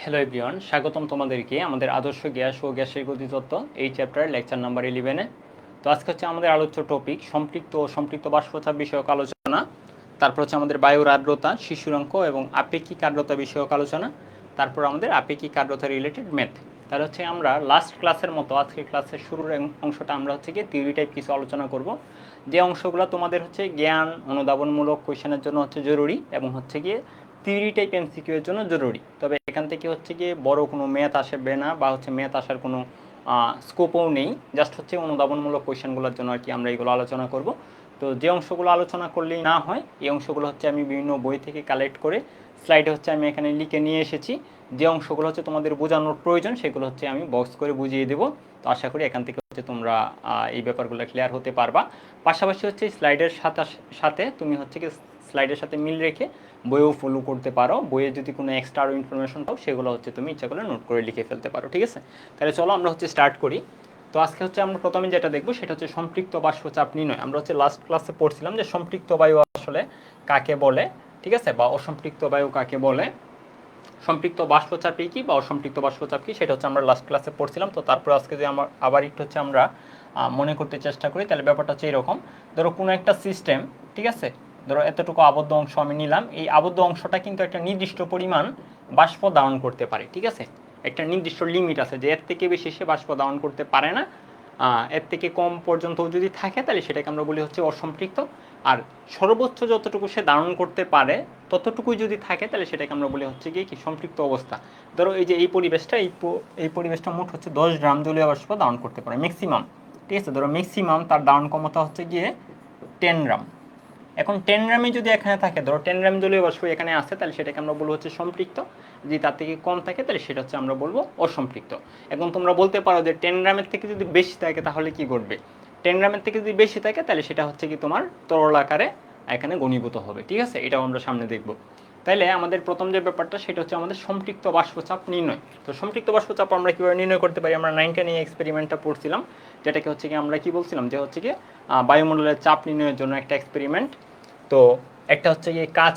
Hello everyone, স্বাগতম তোমাদেরকে আমাদের আদর্শ গ্যাস ও গ্যাসের গতিতত্ত্ব এই চ্যাপ্টারের লেকচার নাম্বার 11-এ। তো আজকে হচ্ছে আমাদের আলোচ্য টপিক সম্পৃক্ত ও সম্পৃক্ত বাষ্পচাপ বিষয়ক আলোচনা। তারপর হচ্ছে আমাদের বায়ুর আর্দ্রতা, শিশুরাঙ্ক এবং আপেক্ষিক আর্দ্রতা বিষয়ক আলোচনা। তারপর আমাদের আপেক্ষিক আর্দ্রতা রিলেটেড ম্যাথ। তাহলে হচ্ছে আমরা লাস্ট ক্লাসের মতো আজকের ক্লাসের শুরুর অংশটা আমরা হচ্ছে গিয়ে থিওরি টাইপ কিছু আলোচনা করব, যে অংশগুলো তোমাদের হচ্ছে জ্ঞান অনুধাবনমূলক কোয়েশনের জন্য হচ্ছে জরুরি এবং হচ্ছে গিয়ে থিওরি টাইপ এমসিকিউ এর জন্য জরুরি। তবে এখান থেকে হচ্ছে গিয়ে বড় কোনো ম্যাথ আসবে না বা হচ্ছে ম্যাথ আসার কোনো স্কোপও নেই, জাস্ট হচ্ছে অনুধাবনমূলক কোয়েশনগুলোর জন্য আর কি আমরা এগুলো আলোচনা করব। তো যে অংশগুলো আলোচনা করলেই না হয়, এই অংশগুলো হচ্ছে আমি বিভিন্ন বই থেকে কালেক্ট করে স্লাইডে হচ্ছে আমি এখানে লিখে নিয়ে এসেছি। যে অংশগুলো হচ্ছে তোমাদের বোঝানোর প্রয়োজন সেগুলো হচ্ছে আমি বক্স করে বুঝিয়ে দেবো। তো আশা করি এখান থেকে হচ্ছে তোমরা এই ব্যাপারগুলো ক্লিয়ার হতে পারবা। পাশাপাশি হচ্ছে স্লাইডের সাথে তুমি হচ্ছে কি স্লাইডের সাথে মিল রেখে বইও ফলো করতে পারো। বইয়ে যদি কোনো এক্সট্রা আরও ইনফরমেশন পাও সেগুলো হচ্ছে তুমি ইচ্ছা করলে নোট করে লিখে ফেলতে পারো, ঠিক আছে? তাহলে চলো আমরা হচ্ছে স্টার্ট করি। তো আজকে হচ্ছে আমরা প্রথমে যেটা দেখবো সেটা হচ্ছে সম্পৃক্ত বাষ্পচাপ নির্ণয়। আমরা হচ্ছে লাস্ট ক্লাসে পড়ছিলাম যে সম্পৃক্ত বায়ু আসলে কাকে বলে, ঠিক আছে, বা অসম্পৃক্ত বায়ু কাকে বলে, সম্পৃক্ত বাষ্পচাপই কি বা অসম্পৃক্ত বাষ্পচাপ কি, সেটা হচ্ছে আমরা লাস্ট ক্লাসে পড়ছিলাম। তো তারপর আজকে যে আমার আবার একটু হচ্ছে আমরা মনে করতে চেষ্টা করি, তাহলে ব্যাপারটা হচ্ছে এরকম। ধরো কোনো একটা সিস্টেম, ঠিক আছে, ধরো এতটুকু আবদ্ধ অংশ আমি নিলাম, এই আবদ্ধ অংশটা কিন্তু একটা নির্দিষ্ট পরিমাণ বাষ্প ধারণ করতে পারে, ঠিক আছে? একটা নির্দিষ্ট লিমিট আছে যে এর থেকে বেশি সে বাষ্প ধারণ করতে পারে না। এর থেকে কম পর্যন্ত যদি থাকে তাহলে সেটাকে আমরা বলি হচ্ছে অসম্পৃক্ত। আর সর্বোচ্চ যতটুকু সে ধারণ করতে পারে ততটুকুই যদি থাকে তাহলে সেটাকে আমরা বলি হচ্ছে গিয়ে কি সম্পৃক্ত অবস্থা। ধরো এই যে এই পরিবেশটা, এই পরিবেশটা মোট হচ্ছে 10 গ্রাম জলীয় বাষ্প ধারণ করতে পারে ম্যাক্সিমাম, ঠিক আছে? ধরো ম্যাক্সিমাম তার ধারণ ক্ষমতা হচ্ছে গিয়ে 10 গ্রাম। এখন 10 গ্রামে যদি এখানে থাকে, ধরো 10 গ্রাম জলীয় বাষ্প এখানে আসে, তাহলে সেটাকে আমরা বলবো হচ্ছে সম্পৃক্ত। যদি তার থেকে কম থাকে তাহলে সেটা হচ্ছে আমরা বলবো অসম্পৃক্ত। এখন তোমরা বলতে পারো যে 10 গ্রামের থেকে যদি বেশি থাকে তাহলে কি ঘটবে? 10 গ্রামের থেকে যদি বেশি থাকে তাহলে সেটা হচ্ছে কি তোমার তরল আকারে এখানে ঘনীভূত হবে, ঠিক আছে? এটাও আমরা সামনে দেখব। তাইলে আমাদের প্রথম যে ব্যাপারটা সেটা হচ্ছে আমাদের সম্পৃক্ত বাষ্পচাপ নির্ণয়। তো সম্পৃক্ত বাষ্পচাপ আমরা কীভাবে নির্ণয় করতে পারি? আমরা 9-10 এই এক্সপেরিমেন্টটা পড়ছিলাম, যেটাকে হচ্ছে কি আমরা কি বলছিলাম যে হচ্ছে কি বায়ুমণ্ডলের চাপ নির্ণয়ের জন্য একটা এক্সপেরিমেন্ট। তো একটা হচ্ছে গিয়ে কাঁচ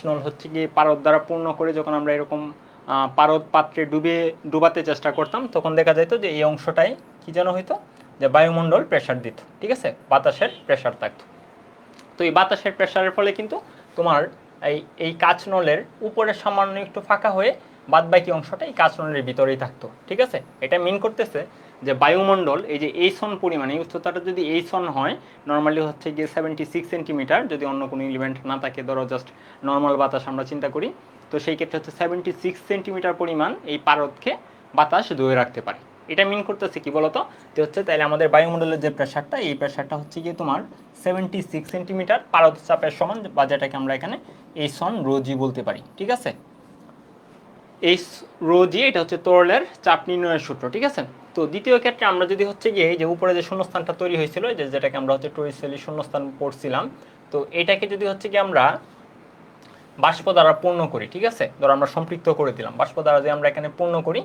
নল হচ্ছে গিয়ে পারদ দ্বারা পূর্ণ করে যখন আমরা এরকম পারদ পাত্রে ডুবাতে চেষ্টা করতাম, তখন দেখা যেত যে এই অংশটাই কি যেন হইতো, যে বায়ুমণ্ডল প্রেশার দিত, ঠিক আছে, বাতাসের প্রেশার থাকতো। তো এই বাতাসের প্রেশারের ফলে কিন্তু তোমার এই কাঁচ নলের উপরে সামান্য একটু ফাঁকা হয়ে বাদবাকি অংশটা এই কাঁচ নলের ভিতরেই থাকতো, ঠিক আছে? এটা মিন করতেছে যে বায়ুমণ্ডল এই যে এইচন পরিমাণ, এই উচ্চতাটা যদি এইচন হয়, নর্মালি হচ্ছে গিয়ে 76 সেন্টিমিটার, যদি অন্য কোনো এলিমেন্ট না থাকে, ধরো জাস্ট নর্মাল বাতাস আমরা চিন্তা করি, তো সেই ক্ষেত্রে হচ্ছে 76 সেন্টিমিটার পরিমাণ এই পারদকে বাতাস ধরে রাখতে পারে। এটা মিন করতেছে কি বলতো, যে হচ্ছে তাহলে আমাদের বায়ুমণ্ডলের যে প্রেশারটা, এই প্রেশারটা হচ্ছে গিয়ে তোমার 76 সেন্টিমিটার পারদ চাপের সমান, বা যেটাকে আমরা এখানে এইচন রোজি বলতে পারি, ঠিক আছে? এই রোজি এটা হচ্ছে তরলের চাপ নির্ণয়ের সূত্র, ঠিক আছে? তো দ্বিতীয় ক্ষেত্রে আমরা যদি হচ্ছে গিয়ে এই যে উপরে যে শূন্যস্থানটা তৈরি হয়েছিল, যেটাকে আমরা হচ্ছে টরিসেলি শূন্যস্থান পড়ছিলাম, তো এটাকে যদি হচ্ছে কি আমরা বাষ্প দ্বারা পূর্ণ করি, ঠিক আছে, ধরো আমরা সম্পৃক্ত করে দিলাম, বাষ্প দ্বারা যদি আমরা এখানে পূর্ণ করি,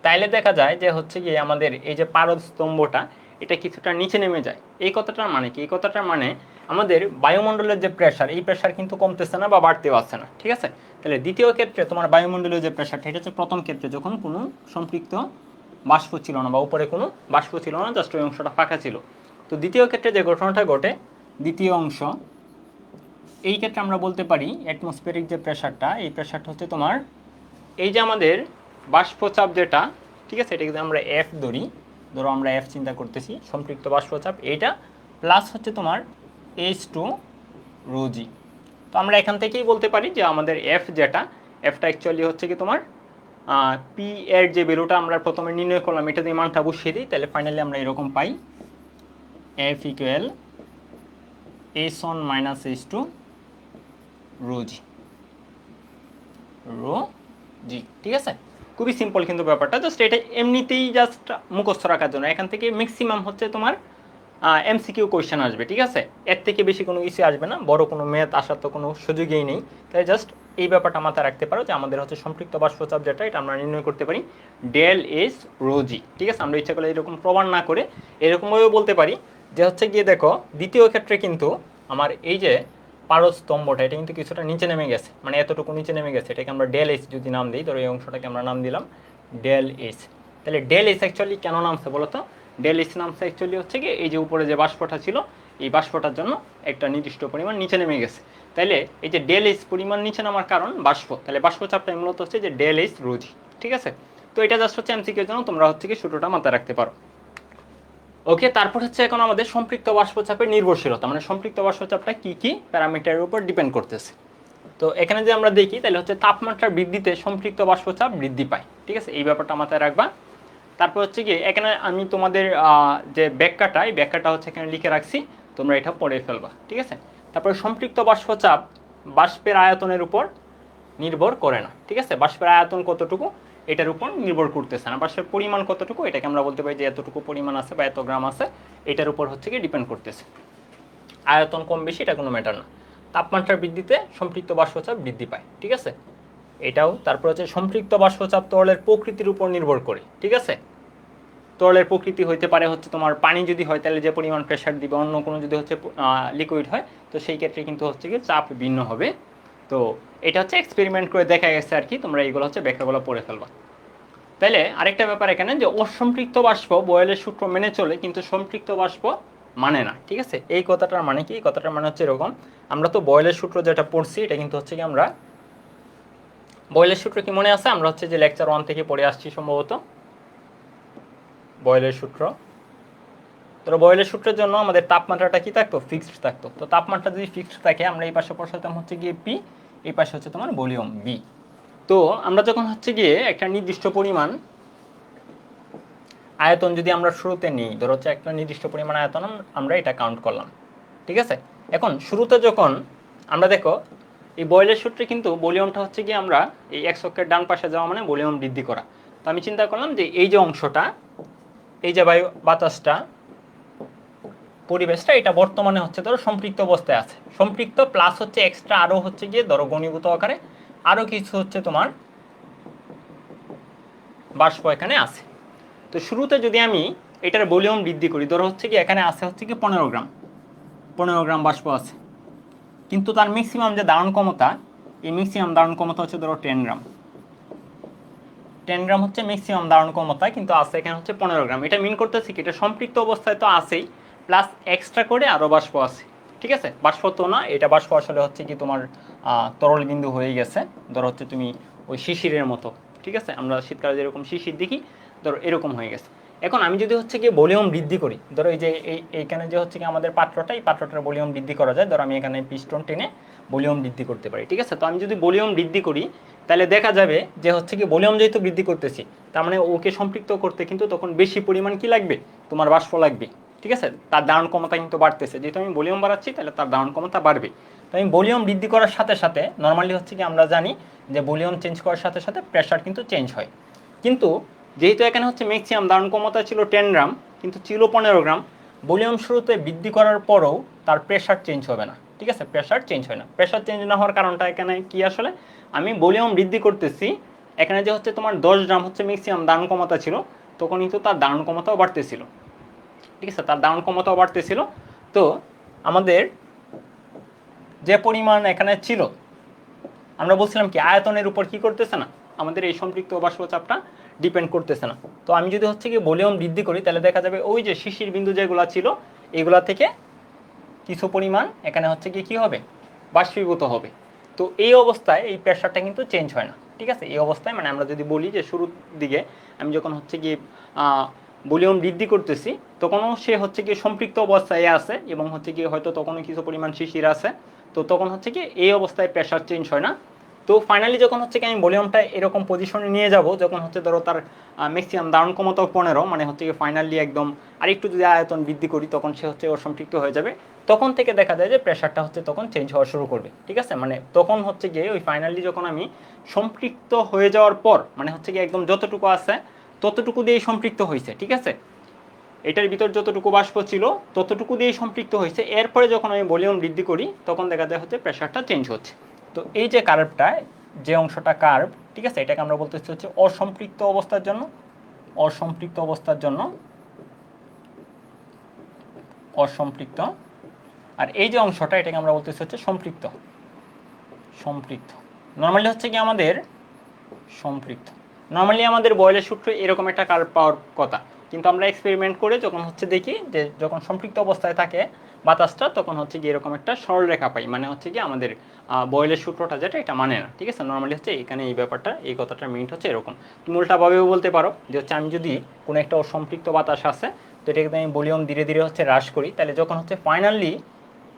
তাইলে দেখা যায় যে হচ্ছে গিয়ে আমাদের এই যে পারদ স্তম্ভটা এটা কিছুটা নিচে নেমে যায়। এই কথাটার মানে কি? এই কথাটার মানে আমাদের বায়ুমণ্ডলের যে প্রেশার, এই প্রেশার কিন্তু কমতেছে না বা বাড়তেও আসছে না, ঠিক আছে? তাহলে দ্বিতীয় ক্ষেত্রে তোমার বায়ুমণ্ডলের যে প্রেশারটা, এটা হচ্ছে প্রথম ক্ষেত্রে যখন কোনো সম্পৃক্ত বাষ্প ছিল না বা উপরে কোনো বাষ্প ছিল না, জাস্ট ওই অংশটা ফাঁকা ছিল। তো দ্বিতীয় ক্ষেত্রে যে ঘটনাটা ঘটে, দ্বিতীয় অংশ, এই ক্ষেত্রে আমরা বলতে পারি অ্যাটমসফিয়ারিক যে প্রেশারটা, এই প্রেশারটা হচ্ছে তোমার এই যে আমাদের বাষ্পচাপ যেটা, ঠিক আছে, এটাকে যদি আমরা এফ ধরি, ধরো আমরা এফ চিন্তা করতেছি, সম্পৃক্ত বাষ্পচাপ এইটা, প্লাস হচ্ছে তোমার H2 রোজি। তো আমরা এখান থেকেই বলতে পারি যে আমাদের এফ যেটা, এফটা অ্যাকচুয়ালি হচ্ছে কি তোমার পি এর যে ভ্যালুটা আমরা প্রথমে নির্ণয় করলাম, এটা দিয়ে মানটা বসিয়ে দিই, তাহলে ফাইনালি আমরা এরকম পাই F equal H1 minus H2 রোজি, ঠিক আছে? খুবই সিম্পল কিন্তু ব্যাপারটা, জাস্ট এটা এমনিতেই জাস্ট মুখস্থ রাখার জন্য। এখান থেকে ম্যাক্সিমাম হচ্ছে তোমার এমসিকিউ কোয়েশ্চেন আসবে, ঠিক আছে? এর থেকে বেশি কোনো ইস্যু আসবে না, বড় কোনো ম্যাথ আসার তো কোনো সুযোগই নেই। তাই জাস্ট এই ব্যাপারটা মাথায় রাখতে পারো যে আমাদের হচ্ছে সম্পৃক্ত বাষ্পচাপ যেটা, এটা আমরা নির্ণয় করতে পারি ডেল এস রোজি, ঠিক আছে? আমরা ইচ্ছা করলে এরকম প্রমাণ না করে এরকমভাবেও বলতে পারি যে হচ্ছে গিয়ে দেখো দ্বিতীয় ক্ষেত্রে কিন্তু আমার এই যে পারস্তম্ভটা এটা কিন্তু কিছুটা নিচে নেমে গেছে, মানে এতটুকু নিচে নেমে গেছে, এটাকে আমরা ডেল এইচ যদি নাম দিই, ধরো এই অংশটাকে আমরা নাম দিলাম ডেল এইচ। তাহলে ডেল এইচ অ্যাকচুয়ালি কেন নামছে বলো তো? ডেল এইচ নামছে অ্যাকচুয়ালি হচ্ছে কি এই যে উপরে যে বাষ্পটা ছিল এই বাষ্পটার জন্য একটা নির্দিষ্ট পরিমাণ নিচে নেমে গেছে। তাহলে এই যে ডেল এইচ পরিমাণ নিচে নামার কারণ বাষ্প, তাহলে বাষ্প চাপটা মূলত হচ্ছে যে ডেল এইচ রো জি। ঠিক আছে, তো এটা জাস্ট হচ্ছে এমসিকিউর জন্য তোমরা হচ্ছে কি সূত্রটা মাথায় রাখতে পারো। ওকে, তারপর হচ্ছে এখন আমাদের সম্পৃক্ত বাষ্পচাপের নির্ভরশীলতা, মানে সম্পৃক্ত বাষ্পচাপটা কি কি প্যারামিটারের উপর ডিপেন্ড করতেছে। তো এখানে যে আমরা দেখি তাহলে হচ্ছে তাপমাত্রার বৃদ্ধিতে সম্পৃক্ত বাষ্পচাপ বৃদ্ধি পায়। ঠিক আছে, এই ব্যাপারটা মাথায় রাখবা। তারপর হচ্ছে কি এখানে আমি তোমাদের যে ব্যাখ্যাটা, এই ব্যাখ্যাটা হচ্ছে এখানে লিখে রাখছি, তোমরা এটা পড়ে ফেলবা। ঠিক আছে, তারপরে সম্পৃক্ত বাষ্পচাপ বাষ্পের আয়তনের উপর নির্ভর করে না। ঠিক আছে, বাষ্পের আয়তন কতটুকু এটার উপর নির্ভর করতেছে না, বাষ্পের পরিমাণ কতটুকু এটাকে আমরা বলতে পারি যে এতটুকু পরিমাণ আছে বা এত গ্রাম আছে, এটার উপর হচ্ছে কি ডিপেন্ড করতেছে। আয়তন কম বেশি এটা কোনো ম্যাটার না। তাপমাত্রার বৃদ্ধিতে সম্পৃক্ত বাষ্পচাপ বৃদ্ধি পায়। ঠিক আছে, এটাও। তারপর হচ্ছে সম্পৃক্ত বাষ্পচাপ তরলের প্রকৃতির উপর নির্ভর করে। ঠিক আছে, তরলের প্রকৃতি হইতে পারে হচ্ছে তোমার পানি যদি হয় তাহলে যে পরিমাণ প্রেশার দিবে, অন্য কোনো যদি হচ্ছে লিকুইড হয় তো সেই ক্ষেত্রে কিন্তু হচ্ছে কি চাপ ভিন্ন হবে। তো এটা হচ্ছে এক্সপেরিমেন্ট করে দেখা গেছে আর কি, তোমরা এইগুলো হচ্ছে ব্যাখ্যাগুলো পড়ে ফেলবা। তাহলে আরেকটা ব্যাপার এখানে যে অসম্পৃক্ত বাষ্প বয়েলের সূত্র মেনে চলে কিন্তু সম্পৃক্ত বাষ্প মানে না। ঠিক আছে, এই কথাটার মানে কি? এই কথাটার মানে হচ্ছে এরকম, আমরা তো বয়েলের সূত্র যেটা পড়ছি এটা কিন্তু হচ্ছে কি আমরা বয়েলের সূত্র কি মনে আছে? আমরা হচ্ছে যে লেকচার 1 থেকে পড়ে আসছি সম্ভবত বয়েলের সূত্র। তো বয়েলের সূত্রের জন্য আমাদের তাপমাত্রাটা কি থাকতো? ফিক্সড থাকতো। তো তাপমাত্রা যদি ফিক্সড থাকে আমরা এই পাশে বসাতাম হচ্ছে গিয়ে পি, এই পাশে হচ্ছে তোমার ভলিউম বি। তো আমরা যখন হচ্ছে গিয়ে একটা নির্দিষ্ট পরিমাণ আয়তন যদি আমরা শুরুতে নিই, ধরো হচ্ছে একটা নির্দিষ্ট পরিমাণ আয়তন আমরা এটা কাউন্ট করলাম। ঠিক আছে, এখন শুরুতে যখন আমরা দেখো এই বয়েলের সূত্রে কিন্তু ভলিউমটা হচ্ছে কি আমরা এই এক অক্ষের ডান পাশে যাওয়া মানে ভলিউম বৃদ্ধি করা। তো আমি চিন্তা করলাম যে এই যে অংশটা, এই যে বায়ু বাতাসটা পরিবেশটা এটা বর্তমানে হচ্ছে ধরো সম্পৃক্ত অবস্থায় আছে, সম্পৃক্ত প্লাস হচ্ছে এক্সট্রা আরও হচ্ছে গিয়ে ধরো ঘনীভূত আকারে আরও কিছু হচ্ছে তোমার বাষ্প এখানে আছে। তো শুরুতে যদি আমি এটার ভলিউম বৃদ্ধি করি, ধরো হচ্ছে কি এখানে আছে হচ্ছে কি 15 গ্রাম বাষ্প আছে, কিন্তু তার ম্যাক্সিমাম যে ধারণ ক্ষমতা, এই ম্যাক্সিমাম ধারণ ক্ষমতা হচ্ছে ধরো 10 গ্রাম। 10 গ্রাম হচ্ছে ম্যাক্সিমাম ধারণ ক্ষমতা, কিন্তু আছে এখানে হচ্ছে 15 গ্রাম। এটা মিন করতেছি কি এটা সম্পৃক্ত অবস্থায় তো আছেই, প্লাস এক্সট্রা করে আরও বাষ্প আছে। ঠিক আছে, বাষ্প তো না, এটা বাষ্প আসলে হচ্ছে কি তোমার তরল বিন্দু হয়ে গেছে, ধরো হচ্ছে তুমি ওই শিশিরের মতো। ঠিক আছে, আমরা শীতকালে যেরকম শিশির দেখি ধরো এরকম হয়ে গেছে। এখন আমি যদি হচ্ছে গিয়ে ভলিউম বৃদ্ধি করি, ধরো এই যে এইখানে যে হচ্ছে কি আমাদের পাত্রটা, এই পাত্রটার ভলিউম বৃদ্ধি করা যায়, ধরো আমি এখানে পিস্টন টেনে ভলিউম বৃদ্ধি করতে পারি। ঠিক আছে, তো আমি যদি ভলিউম বৃদ্ধি করি তাহলে দেখা যাবে যে হচ্ছে কি ভলিউম যেহেতু বৃদ্ধি করতেছি তার মানে ওকে সম্পৃক্ত করতে কিন্তু তখন বেশি পরিমাণ কি লাগবে? তোমার বাষ্প লাগবে। ঠিক আছে, তার ধারণ ক্ষমতা কিন্তু বাড়তেছে, যেহেতু আমি ভলিউম বাড়াচ্ছি তাহলে তার ধারণ ক্ষমতা বাড়বে। তো আমি ভলিউম বৃদ্ধি করার সাথে সাথে নর্মালি হচ্ছে কি আমরা জানি যে ভলিউম চেঞ্জ করার সাথে সাথে প্রেশার কিন্তু চেঞ্জ হয়। কিন্তু যেহেতু এখানে হচ্ছে ম্যাক্সিমাম ধারণ ক্ষমতা ছিল 10 গ্রাম কিন্তু ছিল 15 গ্রাম, ভলিউম শুরুতে বৃদ্ধি করার পরেও তার প্রেশার চেঞ্জ হবে না। ঠিক আছে, প্রেশার চেঞ্জ হয় না। প্রেশার চেঞ্জ না হওয়ার কারণটা এখানে কি? আসলে আমি ভলিউম বৃদ্ধি করতেছি, এখানে যে হচ্ছে তোমার 10 গ্রাম হচ্ছে ম্যাক্সিমাম ধারণ ক্ষমতা ছিল, তখন কিন্তু তার ধারণ ক্ষমতাও বাড়তেছিল। ঠিক আছে, তার ধারণ ক্ষমতাও বাড়তেছিল। তো আমাদের যে পরিমাণ এখানে ছিল, আমরা বলছিলাম কি আয়তনের উপর কি করতেছে না, আমাদের এই সম্পৃক্ত বাষ্পচাপটা ডিপেন্ড করতেছে না। তো আমি যদি হচ্ছে কি ভলিউম বৃদ্ধি করি তাহলে দেখা যাবে ওই যে শিশির বিন্দু যেগুলো ছিল এগুলা থেকে কিছু পরিমাণ এখানে হচ্ছে কি হবে? বাষ্পীভূত হবে। তো এই অবস্থায় এই প্রেশারটা কিন্তু চেঞ্জ হয় না। ঠিক আছে, এই অবস্থায় মানে আমরা যদি বলি যে শুরুর দিকে আমি যখন হচ্ছে কি ভলিউম বৃদ্ধি করতেছি তখনও সে হচ্ছে কি সম্পৃক্ত অবস্থায় আছে এবং হচ্ছে কি হয়তো তখনও কিছু পরিমাণ শিশির আছে, তো তখন হচ্ছে কি এই অবস্থায় প্রেশার চেঞ্জ হয় না। তো ফাইনালি যখন হচ্ছে কি আমি ভলিউমটা এরকম পজিশনে নিয়ে যাব, যখন হচ্ছে ধরো তার ম্যাক্সিমাম ধারণ ক্ষমতাও 15, মানে হচ্ছে কি ফাইনালি একদম আরেকটু যদি আয়তন বৃদ্ধি করি তখন সে হচ্ছে অসম্পৃক্ত হয়ে যাবে। তখন থেকে দেখা যায় যে প্রেশারটা হচ্ছে তখন চেঞ্জ হওয়া শুরু করবে। ঠিক আছে, মানে তখন হচ্ছে গিয়ে ওই ফাইনালি যখন আমি সম্পৃক্ত হয়ে যাওয়ার পর মানে হচ্ছে কি একদম যতটুকু আছে ততটুকু দিয়েই সম্পৃক্ত হয়েছে। ঠিক আছে, এটার ভিতর যতটুকু বাষ্প ছিল ততটুকু দিয়েই সম্পৃক্ত হয়েছে। এরপরে যখন আমি ভলিউম বৃদ্ধি করি তখন দেখা যায় হচ্ছে প্রেশারটা চেঞ্জ হচ্ছে। তো এই যে কার্ভটা, যে অংশটা কার্ভ, ঠিক আছে, এটাকে আমরা বলতেছি হচ্ছে অসম্পৃক্ত অবস্থার জন্য, অসম্পৃক্ত অবস্থার জন্য, অসম্পৃক্ত আর এই যে অংশটা এটাকে আমরা বলতেছি হচ্ছে সম্পৃক্ত। সম্পৃক্ত নর্মালি হচ্ছে কি আমাদের সম্পৃক্ত, নর্মালি আমাদের বয়েলের সূত্র এরকম একটা কার্ভ পাওয়ার কথা, কিন্তু আমরা এক্সপেরিমেন্ট করে যখন হচ্ছে দেখি যে যখন সম্পৃক্ত অবস্থায় থাকে বাতাসটা, তখন হচ্ছে কি এরকম একটা সরলরেখা পাই, মানে হচ্ছে কি আমাদের বয়েলের সূত্রটা যেটা এটা মানে না, ঠিক আছে। নর্মালি হচ্ছে এখানে এই ব্যাপারটা, এই কথাটা মিনিট হচ্ছে এরকম। তুমি উল্টাভাবেও বলতে পারো যে হচ্ছে আমি যদি কোনো একটা অসম্পৃক্ত বাতাস আছে, তো এটাকে আমি ভলিউম ধীরে ধীরে হচ্ছে হ্রাস করি, তাহলে যখন হচ্ছে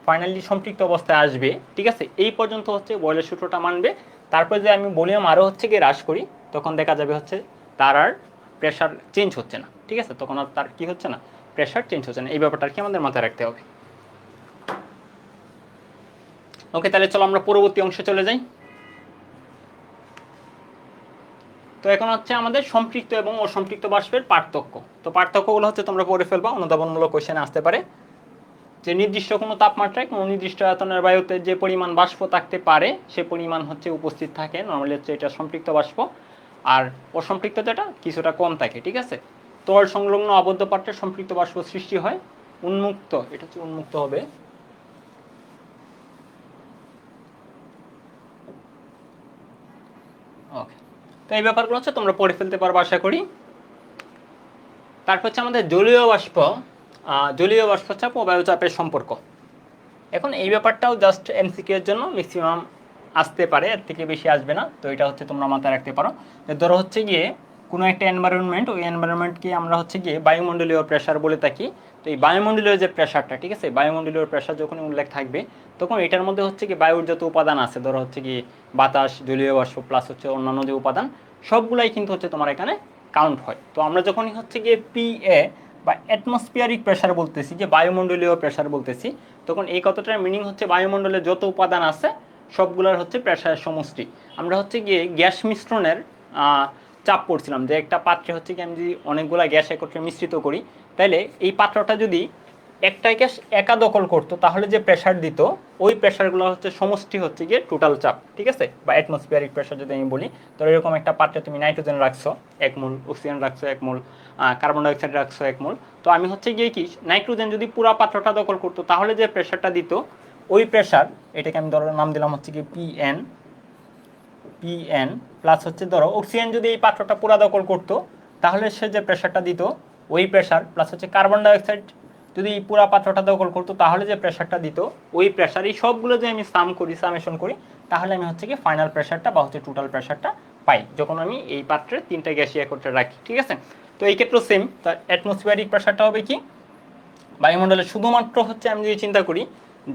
ফাইনালি সম্পৃক্ত অবস্থায় আসবে, ঠিক আছে, এই পর্যন্ত হচ্ছে বয়েলের সূত্রটা মানবে। তারপর যে আমি ভলিউম আরও হচ্ছে গিয়ে হ্রাস করি, তখন দেখা যাবে হচ্ছে তার আর প্রেশার চেঞ্জ হচ্ছে না, ঠিক আছে, তখন আর তার কি হচ্ছে না, প্রেশার চেঞ্জ হচ্ছে না। এই ব্যাপারটা কি আমাদের মাথায় রাখতে হবে। ওকে, তাহলে চলো আমরা পরবর্তী অংশে চলে যাই। তো এখন হচ্ছে আমাদের সম্পৃক্ত এবং অসম্পৃক্ত বাষ্পের পার্থক্য। তো পার্থক্যগুলো হচ্ছে তোমরা পড়ে ফেলবা, অনুধাবনমূলক কোশ্চেনে আসতে পারে। যে নির্দিষ্ট কোনো তাপমাত্রায় কোনো নির্দিষ্ট আয়তনের বায়ুতে যে পরিমাণ বাষ্প থাকতে পারে সে পরিমাণ হচ্ছে উপস্থিত থাকে, নর্মালি হচ্ছে এটা সম্পৃক্ত বাষ্প। আর অসম্পৃক্ত যেটা কিছুটা কম থাকে, ঠিক আছে। তরল সংলগ্ন আবদ্ধ পাত্রে সম্পৃক্ত বাষ্প সৃষ্টি হয়। উন্মুক্ত, এটা হচ্ছে উন্মুক্ত হবে। ওকে, তো এই ব্যাপারগুলো হচ্ছে তোমরা পড়ে ফেলতে পারবে আশা করি। তারপর হচ্ছে আমাদের জলীয় বাষ্প, জলীয় বাষ্পচাপ ও বায়ুচাপের সম্পর্ক। এখন এই ব্যাপারটাও জাস্ট এমসিকিউ এর জন্য ম্যাক্সিমাম আসতে পারে, এর থেকে বেশি আসবে না। তো এটা হচ্ছে তোমরা মাথায় রাখতে পারো যে ধরো হচ্ছে গিয়ে কোনো একটা এনভায়রনমেন্ট, ওই এনভায়রনমেন্টকে আমরা হচ্ছে গিয়ে বায়ুমণ্ডলীয় প্রেশার বলে থাকি। তো এই বায়ুমণ্ডলীয় যে প্রেশারটা, ঠিক আছে, বায়ুমণ্ডলীয় প্রেশার যখন উল্লেখ থাকবে, তখন এটার মধ্যে হচ্ছে কি বায়ুর যত উপাদান আছে, ধরো হচ্ছে কি বাতাস, জলীয় বাষ্প প্লাস হচ্ছে অন্যান্য যে উপাদান, সবগুলাই কিন্তু হচ্ছে তোমার এখানে কাউন্ট হয়। তো আমরা যখনই হচ্ছে গিয়ে পিএ বা অ্যাটমসফিয়ারিক প্রেশার বলতেছি, যে বায়ুমণ্ডলীয় প্রেশার বলতেছি, তখন এই কথাটার মিনিং হচ্ছে বায়ুমণ্ডলে যত উপাদান আছে সবগুলোর হচ্ছে প্রেশারের সমষ্টি। আমরা হচ্ছে গিয়ে গ্যাস মিশ্রণের চাপ পড়ছিলাম, যে একটা পাত্রে হচ্ছে কি আমি যদি অনেকগুলো গ্যাস একত্রে মিশ্রিত করি, তাহলে এই পাত্রটা যদি একটা গ্যাস একা দখল করতো, তাহলে যে প্রেশার দিত ওই প্রেশারগুলো হচ্ছে সমষ্টি হচ্ছে গিয়ে টোটাল চাপ, ঠিক আছে, বা অ্যাটমসফিয়ারিক প্রেশার যদি আমি বলি। তো এরকম একটা পাত্রে তুমি নাইট্রোজেন রাখছো 1 মোল, অক্সিজেন রাখছো 1 মোল, কার্বন ডাইঅক্সাইড রাখছো 1 মোল। তো আমি হচ্ছে গিয়ে কি নাইট্রোজেন যদি পুরো পাত্রটা দখল করতো, তাহলে যে প্রেশারটা দিত ওই প্রেশার, এটাকে আমি ধরো নাম দিলাম হচ্ছে কি পিএন প্লাস হচ্ছে ধরো অক্সিজেন যদি এই পাত্রটা পুরো দখল করতো, তাহলে সে যে প্রেশারটা দিত ওই প্রেশার প্লাস হচ্ছে কার্বন ডাইঅক্সাইড যদি পুরো পাত্রটা দখল করতো, তাহলে যে প্রেশারটা দিত ওই প্রেশার, এই সবগুলো যে আমি সামেশন করি, তাহলে আমি হচ্ছে কি ফাইনাল প্রেশারটা বা হচ্ছে টোটাল প্রেশারটা পাই, যখন আমি এই পাত্রে তিনটা গ্যাসই একত্রে রাখি, ঠিক আছে। তো এই ক্ষেত্রে সেম, তার অ্যাটমসফিয়ারিক প্রেশারটা হবে কি বায়ুমণ্ডলে শুধুমাত্র হচ্ছে আমি যদি চিন্তা করি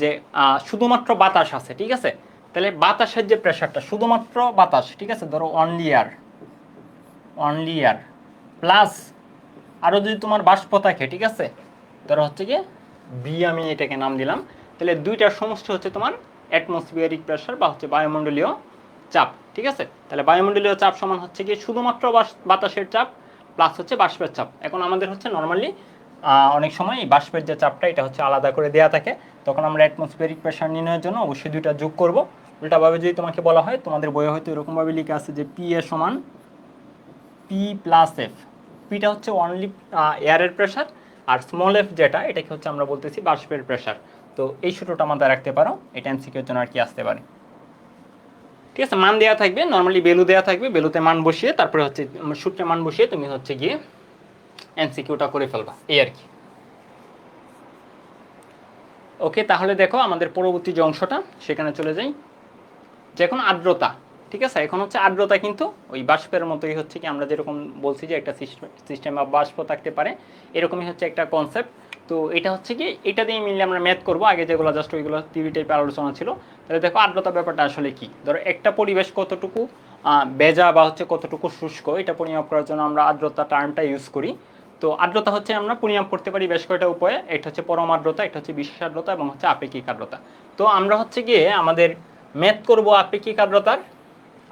যে শুধুমাত্র বাতাস আছে, ঠিক আছে, তাহলে বাতাসের যে প্রেশারটা শুধুমাত্র বাতাস, ঠিক আছে, ধরো অনলি এয়ার প্লাস আরও যদি তোমার বাষ্প থাকে, ঠিক আছে, ধরো হচ্ছে গিয়ে বি, আমি এটাকে নাম দিলাম, তাহলে দুইটার সমষ্টি হচ্ছে তোমার অ্যাটমসফিয়ারিক প্রেশার বা হচ্ছে বায়ুমণ্ডলীয় চাপ, ঠিক আছে। তাহলে বায়ুমণ্ডলীয় চাপ সমান হচ্ছে গিয়ে শুধুমাত্র বাতাসের চাপ প্লাস হচ্ছে বাষ্পের চাপ। এখন আমাদের হচ্ছে নর্মালি অনেক সময় এই বাষ্পের যে চাপটা এটা হচ্ছে আলাদা করে দেওয়া থাকে, তখন আমরা অ্যাটমসফিয়ারিক প্রেশার নির্ণয়ের জন্য অবশ্যই দুইটা যোগ করব। উল্টাভাবে যদি তোমাকে বলা হয়, তোমাদের বইয়ে হয়তো এরকমভাবে লিখে আছে যে পি এ সমান পি প্লাস এফ। পিটা হচ্ছে অনলি এয়ারের প্রেশার, আর স্মল এফ যেটা, এটাকে হচ্ছে আমরা বলতেছি বাষ্পের প্রেশার। তো এই সূত্রটা মাথায় রাখতে পারো, এটা এমসিকিউর জন্য আর কি আসতে পারে, ঠিক আছে। মান দেওয়া থাকবে, নর্মালি ভ্যালু দেওয়া থাকবে, ভ্যালুতে মান বসিয়ে তারপরে হচ্ছে সূত্রে মান বসিয়ে তুমি হচ্ছে গিয়ে এমসিকিউটা করে ফেলবা, এই আর কি। ওকে, তাহলে দেখো আমাদের পরবর্তী যে অংশটা সেখানে চলে যাই, যে এখন আর্দ্রতা, ঠিক আছে। এখন হচ্ছে আর্দ্রতা কিন্তু ওই বাষ্পের মতোই হচ্ছে কি আমরা যেরকম বলছি যে একটা সিস্টেম বা বাষ্প থাকতে পারে, এরকমই হচ্ছে একটা কনসেপ্ট। তো এটা হচ্ছে কি এটা দিয়ে মিললে আমরা ম্যাথ করবো, আগে যেগুলো জাস্ট ওইগুলো থিওরি টাইপের আলোচনা ছিল। তাহলে দেখো আর্দ্রতা ব্যাপারটা আসলে কি, ধরো একটা পরিবেশ কতটুকু ভেজা বা হচ্ছে কতটুকু শুষ্ক, এটা পরিমাপ করার জন্য আমরা আর্দ্রতা টার্মটা ইউজ করি। তো আর্দ্রতা হচ্ছে আমরা পরিমাপ করতে পারি বেশ কয়েকটা উপায়ে, একটা হচ্ছে পরম আর্দ্রতা, একটা হচ্ছে বিশেষ আর্দ্রতা এবং হচ্ছে আপেক্ষিক আর্দ্রতা। তো আমরা হচ্ছে গিয়ে আমাদের ম্যাথ করবো আপেক্ষিক আর্দ্রতার,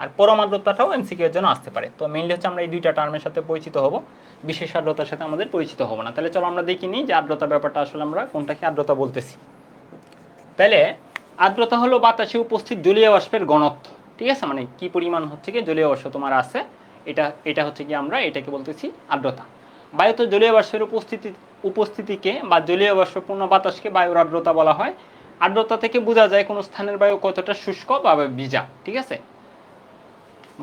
আর পরম আর্দ্রতাটাও এমসিকিউ এর জন্য আসতে পারে। তো মেইনলি হচ্ছে আমরা এই দুইটা টার্মের সাথে পরিচিত হব, বিশেষ আর্দ্রতার সাথে আমাদের পরিচিত হব না। তাহলে চলো আমরা দেখি নিই যে আর্দ্রতা ব্যাপারটা আসলে আমরা কোনটাকে আর্দ্রতা বলতেছি। তাহলে আর্দ্রতা হলো বাতাসে উপস্থিত জলীয় বাষ্পের ঘনত্ব, ঠিক আছে, মানে কি পরিমাণ হচ্ছে কি জলীয় বাষ্প তোমার আছে, এটা হচ্ছে কি আমরা এটাকে বলতেছি আর্দ্রতা। বায়ুতে জলীয় বাষ্পের উপস্থিতিকে বা জলীয় বাষ্পপূর্ণ বাতাসকে বায়ুর আর্দ্রতা বলা হয়। আর্দ্রতা থেকে বোঝা যায় কোনো স্থানের বায়ু কতটা শুষ্ক বা ভিজা। ঠিক আছে,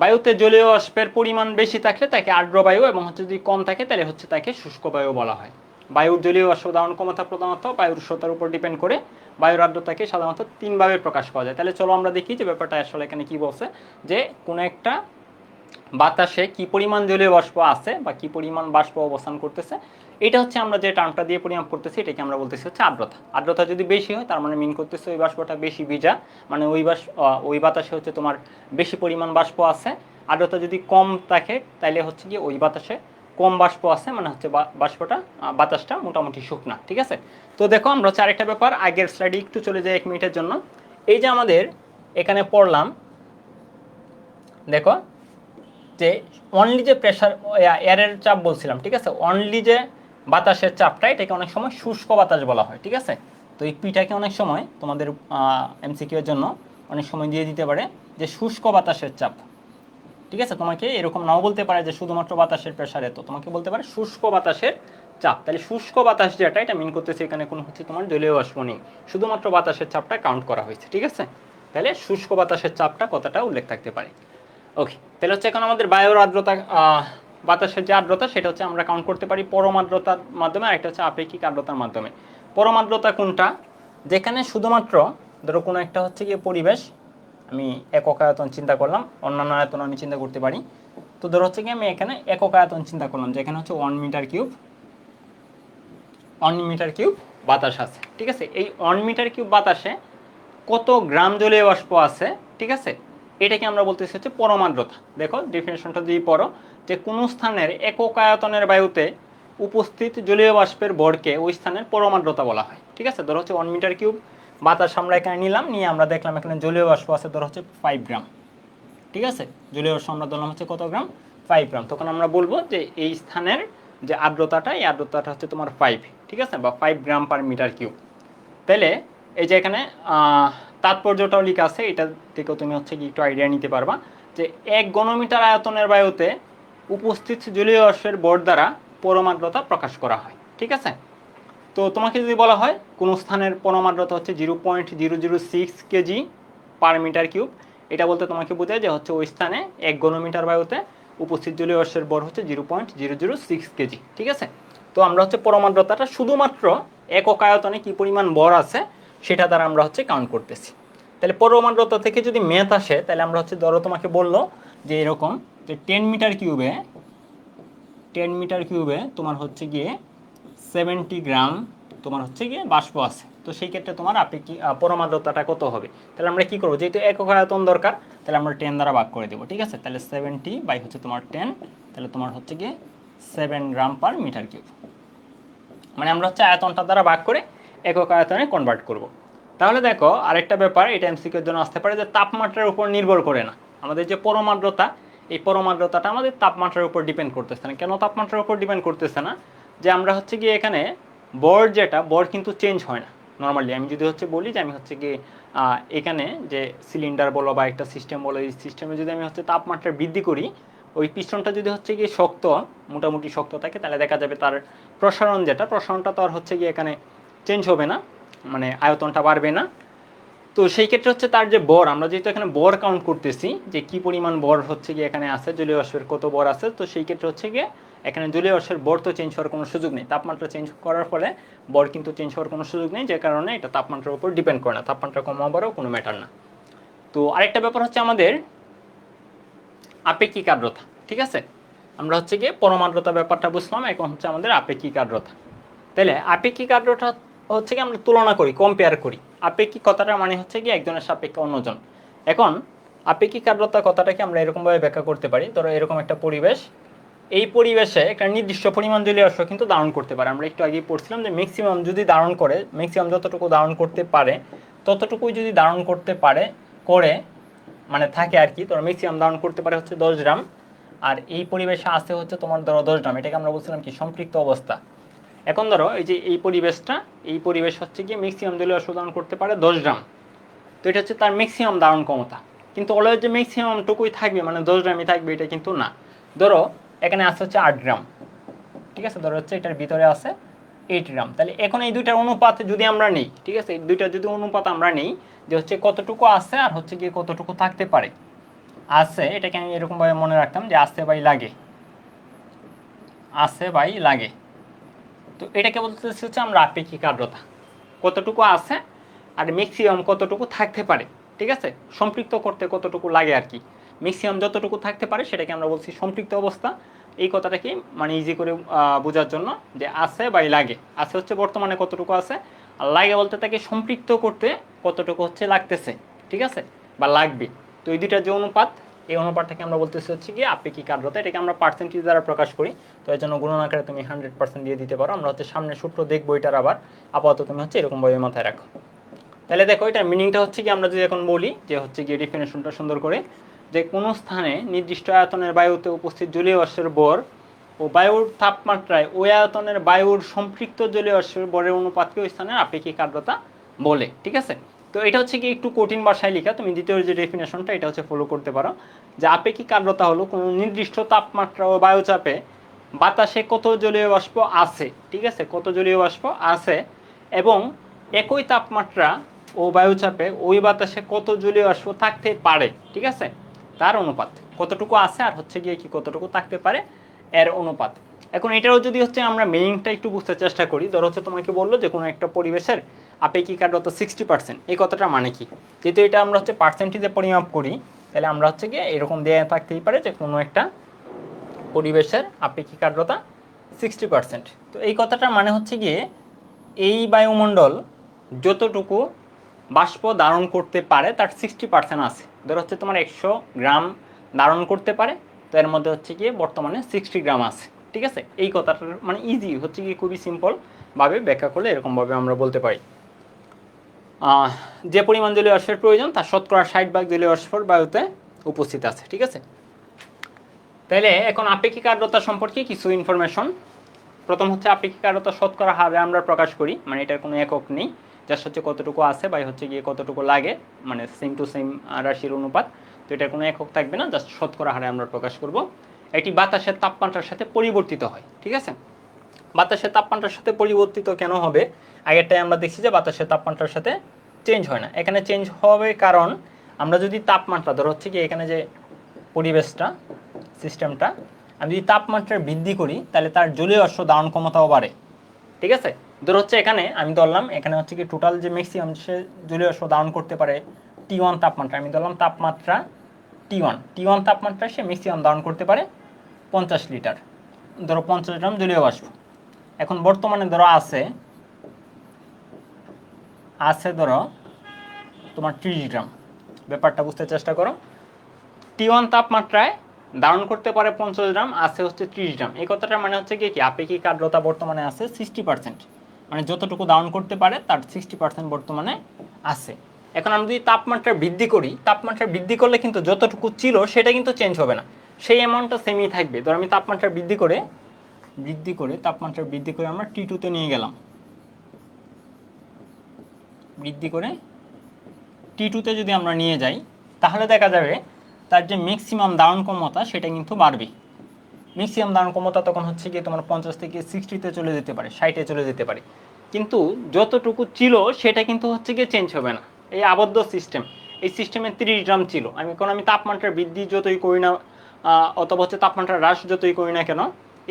বায়ুতে জলীয় বাষ্পের পরিমাণ বেশি থাকলে তাকে আর্দ্র বায়ু, এবং হচ্ছে যদি কম থাকে তাহলে হচ্ছে তাকে শুষ্ক বায়ু বলা হয়। বায়ুর জলীয় বাষ্প ধারণ ক্ষমতা প্রধানত বায়ুর উষ্ণতার উপর ডিপেন্ড করে। বায়ুর আর্দ্রতাকে সাধারণত 3 ভাবে প্রকাশ করা যায়। তাহলে চলো আমরা দেখি যে ব্যাপারটা আসলে এখানে কি বলছে, যে কোনো একটা বাতাসে কি পরিমাণ জলীয় বাষ্প আছে বা কি পরিমাণ বাষ্প অবস্থান করতেছে, এটা হচ্ছে আমরা যে টার্মটা দিয়ে পরিমাপ করতেছি এটাকে আমরা বলতেছি হচ্ছে আর্দ্রতা। আর্দ্রতা যদি বেশি হয় তার মানে মিন করতেছে ওই বাষ্পটা বেশি ভিজা, মানে ওই বাতাসে হচ্ছে তোমার বেশি পরিমাণ বাষ্প আছে। আর্দ্রতা যদি কম থাকে তাহলে হচ্ছে কি ওই বাতাসে কম বাষ্প আছে, মানে হচ্ছে বাতাসটা মোটামুটি শুকনা। ঠিক আছে, তো দেখো আমরা হচ্ছে আরেকটা ব্যাপার, আগের স্লাইডে একটু চলে যাই 1 মিনিটের জন্য। এই যে আমাদের এখানে পড়লাম, দেখো যে অনলি যে প্রেশার এয়ারের চাপ বলছিলাম, ঠিক আছে, অনলি যে বাতাসের চাপটা, এটাকে অনেক সময় শুষ্ক বাতাস বলা হয়। ঠিক আছে, তো এই পিটাকে অনেক সময় তোমাদের এমসিকিউ এর জন্য অনেক সময় দিয়ে দিতে পারে যে শুষ্ক বাতাসের চাপ। ঠিক আছে, তোমাকে এরকম নাও বলতে পারে যে শুধুমাত্র বাতাসের প্রেশার এত, তোমাকে বলতে পারে শুষ্ক বাতাসের চাপ। তাহলে শুষ্ক বাতাস যেটা, এটা মিন করতেছে এখানে কোনো হচ্ছে তোমার জলীয় বাষ্প নেই, শুধুমাত্র বাতাসের চাপটা কাউন্ট করা হয়েছে। ঠিক আছে, তাহলে শুষ্ক বাতাসের চাপটা কতটা উল্লেখ থাকতে পারে। ওকে, তাহলে হচ্ছে এখন আমাদের বায়ুর আর্দ্রতা, বাতাসের যে আর্দ্রতা সেটা হচ্ছে আমরা কাউন্ট করতে পারি পরম আর্দ্রতার মাধ্যমে, আর একটা হচ্ছে আপেক্ষিক আর্দ্রতার মাধ্যমে। পরম আর্দ্রতা কোনটা, যেখানে শুধুমাত্র ধরো কোনো একটা হচ্ছে গিয়ে পরিবেশ, আমি একক আয়তন চিন্তা করলাম, অন্যান্য আয়তন আমি চিন্তা করতে পারি। তো ধরো হচ্ছে কি আমি এখানে একক আয়তন চিন্তা করলাম, যেখানে হচ্ছে 1 মিটার কিউব বাতাস আছে। ঠিক আছে, এই 1 মিটার কিউব বাতাসে কত গ্রাম জলীয় বাষ্প আছে, ঠিক আছে, এটাকে আমরা বলতেছি হচ্ছে পরম আর্দ্রতা। দেখো ডেফিনেশনটা দিয়ে পড়ো, যে কোনো স্থানের একক আয়তনের বায়ুতে উপস্থিত জলীয় বাষ্পের ভরকে ওই স্থানের পরম আর্দ্রতা বলা হয়। ঠিক আছে, ধরো হচ্ছে 1 মিটার কিউব বাতাস আমরা এখানে নিলাম, নিয়ে আমরা দেখলাম এখানে জলীয় বাষ্প আছে ধরো হচ্ছে 5 গ্রাম। ঠিক আছে, জলীয় বাষ্প আমরা ধরলাম হচ্ছে কত গ্রাম, 5 গ্রাম। তখন আমরা বলবো যে এই স্থানের যে আর্দ্রতাটা, এই আর্দ্রতাটা হচ্ছে তোমার 5, ঠিক আছে, বা 5 গ্রাম পার মিটার কিউব। তাহলে এই যে এখানে তাৎপর্যটাও লেখা আছে, এটা থেকেও তুমি হচ্ছে কি একটু আইডিয়া নিতে পারবা, যে 1 ঘনমিটার আয়তনের বায়ুতে উপস্থিত জলীয় বাষ্পের ভর দ্বারা পরম আর্দ্রতা প্রকাশ করা হয়। ঠিক আছে, তো তোমাকে যদি বলা হয় কোনো স্থানের পরম আর্দ্রতা হচ্ছে 0.006 কেজি পার মিটার কিউব, এটা বলতে তোমাকে বোঝায় যে হচ্ছে ওই স্থানে 1 ঘনমিটার বায়ুতে উপস্থিত জলীয় বাষ্পের ভর হচ্ছে 0.006 কেজি। ঠিক আছে, তো আমরা হচ্ছে পরম আর্দ্রতাটা শুধুমাত্র একক আয়তনে কি পরিমাণ ভর আছে সেটা দ্বারা আমরা হচ্ছে কাউন্ট করতেছি। তাহলে পরম আর্দ্রতা থেকে যদি ম্যাথ আসে, তাহলে আমরা হচ্ছে ধরো তোমাকে বললো যে এরকম যে 10 মিটার কিউবে তোমার হচ্ছে গিয়ে 70 গ্রাম তোমার হচ্ছে গিয়ে বাষ্প আছে। তো সেই ক্ষেত্রে তোমার আপেক্ষিক পরম আর্দ্রতাটা কত হবে? তাহলে আমরা কি করবো, যেহেতু একক আয়তন দরকার, তাহলে আমরা 10 দ্বারা ভাগ করে দেবো। ঠিক আছে, তাহলে 70 বাই হচ্ছে তোমার 10, তাহলে তোমার হচ্ছে গিয়ে 7 গ্রাম পার মিটার কিউব। মানে আমরা হচ্ছে আয়তনটা দ্বারা ভাগ করে একক আয়তনে কনভার্ট করব। তাহলে দেখো আরেকটা ব্যাপার, এটা এমসিকিউর জন্য আসতে পারে, যে তাপমাত্রার উপর নির্ভর করে না আমাদের যে পরম আর্দ্রতা, এই পরম আর্দ্রতাটা আমাদের তাপমাত্রার উপর ডিপেন্ড করতেছে না। কেন তাপমাত্রার উপর ডিপেন্ড করতেছে না? যে আমরা হচ্ছে গিয়ে এখানে বর যেটা, বর কিন্তু চেঞ্জ হয় না নর্মালি। আমি যদি হচ্ছে বলি যে আমি হচ্ছে গিয়ে এখানে যে সিলিন্ডার বলো বা একটা সিস্টেম বলো, এই সিস্টেমে যদি আমি হচ্ছে তাপমাত্রা বৃদ্ধি করি, ওই পিস্টনটা যদি হচ্ছে গিয়ে শক্ত, মোটামুটি শক্ত থাকে, তাহলে দেখা যাবে তার প্রসারণটা তো আর হচ্ছে গিয়ে এখানে চেঞ্জ হবে না, মানে আয়তনটা বাড়বে না। তো সেই ক্ষেত্রে হচ্ছে তার যে বর, আমরা যেহেতু এখানে বর কাউন্ট করতেছি যে কি পরিমাণ বর হচ্ছে গিয়ে এখানে আছে, জলীয় বাষ্পের কত বর আছে, তো সেই ক্ষেত্রে হচ্ছে গিয়ে এখানে জলীয় বাষ্পের বর তো চেঞ্জ হওয়ার কোনো সুযোগ নেই। তাপমাত্রা চেঞ্জ করার ফলে বর কিন্তু চেঞ্জ হওয়ার কোনো সুযোগ নেই, যে কারণে এটা তাপমাত্রার উপর ডিপেন্ড করে না, তাপমাত্রা কম হওয়ারও কোনো ম্যাটার না। তো আরেকটা ব্যাপার হচ্ছে আমাদের আপেক্ষিক আর্দ্রতা। ঠিক আছে, আমরা হচ্ছে গিয়ে পরম আর্দ্রতা ব্যাপারটা বুঝলাম, এখন হচ্ছে আমাদের আপেক্ষিক আর্দ্রতা। তাহলে আপেক্ষিক আর্দ্রতা হচ্ছে কি আমরা তুলনা করি, কম্পেয়ার করি। আপেক্ষিক কথাটা মানে হচ্ছে কি একজনের সাপেক্ষে অন্যজন। এখন আপেক্ষিক আর্দ্রতা কথাটাকে আমরা এরকমভাবে ব্যাখ্যা করতে পারি, ধরো এরকম একটা পরিবেশ, এই পরিবেশে একটা নির্দিষ্ট পরিমাণ জলীয় বাষ্প কিন্তু ধারণ করতে পারে। আমরা একটু আগেই পড়ছিলাম যে ম্যাক্সিমাম যদি ধারণ করে, ম্যাক্সিমাম যতটুকু ধারণ করতে পারে ততটুকুই যদি ধারণ করতে পারে করে মানে থাকে আর কি, তোমরা ম্যাক্সিমাম ধারণ করতে পারে হচ্ছে 10 গ্রাম, আর এই পরিবেশে আসতে হচ্ছে তোমার ধরো 10 গ্রাম, এটাকে আমরা বলছিলাম কি সম্পৃক্ত অবস্থা। এখন ধরো এই যে এই পরিবেশ হচ্ছে গিয়ে ম্যাক্সিমাম জলীয় বাষ্প ধারণ করতে পারে 10 গ্রাম, তো এটা হচ্ছে তার ম্যাক্সিমাম ধারণ ক্ষমতা। কিন্তু অলওয়েজ যে ম্যাক্সিমাম টুকুই থাকবে, মানে 10 গ্রামই থাকবে, এটা কিন্তু না। ধরো এখানে আছে হচ্ছে 8 গ্রাম, ঠিক আছে, ধরো হচ্ছে এটার ভিতরে আছে 8 গ্রাম। তাহলে এখন এই দুইটার অনুপাত যদি আমরা নিই, ঠিক আছে, এই দুইটা যদি অনুপাত আমরা নিই যে হচ্ছে কতটুকু আছে আর হচ্ছে গিয়ে কতটুকু থাকতে পারে। আছে, এটাকে আমি এরকমভাবে মনে রাখতাম যে আছে বাই লাগে, আছে বাই লাগে। তো এটাকে বলতেছি হচ্ছে আমরা আপেক্ষিক আর্দ্রতা, কতটুকু আছে আর ম্যাক্সিমাম কতটুকু থাকতে পারে, ঠিক আছে, সম্পৃক্ত করতে কতটুকু লাগে আর কি। ম্যাক্সিমাম যতটুকু থাকতে পারে সেটাকে আমরা বলছি সম্পৃক্ত অবস্থা। এই কথাটাকে মানে ইজি করে বোঝার জন্য যে আছে বাই লাগে, আছে হচ্ছে বর্তমানে কতটুকু আছে, আর লাগে বলতে তাকে সম্পৃক্ত করতে কতটুকু হচ্ছে লাগতেছে, ঠিক আছে, বা লাগবে। তো এই দুইটার যে অনুপাত, এই অনুপাতটাকে আমরা বলতেছি হচ্ছে কি আপেক্ষিক আর্দ্রতা। এটাকে আমরা পার্সেন্টেজ দ্বারা প্রকাশ করি। তো এর জন্য গুণন আকারে তুমি 100% দিয়ে দিতে পারো। আমরা হচ্ছে সামনে সূত্র দেখবো এটার, আবার আপাতত তুমি হচ্ছে এরকমভাবে মাথায় রাখো। তাহলে দেখো এটার মিনিংটা হচ্ছে কি, আমরা যদি এখন বলি যে হচ্ছে গিয়ে ডেফিনেশনটা সুন্দর করে, যে কোনো স্থানে নির্দিষ্ট আয়তনের বায়ুতে উপস্থিত জলীয় বাষ্পের ভর ও বায়ুর তাপমাত্রায় ওই আয়তনের বায়ুর সম্পৃক্ত জলীয় বাষ্পের ভরের অনুপাতকে ওই স্থানের আপেক্ষিক আর্দ্রতা বলে, ঠিক আছে। তো এটা হচ্ছে কি একটু কঠিন ভাষায় লেখা, তুমি দ্বিতীয় যে ডেফিনেশনটা এটা হচ্ছে ফলো করতে পারো, যে আপেক্ষিক আর্দ্রতা হলো কোনো নির্দিষ্ট তাপমাত্রা ও বায়ুচাপে বাতাসে কত জলীয় বাষ্প আছে, ঠিক আছে, কত জলীয় বাষ্প আছে, এবং একই তাপমাত্রা ও বায়ুচাপে ওই বাতাসে কত জলীয় বাষ্প থাকতে পারে, ঠিক আছে, তার অনুপাত, কতটুকু আছে আর হচ্ছে গিয়ে কি কতটুকু থাকতে পারে এর অনুপাত। এখন এটারও যদি হচ্ছে আমরা মিনিংটা একটু বুঝতে চেষ্টা করি, ধরো হচ্ছে তোমাকে বললো যে কোনো একটা পরিবেশের আপেক্ষিক আর্দ্রতা 60%, এই কথাটা মানে কি, যেহেতু এটা আমরা হচ্ছে পার্সেন্টেজে পরিমাপ করি, তাহলে আমরা হচ্ছে গিয়ে এরকম দেওয়া থাকতেই পারে যে কোনো একটা পরিবেশের আপেক্ষিক আর্দ্রতা 60%। তো এই কথাটা মানে হচ্ছে গিয়ে এই বায়ুমণ্ডল যতটুকু বাষ্প ধারণ করতে পারে তার 60% আছে। ধরো হচ্ছে তোমার 100 গ্রাম ধারণ করতে পারে, তো এর মধ্যে হচ্ছে গিয়ে বর্তমানে 60 গ্রাম আছে, ঠিক আছে। এই কথাটার মানে ইজি হচ্ছে গিয়ে খুবই সিম্পলভাবে ব্যাখ্যা করলে এরকমভাবে আমরা বলতে পারি যে পরিমাণ জলীয় বাষ্পের প্রয়োজন তার শতকরা 60% জলীয় বাষ্প বায়ুতে উপস্থিত আছে, ঠিক আছে। তাহলে এখন আপেক্ষিক আর্দ্রতা সম্পর্কে কিছু ইনফরমেশন। প্রথম হচ্ছে আপেক্ষিক আর্দ্রতা শতকরা হারে আমরা প্রকাশ করি, মানে এটার কোনো একক নেই, জাস্ট হচ্ছে কতটুকু আছে বা হচ্ছে গিয়ে কতটুকু লাগে, মানে সেম টু সেম রাশির অনুপাত। তো এটার কোনো একক থাকবে না, জাস্ট শতকরা হারে আমরা প্রকাশ করব। এটি বাতাসের তাপমাত্রার সাথে পরিবর্তিত হয়, ঠিক আছে। বাতাসের তাপমাত্রার সাথে পরিবর্তিত কেন হবে, আগেরটাই আমরা দেখছি যে বাতাসের তাপমাত্রার সাথে চেঞ্জ হয় না, এখানে চেঞ্জ হবে কারণ আমরা যদি তাপমাত্রা, ধরো হচ্ছে কি এখানে যে পরিবেশটা সিস্টেমটা, আমি যদি তাপমাত্রা বৃদ্ধি করি তাহলে তার জলীয় বাষ্প ধারণ ক্ষমতাও বাড়ে, ঠিক আছে। ধর হচ্ছে এখানে আমি ধরলাম এখানে হচ্ছে কি টোটাল যে ম্যাক্সিমাম সে জলীয় বাষ্প ধারণ করতে পারে T1 তাপমাত্রা, আমি ধরলাম তাপমাত্রা T1 তাপমাত্রায় সে ম্যাক্সিমাম ধারণ করতে পারে 50 লিটার, ধরো 50 গ্রাম জলীয় বাষ্প। এখন বর্তমানে ধরো আছে ধরো তোমার 30 গ্রাম, ব্যাপারটা বুঝতে চেষ্টা করো। T1 তাপমাত্রায় ধারণ করতে পারে 50 গ্রাম, আছে হচ্ছে 30 গ্রাম। এই কথাটা মানে হচ্ছে কি আপেক্ষিক আর্দ্রতা বর্তমানে আছে 60%, মানে যতটুকু ধারণ করতে পারে তার 60% বর্তমানে আছে। এখন আমি যদি তাপমাত্রা বৃদ্ধি করি, তাপমাত্রা বৃদ্ধি করলে কিন্তু যতটুকু ছিল সেটা কিন্তু চেঞ্জ হবে না, সেই অ্যামাউন্টটা সেমই থাকবে। ধর আমি তাপমাত্রা বৃদ্ধি করে আমরা T2-তে নিয়ে গেলাম, বৃদ্ধি করে T2-তে যদি আমরা নিয়ে যাই তাহলে দেখা যাবে তার যে ম্যাক্সিমাম ধারণ ক্ষমতা সেটা কিন্তু বাড়বে। ম্যাক্সিমাম ধারণ ক্ষমতা তখন হচ্ছে গিয়ে তোমার 50 থেকে 60-তে চলে যেতে পারে, 60-এ চলে যেতে পারে, কিন্তু যতটুকু ছিল সেটা কিন্তু হচ্ছে গিয়ে চেঞ্জ হবে না। এই আবদ্ধ সিস্টেম, এই সিস্টেমে 30 গ্রাম ছিল, আমি তাপমাত্রা বৃদ্ধি যতই করি না অথবা হচ্ছে তাপমাত্রা হ্রাস যতই করি না কেন,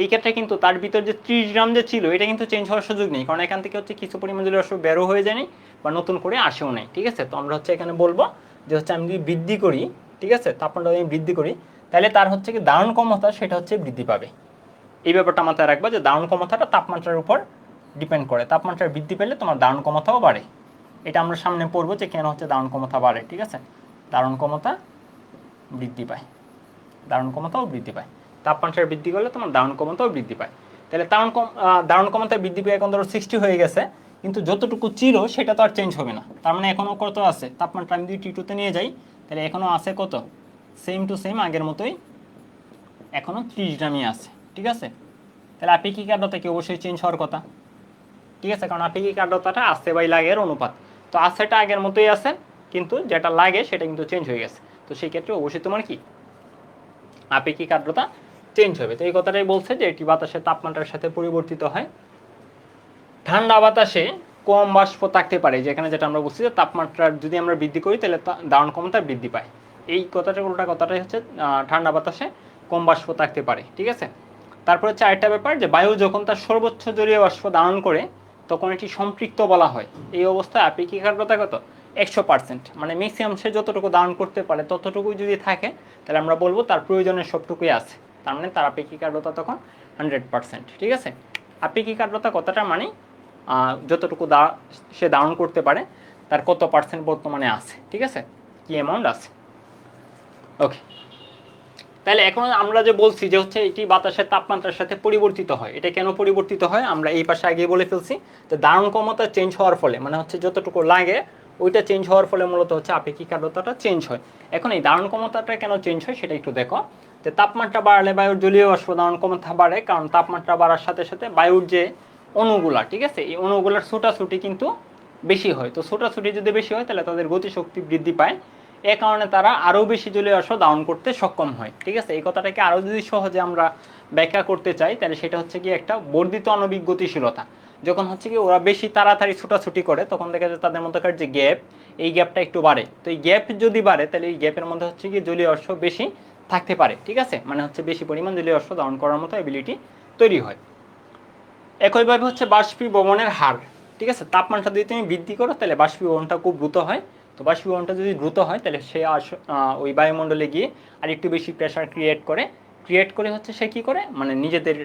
এই ক্ষেত্রে কিন্তু তার ভিতর যে 30 গ্রাম যে ছিল এটা কিন্তু চেঞ্জ হওয়ার সুযোগ নেই, কারণ এখান থেকে হচ্ছে কিছু পরিমাণ জলীয় বাষ্প বেরো হয়ে যায়নি বা নতুন করে আসেও নেই, ঠিক আছে। তো আমরা হচ্ছে এখানে বলবো যে হচ্ছে আমি যদি বৃদ্ধি করি, ঠিক আছে, তাপমাত্রা আমি বৃদ্ধি করি তাহলে তার হচ্ছে কি ধারণ ক্ষমতা সেটা হচ্ছে বৃদ্ধি পাবে। এই ব্যাপারটা মাথায় রাখবা যে ধারণ ক্ষমতাটা তাপমাত্রার উপর ডিপেন্ড করে, তাপমাত্রা বৃদ্ধি পেলে তোমার ধারণ ক্ষমতাও বাড়ে। এটা আমরা সামনে পড়বো যে কেন হচ্ছে ধারণ ক্ষমতা বাড়ে, ঠিক আছে, ধারণ ক্ষমতা বৃদ্ধি পায়, ধারণ ক্ষমতাও বৃদ্ধি পায়, তাপমাত্রা বৃদ্ধি করলে তোমার ধারণ ক্ষমতাও বৃদ্ধি পায়। তাহলে ধারণ ক্ষমতা বৃদ্ধি পেয়ে এখন ধরো 60 হয়ে গেছে, কিন্তু যতটুকু ছিল সেটা তো আর চেঞ্জ হবে না, তার মানে এখনও কত আছে, তাপমাত্রা আমি যদি T2-তে নিয়ে যাই তাহলে এখনও আছে কত, সেম টু সেম আগের মতোই, এখনও 30 গ্রামই আছে, ঠিক আছে। তাহলে আপেক্ষিক আর্দ্রতা কি অবশ্যই চেঞ্জ হওয়ার কথা, ঠিক আছে, কারণ আপেক্ষিক আর্দ্রতাটা আছে বাই লাগের অনুপাত। তো আছেটা আগের মতোই আছে, কিন্তু যেটা লাগে সেটা কিন্তু চেঞ্জ হয়ে গেছে, তো সেই ক্ষেত্রে অবশ্যই তোমার কি আপেক্ষিক আর্দ্রতা চেঞ্জ হবে। তো এই কথাটাই বলছে যে এটি বাতাসের তাপমাত্রার সাথে পরিবর্তিত হয়। ঠান্ডা বাতাসে কম বাষ্প থাকতে পারে, যেখানে যেটা আমরা বলছি যে তাপমাত্রা যদি আমরা বৃদ্ধি করি তাহলে ধারণ ক্ষমতা বৃদ্ধি পায়। এই কথাটা উল্টা কথাটাই হচ্ছে ঠান্ডা বাতাসে কম বাষ্প থাকতে পারে, ঠিক আছে। তারপর হচ্ছে আরেকটা ব্যাপার যে বায়ু যখন তার সর্বোচ্চ জলীয় বাষ্প ধারণ করে তখন এটি সম্পৃক্ত বলা হয়। এই অবস্থায় আপেক্ষিক আর্দ্রতা কত? 100%। মানে ম্যাক্সিমাম সে যতটুকু ধারণ করতে পারে ততটুকুই যদি থাকে তাহলে আমরা বলবো তার প্রয়োজনের সবটুকুই আছে, তার মানে তার আপেক্ষিক আর্দ্রতা তখন 100%, ঠিক আছে। আপেক্ষিক আর্দ্রতা কথাটা মানে যতটুকু সে ধারণ করতে পারে তার কত পার্সেন্ট বর্তমানে আছে, ঠিক আছে, কি অ্যামাউন্ট আছে। ওকে, তাহলে এখন আমরা যে বলছি যে হচ্ছে এটি বাতাসের তাপমাত্রার সাথে পরিবর্তিত হয়, এটা কেন পরিবর্তিত হয় আমরা এই পাশে আগে বলে ফেলছি। তো ধারণ ক্ষমতা চেঞ্জ হওয়ার ফলে মানে হচ্ছে যতটুকু লাগে ওইটা চেঞ্জ হওয়ার ফলে মূলত হচ্ছে আপেক্ষিক আর্দ্রতাটা চেঞ্জ হয়। এখন এই ধারণ ক্ষমতাটা কেন চেঞ্জ হয় সেটা একটু দেখো। যে তাপমাত্রা বাড়লে বায়ুর জলীয় বাষ্প ধারণ ক্ষমতা বাড়ে, কারণ তাপমাত্রা বাড়ার সাথে সাথে বায়ুর যে অণুগুলা, ঠিক আছে, এই অণুগুলার ছোটাছুটি কিন্তু বেশি হয়। তো ছোটাছুটি যদি বেশি হয় তাহলে তাদের গতিশক্তি বৃদ্ধি পায়, এ কারণে তারা আরও বেশি জলীয় বাষ্প ধারণ করতে সক্ষম হয়, ঠিক আছে। এই কথাটাকে আরও যদি সহজে আমরা ব্যাখ্যা করতে চাই তাহলে সেটা হচ্ছে কি একটা বর্ধিত আণবিক গতিশীলতা। যখন হচ্ছে কি ওরা বেশি তাড়াতাড়ি ছোটাছুটি করে তখন দেখা যায় তাদের মধ্যকার যে গ্যাপ, এই গ্যাপটা একটু বাড়ে। তো এই গ্যাপ যদি বাড়ে তাহলে এই গ্যাপের মধ্যে হচ্ছে কি জলীয় বাষ্প বেশি থাকতে পারে, ঠিক আছে, মানে হচ্ছে বেশি পরিমাণ জলীয় বাষ্প ধারণ করার মতো এবিলিটি তৈরি হয়। একইভাবে হচ্ছে বাষ্পীভবনের হার, ঠিক আছে, তাপমাত্রা যদি তুমি বৃদ্ধি করো তাহলে বাষ্পীভবনটা খুব দ্রুত হয়। তো বাষ্পীভবনটা যদি দ্রুত হয় তাহলে সে ওই বায়ুমণ্ডলে গিয়ে আরেকটু বেশি প্রেশার ক্রিয়েট করে হচ্ছে সে কী করে মানে নিজেদের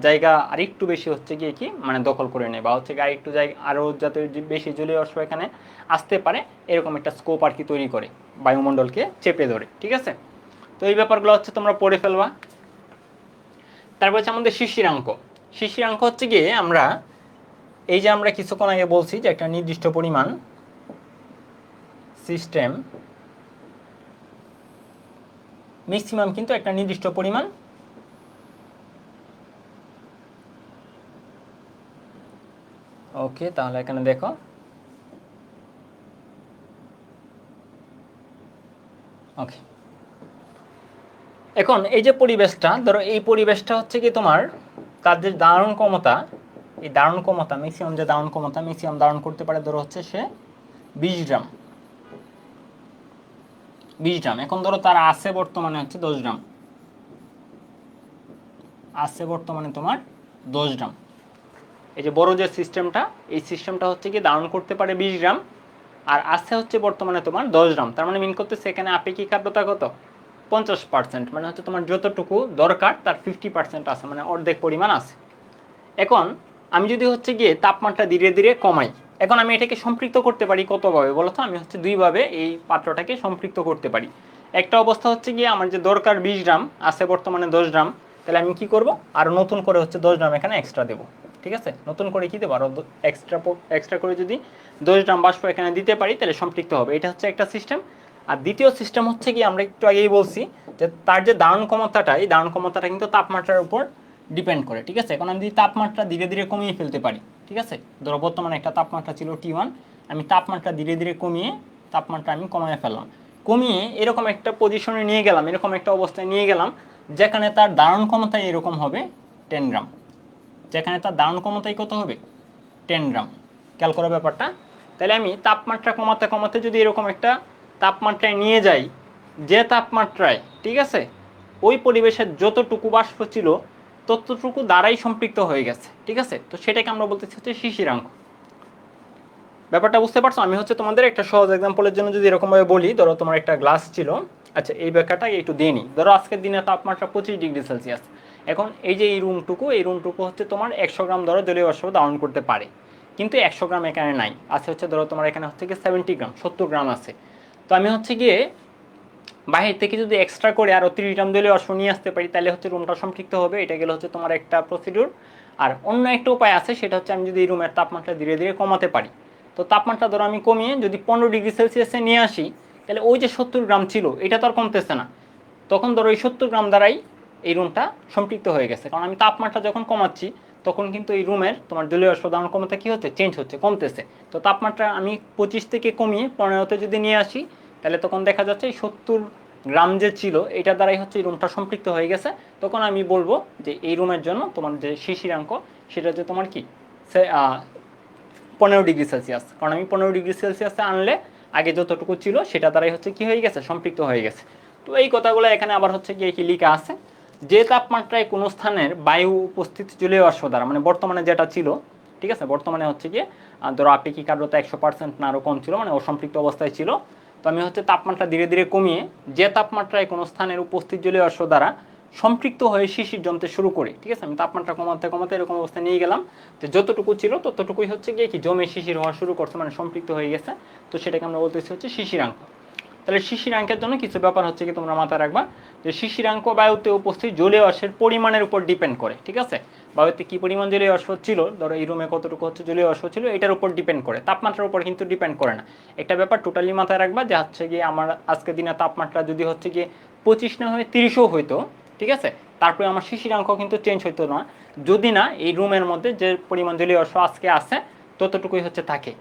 জায়গা আরেকটু বেশি হচ্ছে গিয়ে কি মানে দখল করে নেয়, বা হচ্ছে আরেকটু জায়গা আরও যাতে বেশি জলীয় বাষ্প এখানে আসতে পারে এরকম একটা স্কোপ আর কি তৈরি করে বায়ুমণ্ডলকে চেপে ধরে, ঠিক আছে। তো এই ব্যাপারগুলো হচ্ছে তোমরা পড়ে ফেলবা। তারপর হচ্ছে আমাদের শিশিরাঙ্ক। শিশিরাঙ্ক হচ্ছে গিয়ে আমরা এই যে আমরা কিছুক্ষণ আগে বলছি যে একটা নির্দিষ্ট পরিমাণ সিস্টেম ম্যাক্সিমাম কিন্তু একটা নির্দিষ্ট পরিমাণ ওকে, তাহলে এখানে দেখো ওকে। এখন এই যে পরিবেশটা ধরো, এই পরিবেশটা হচ্ছে কি তোমার তার যে ধারণ ক্ষমতা, এই ধারণ ক্ষমতা ম্যাক্সিমাম যে ধারণ ক্ষমতা ম্যাক্সিমাম ধারণ করতে পারে ধরো হচ্ছে সে 20 গ্রাম। 20 গ্রাম। এখন ধরো তার আছে বর্তমানে হচ্ছে 10 গ্রাম, আছে বর্তমানে তোমার 10 গ্রাম। এই যে বড় যে সিস্টেমটা, এই সিস্টেমটা হচ্ছে কি ধারণ করতে পারে 20 গ্রাম, আর আছে হচ্ছে বর্তমানে তোমার 10 গ্রাম। তার মানে মিন করতেছে এখানে আপেক্ষিক আর্দ্রতা কত? 50%। মানে হচ্ছে তোমার যতটুকু দরকার তার 50% আছে, মানে অর্ধেক পরিমাণ আছে। এখন আমি যদি হচ্ছে গিয়ে তাপমাত্রা ধীরে ধীরে কমাই, এখন আমি এটাকে সম্পৃক্ত করতে পারি কতভাবে বলো তো? আমি হচ্ছে দুইভাবে এই পাত্রটাকে সম্পৃক্ত করতে পারি। একটা অবস্থা হচ্ছে গিয়ে আমার যে দরকার 20 গ্রাম আছে বর্তমানে 10 গ্রাম, তাহলে আমি কি করব আর নতুন করে হচ্ছে 10 গ্রাম এখানে এক্সট্রা দেবো, ঠিক আছে। নতুন করে কি দেবো, আরও এক্সট্রা করে যদি 10 গ্রাম বাষ্প এখানে দিতে পারি তাহলে সম্পৃক্ত হবে। এটা হচ্ছে একটা সিস্টেম। আর দ্বিতীয় সিস্টেম হচ্ছে কি আমরা একটু আগেই বলছি যে তার যে ধারণ ক্ষমতাটা, এই ধারণ ক্ষমতাটা কিন্তু তাপমাত্রার উপর ডিপেন্ড করে, ঠিক আছে। এখন আমি যদি তাপমাত্রা ধীরে ধীরে কমিয়ে ফেলতে পারি, ঠিক আছে, ধরো বর্তমানে একটা তাপমাত্রা ছিল T1, আমি তাপমাত্রা ধীরে ধীরে কমিয়ে তাপমাত্রা আমি কমিয়ে ফেললাম, কমিয়ে এরকম একটা পজিশনে নিয়ে গেলাম, এরকম একটা অবস্থায় নিয়ে গেলাম যেখানে তার ধারণ ক্ষমতায় এরকম হবে 10 গ্রাম, যেখানে তার ধারণ ক্ষমতায় কত হবে 10 গ্রাম। খেয়াল করো ব্যাপারটা। তাহলে আমি তাপমাত্রা কমাতে কমাতে যদি এরকম একটা তাপমাত্রায় নিয়ে যাই, যে তাপমাত্রায়, ঠিক আছে, ওই পরিবেশের যতটুকু বাষ্প ছিল ততটুকু দ্বারাই সম্পৃক্ত হয়ে গেছে, ঠিক আছে। তো সেটাকে আমরা বলতেছি হচ্ছে শিশিরাঙ্ক। ব্যাপারটা বুঝতে পারছো? আমি হচ্ছে তোমাদের একটা সহজ এক্সাম্পলের জন্য যদি এরকমভাবে বলি, ধরো তোমার একটা গ্লাস ছিল, আচ্ছা এই ব্যাখ্যাটা একটু দিয়ে নিই। ধরো আজকের দিনে তাপমাত্রা 25 ডিগ্রি সেলসিয়াস। এখন এই যে এই রুমটুকু হচ্ছে তোমার 100 গ্রাম ধরো জলীয় বাষ্প ধারণ করতে পারে, কিন্তু 100 গ্রাম এখানে নাই, আছে হচ্ছে ধরো তোমার এখানে হচ্ছে গিয়ে 70 গ্রাম, 70 গ্রাম আছে। তো আমি হচ্ছে গিয়ে বাহির থেকে যদি এক্সট্রা করে আরও 30 গ্রাম জলীয় বাষ্প নিয়ে আসতে পারি তাহলে হচ্ছে রুমটা সম্পৃক্ত হবে। এটা গেলে হচ্ছে তোমার একটা প্রসিডিউর। আর অন্য একটা উপায় আছে, সেটা হচ্ছে আমি যদি এই রুমের তাপমাত্রা ধীরে ধীরে কমাতে পারি, তো তাপমাত্রা ধরো আমি কমিয়ে যদি 15 ডিগ্রি সেলসিয়াসে নিয়ে আসি, তাহলে ওই যে 70 গ্রাম ছিল এটা তো আর কমতেছে না, তখন ধরো এই 70 গ্রাম দ্বারাই এই রুমটা সম্পৃক্ত হয়ে গেছে। কারণ আমি তাপমাত্রা যখন কমাচ্ছি তখন কিন্তু এই রুমের তোমার জলীয় বাষ্প ধারণ ক্ষমতা কী হচ্ছে, চেঞ্জ হচ্ছে, কমতেছে। তো তাপমাত্রা আমি 25 থেকে কমিয়ে 15তে যদি নিয়ে আসি তাহলে তখন দেখা যাচ্ছে এই 70 গ্রাম যে ছিল এটা দ্বারাই হচ্ছে এই রুমটা সম্পৃক্ত হয়ে গেছে। তখন আমি বলবো যে এই রুমের জন্য তোমার যে শিশিরাঙ্ক সেটা হচ্ছে তোমার কি 15 ডিগ্রি সেলসিয়াস, কারণ আমি 15 ডিগ্রি সেলসিয়াসে আনলে আগে যতটুকু ছিল সেটা দ্বারাই হচ্ছে কি হয়ে গেছে, সম্পৃক্ত হয়ে গেছে। তো এই কথাগুলো এখানে আবার হচ্ছে কি লেখা আছে, যে তাপমাত্রায় কোনো স্থানের বায়ু উপস্থিতি জলীয় বাষ্প দ্বারা, মানে বর্তমানে যেটা ছিল, ঠিক আছে, বর্তমানে হচ্ছে কি ধরো আপেক্ষিক আর্দ্রতা 100% না আরও কম ছিল, মানে অসম্পৃক্ত অবস্থায় ছিল। তো আমি হচ্ছে তাপমাত্রা ধীরে ধীরে কমিয়ে যে তাপমাত্রায় কোনো স্থানের উপস্থিত জলীয় বাষ্প দ্বারা সম্পৃক্ত হয়ে শিশির জমতে শুরু করি, ঠিক আছে, আমি তাপমাত্রা কমাতে কমাতে এরকম অবস্থায় নিয়ে গেলাম, তো যতটুকু ছিল ততটুকুই হচ্ছে গিয়ে কি জমে শিশির হওয়া শুরু করছে, মানে সম্পৃক্ত হয়ে গেছে। তো সেটাকে আমরা বলতেছি হচ্ছে শিশিরাঙ্ক। তাহলে শিশিরাঙ্কের জন্য কিছু ব্যাপার হচ্ছে কি তোমরা মাথায় রাখবা, যে শিশিরাঙ্ক বায়ুতে উপস্থিত জলীয় বাষ্পের পরিমাণের উপর ডিপেন্ড করে, ঠিক আছে, বায়ুতে কি পরিমাণ জলীয় বাষ্প ছিল, ধরো এই রুমে কতটুকু হচ্ছে জলীয় বাষ্প ছিল, এটার উপর ডিপেন্ড করে, তাপমাত্রার উপর কিন্তু ডিপেন্ড করে না। একটা ব্যাপার টোটালি মাথায় রাখবা, যে হচ্ছে গিয়ে আমার আজকের দিনে তাপমাত্রা যদি হচ্ছে গিয়ে 25 না হয়ে 30ও হইতো, ঠিক আছে, তারপরে আমার শিশিরাঙ্ক কিন্তু চেঞ্জ হইতো না, যদি না এই রুমের মধ্যে যে পরিমাণ জলীয় বাষ্প আজকে আছে ততটুকুই হচ্ছে থাকে,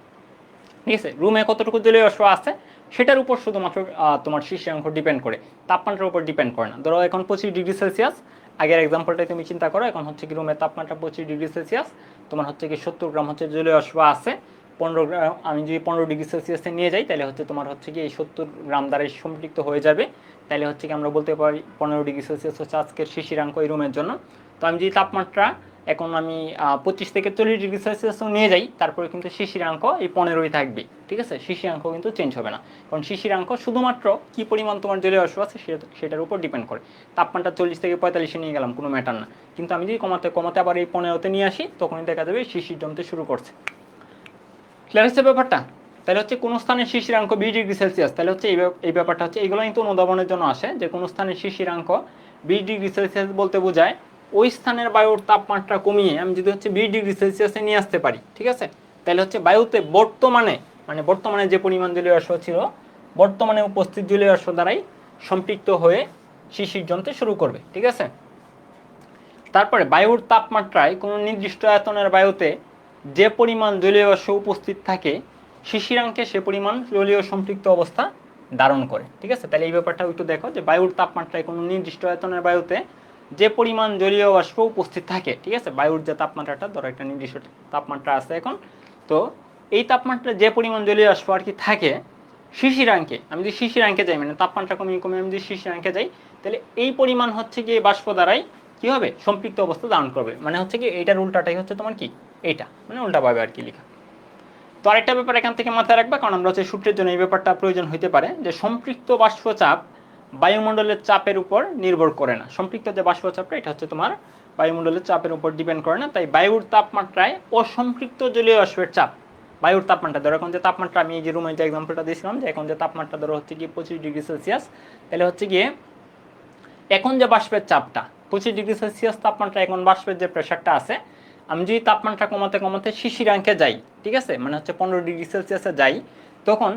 ঠিক আছে, রুমে কতটুকু জলীয় বাষ্প আছে সেটার উপর শুধুমাত্র তোমার শিশিরাঙ্ক ডিপেন্ড করে, তাপমাত্রার উপর ডিপেন্ড করে না। ধরো এখন 25 ডিগ্রি সেলসিয়াস, আগের এক্সাম্পলটাই তুমি চিন্তা করো, এখন হচ্ছে কি রুমের তাপমাত্রা 25 ডিগ্রি সেলসিয়াস, তোমার হচ্ছে কি 70 গ্রাম হচ্ছে জলীয় বাষ্প আছে, 15 গ্রাম আমি যদি 15 ডিগ্রি সেলসিয়াসে নিয়ে যাই তাহলে হচ্ছে তোমার হচ্ছে কি এই 70 গ্রাম দ্বারাই সম্পৃক্ত হয়ে যাবে, তাহলে হচ্ছে কি আমরা বলতে পারি 15 ডিগ্রি সেলসিয়াস হচ্ছে আজকের শিশিরাঙ্ক এই রুমের জন্য। তো আমি যদি তাপমাত্রা এখন আমি 25 থেকে 40 ডিগ্রি সেলসিয়াসও নিয়ে যাই, তারপরে কিন্তু শিশিরাঙ্ক এই 15ই থাকবে, ঠিক আছে, শিশিরাঙ্ক কিন্তু চেঞ্জ হবে না, কারণ শিশিরাঙ্ক শুধুমাত্র কি পরিমাণ তোমার জলীয় বাষ্প আছে সেটার উপর ডিপেন্ড করে। তাপমাত্রা 40 থেকে 45-এ নিয়ে গেলাম কোনো ম্যাটার না, কিন্তু আমি যদি কমাতে কমাতে আবার এই 15তে নিয়ে আসি তখনই দেখা যাবে শিশির জমতে শুরু করছে। ক্লিয়ার হচ্ছে ব্যাপারটা? তাহলে হচ্ছে কোনো স্থানের শিশিরাঙ্ক 20 ডিগ্রি সেলসিয়াস, তাহলে হচ্ছে এই ব্যাপারটা হচ্ছে এইগুলো কিন্তু অনুধাবনের জন্য আসে, যে কোনো স্থানের শিশিরাঙ্ক 20 ডিগ্রি সেলসিয়াস বলতে বোঝায় ওই স্থানের বায়ুর তাপমাত্রা কমিয়ে আমি যদি হচ্ছে 20 ডিগ্রি সেলসিয়াসে নিয়ে আসতে পারি, ঠিক আছে, তাহলে হচ্ছে বায়ুতে বর্তমানে যে পরিমাণ জলীয় বাষ্প ছিল বর্তমানে উপস্থিত জলীয় বাষ্প দ্বারাই সম্পৃক্ত হয়ে শিশির জমতে শুরু করবে, ঠিক আছে। তারপরে বায়ুর তাপমাত্রায় কোনো নির্দিষ্ট আয়তনের বায়ুতে যে পরিমাণ জলীয় বাষ্প উপস্থিত থাকে শিশিরাঙ্কে সে পরিমাণ জলীয় সম্পৃক্ত অবস্থা ধারণ করে, ঠিক আছে। তাহলে এই ব্যাপারটা একটু দেখো, যে বায়ুর তাপমাত্রায় কোনো নির্দিষ্ট আয়তনের বায়ুতে যে পরিমাণ জলীয় বাষ্প উপস্থিত থাকে, ঠিক আছে, বায়ুর যে তাপমাত্রাটা ধরো একটা নির্দিষ্ট তাপমাত্রা আছে এখন, তো এই তাপমাত্রায় যে পরিমাণ জলীয় বাষ্প আর কি থাকে শিশিরাঙ্কে, আমি যদি শিশিরাঙ্কে যাই, মানে তাপমাত্রা কমিয়ে কমিয়ে আমি যদি শিশিরাঙ্কে যাই, তাহলে এই পরিমাণ হচ্ছে কি বাষ্প দ্বারাই কি হবে, সম্পৃক্ত অবস্থা ধারণ করবে, মানে হচ্ছে কি এইটার উল্টাটাই হচ্ছে তোমার কি এইটা, মানে উল্টাভাবে আর কি লেখা। তো আরেকটা ব্যাপার এখান থেকে মাথায় রাখবা, কারণ আমরা হচ্ছে সূত্রের জন্য এই ব্যাপারটা প্রয়োজন হতে পারে, যে সম্পৃক্ত বাষ্পচাপ বায়ুমণ্ডলের চাপের উপর নির্ভর করে না, সম্পৃক্ত যে বাষ্পচাপটা এটা হচ্ছে তোমার বায়ুমণ্ডলের চাপের উপর ডিপেন্ড করে না, তাই বায়ুর তাপমাত্রায় অসম্পৃক্ত জলীয় বাষ্পের চাপ, বায়ুর তাপমাত্রা ধরো এখন যে তাপমাত্রা আমি এই যে রুমের যে এক্সাম্পলটা দিয়েছিলাম, যে এখন যে তাপমাত্রা ধরো হচ্ছে কি 25 ডিগ্রি সেলসিয়াস, তাহলে হচ্ছে গিয়ে এখন যে বাষ্পের চাপটা 25 ডিগ্রি সেলসিয়াস তাপমাত্রা, এখন বাষ্পের যে প্রেশারটা আছে, আমি যদি তাপমাত্রা কমাতে কমাতে শিশিরাঙ্কে যাই, ঠিক আছে, মানে হচ্ছে 15 ডিগ্রি সেলসিয়াসে যাই, তখন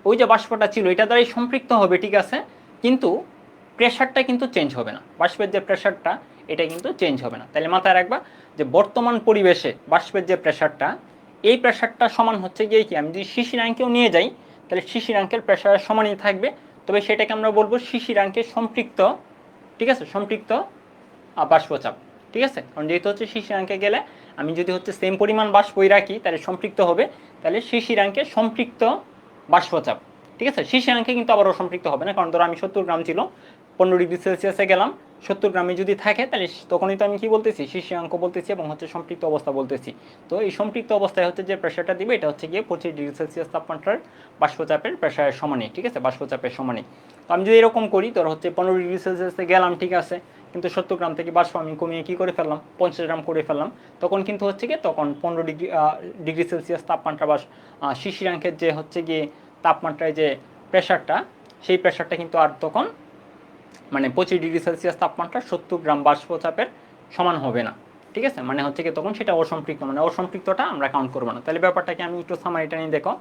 ওই যে বাষ্পটা ছিল এটা দ্বারাই সম্পৃক্ত হবে, ঠিক আছে, কিন্তু প্রেশারটা কিন্তু চেঞ্জ হবে না, বাষ্পের যে প্রেশারটা এটা কিন্তু চেঞ্জ হবে না। তাহলে মাথায় রাখবা যে বর্তমান পরিবেশে বাষ্পের যে প্রেশারটা, এই প্রেশারটা সমান হচ্ছে গিয়ে কি আমি যদি শিশিরাঙ্কেও নিয়ে যাই তাহলে শিশিরাঙ্কের প্রেশারের সমানই থাকবে, তবে সেটাকে আমরা বলবো শিশিরাঙ্কে সম্পৃক্ত, ঠিক আছে, সম্পৃক্ত বাষ্পচাপ, ঠিক আছে, কারণ যেহেতু হচ্ছে শিশিরাঙ্কে গেলে আমি যদি হচ্ছে সেম পরিমাণ বাষ্পই রাখি তাহলে সম্পৃক্ত হবে, তাহলে শিশিরাঙ্কে সম্পৃক্ত বাষ্পচাপ, ঠিক আছে, শিশিরাঙ্কে কিন্তু আবার অসম্পৃক্ত হবে না, কারণ ধরো আমি 70 গ্রাম ছিল 15 ডিগ্রি সেলসিয়াসে গেলাম, 70 গ্রামে যদি থাকে তাহলে তখনই তো আমি কি বলতেছি শিশিরাঙ্ক বলতেছি এবং হচ্ছে সম্পৃক্ত অবস্থা বলতেছি। তো এই সম্পৃক্ত অবস্থায় হচ্ছে যে প্রেশারটা দিবে এটা হচ্ছে গিয়ে 25 ডিগ্রি সেলসিয়াস তাপমাত্রার বাষ্পচাপের প্রেশারের সমানই, ঠিক আছে, বাষ্পচাপের সমানই। তো আমি যদি এরকম করি, ধর হচ্ছে 15 ডিগ্রি সেলসিয়াসে গেলাম, ঠিক আছে, কিন্তু 70 গ্রাম থেকে বাষ্প আমি কমিয়ে কী করে ফেললাম 50 গ্রাম করে ফেললাম, তখন কিন্তু হচ্ছে গিয়ে তখন 15 ডিগ্রি সেলসিয়াস তাপমাত্রা বা শিশিরাঙ্কের যে হচ্ছে গিয়ে তাপমাত্রায় যে প্রেশারটা, সেই প্রেশারটা কিন্তু আর তখন মানে 25 ডিগ্রি সেলসিয়াস তাপমাত্রা 70 গ্রাম বাষ্পচাপের সমান হবে না, ঠিক আছে, মানে হচ্ছে কি তখন সেটা অসম্পৃক্ত, মানে অসম্পৃক্তটা আমরা কাউন্ট করবো না। তাহলে ব্যাপারটাকে আমি একটু সামারিটা নিয়ে দেখো,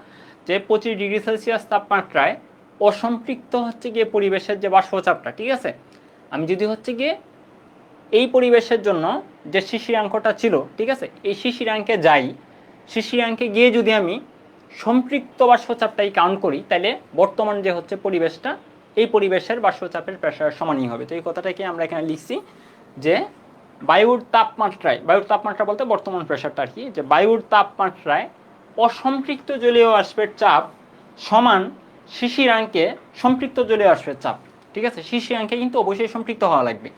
যে 25 ডিগ্রি সেলসিয়াস তাপমাত্রায় অসম্পৃক্ত হচ্ছে গিয়ে পরিবেশের যে বাষ্পচাপটা, ঠিক আছে, আমি যদি হচ্ছে গিয়ে এই পরিবেশের জন্য যে শিশিরাঙ্কটা ছিল, ঠিক আছে, এই শিশিরাঙ্কে যাই, শিশিরাঙ্কে গিয়ে যদি আমি সম্পৃক্ত বাষ্পচাপটাই কাউন্ট করি, তাহলে বর্তমান যে হচ্ছে পরিবেশটা এই পরিবেশের বাষ্পচাপের প্রেশার সমানই হবে। তো এই কথাটাকে আমরা এখানে লিখছি যে বায়ুর তাপমাত্রা বলতে বর্তমান প্রেশারটা আর কি, যে বায়ুর তাপমাত্রায় অসম্পৃক্ত জলীয় বাষ্পের চাপ সমান শিশিরাঙ্কে সম্পৃক্ত জলীয় বাষ্পের চাপ। ঠিক আছে, শিশিরাঙ্কে কিন্তু অবশ্যই সম্পৃক্ত হওয়া লাগবে।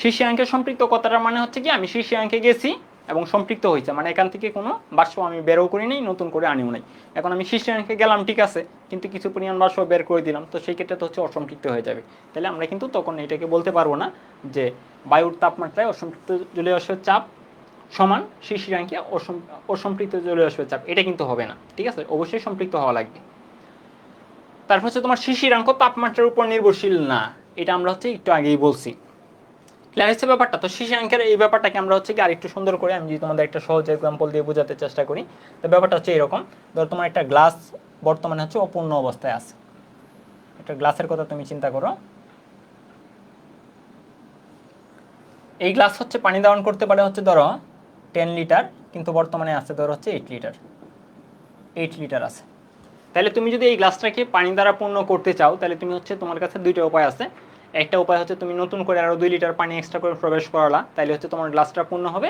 শিশিরাঙ্কে সম্পৃক্ত কথাটার মানে হচ্ছে কি আমি শিশিরাঙ্কে গেছি এবং সম্পৃক্ত হয়েছে, মানে এখান থেকে কোনো বাষ্প আমি বেরও করি নাই, নতুন করে আনিও নাই। এখন আমি শিশিরাঙ্কে গেলাম ঠিক আছে, কিন্তু কিছু পরিমাণ বাষ্প বের করে দিলাম, তো সেই ক্ষেত্রে তো হচ্ছে অসম্পৃক্ত হয়ে যাবে। তাহলে আমরা কিন্তু তখন এটাকে বলতে পারবো না যে বায়ুর তাপমাত্রায় অসম্পৃক্ত জলীয় বাষ্পের চাপ সমান শিশিরাঙ্কে অসম্পৃক্ত জলীয় বাষ্পের চাপ, এটা কিন্তু হবে না। ঠিক আছে, অবশ্যই সম্পৃক্ত হওয়া লাগবে। তারপর হচ্ছে তোমার শিশিরাঙ্ক তাপমাত্রার উপর নির্ভরশীল না, এটা আমরা হচ্ছে একটু আগেই বলছি। ক্লিয়ার হচ্ছে ব্যাপারটা? তো শিশিরাঙ্কের এই ব্যাপারটাকে আমরা হচ্ছে কি আরেকটু সুন্দর করে আমি যদি তোমাদের একটা সহজ এক্সাম্পল দিয়ে বোঝাতে চেষ্টা করি, তো ব্যাপারটা হচ্ছে এরকম। ধরো তোমার একটা গ্লাস বর্তমানে হচ্ছে অপূর্ণ অবস্থায় আছে। একটা গ্লাসের কথা তুমি চিন্তা করো, এই গ্লাস হচ্ছে পানি ধারণ করতে পারে হচ্ছে ধরো 10 লিটার, কিন্তু বর্তমানে আছে ধরো হচ্ছে 8 লিটার আছে। তাহলে তুমি যদি এই গ্লাসটাকে পানি দ্বারা পূর্ণ করতে চাও, তাহলে তুমি হচ্ছে তোমার কাছে দুইটা উপায় আছে। একটা উপায় হচ্ছে তুমি নতুন করে আরও 2 লিটার পানি এক্সট্রা করে প্রবেশ করালা, তাহলে হচ্ছে তোমার গ্লাসটা পূর্ণ হবে।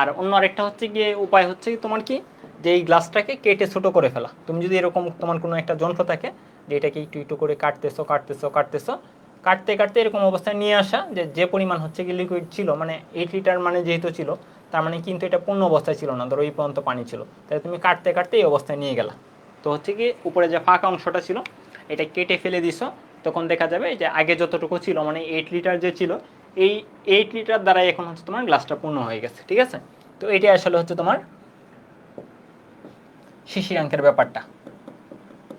আর অন্য আরেকটা হচ্ছে গিয়ে উপায় হচ্ছে তোমার কি, যে এই গ্লাসটাকে কেটে ছোটো করে ফেলা। তুমি যদি এরকম তোমার কোনো একটা যন্ত্র থাকে যে এটাকে একটু একটু করে কাটতেছো কাটতে কাটতে এরকম অবস্থায় নিয়ে আসা, যে যে পরিমাণ হচ্ছে কি লিকুইড ছিল, মানে 8 লিটার মানে যেহেতু ছিল, তার মানে কিন্তু এটা পূর্ণ অবস্থায় ছিল না, ধরো এই পর্যন্ত পানি ছিল, তাহলে তুমি কাটতে কাটতে এই অবস্থায় নিয়ে গেলা। তো হচ্ছে কি উপরে যে ফাঁকা অংশটা ছিল এটা কেটে ফেলে দিছো, তখন দেখা যাবে যে আগে যতটুকু ছিল মানে 8 লিটার যে ছিল, এই 8 লিটার দ্বারাই এখন হচ্ছে তোমার গ্লাসটা পূর্ণ হয়ে গেছে। ঠিক আছে, তো এটাই আসলে হচ্ছে তোমার শিশিরাঙ্কের ব্যাপারটা।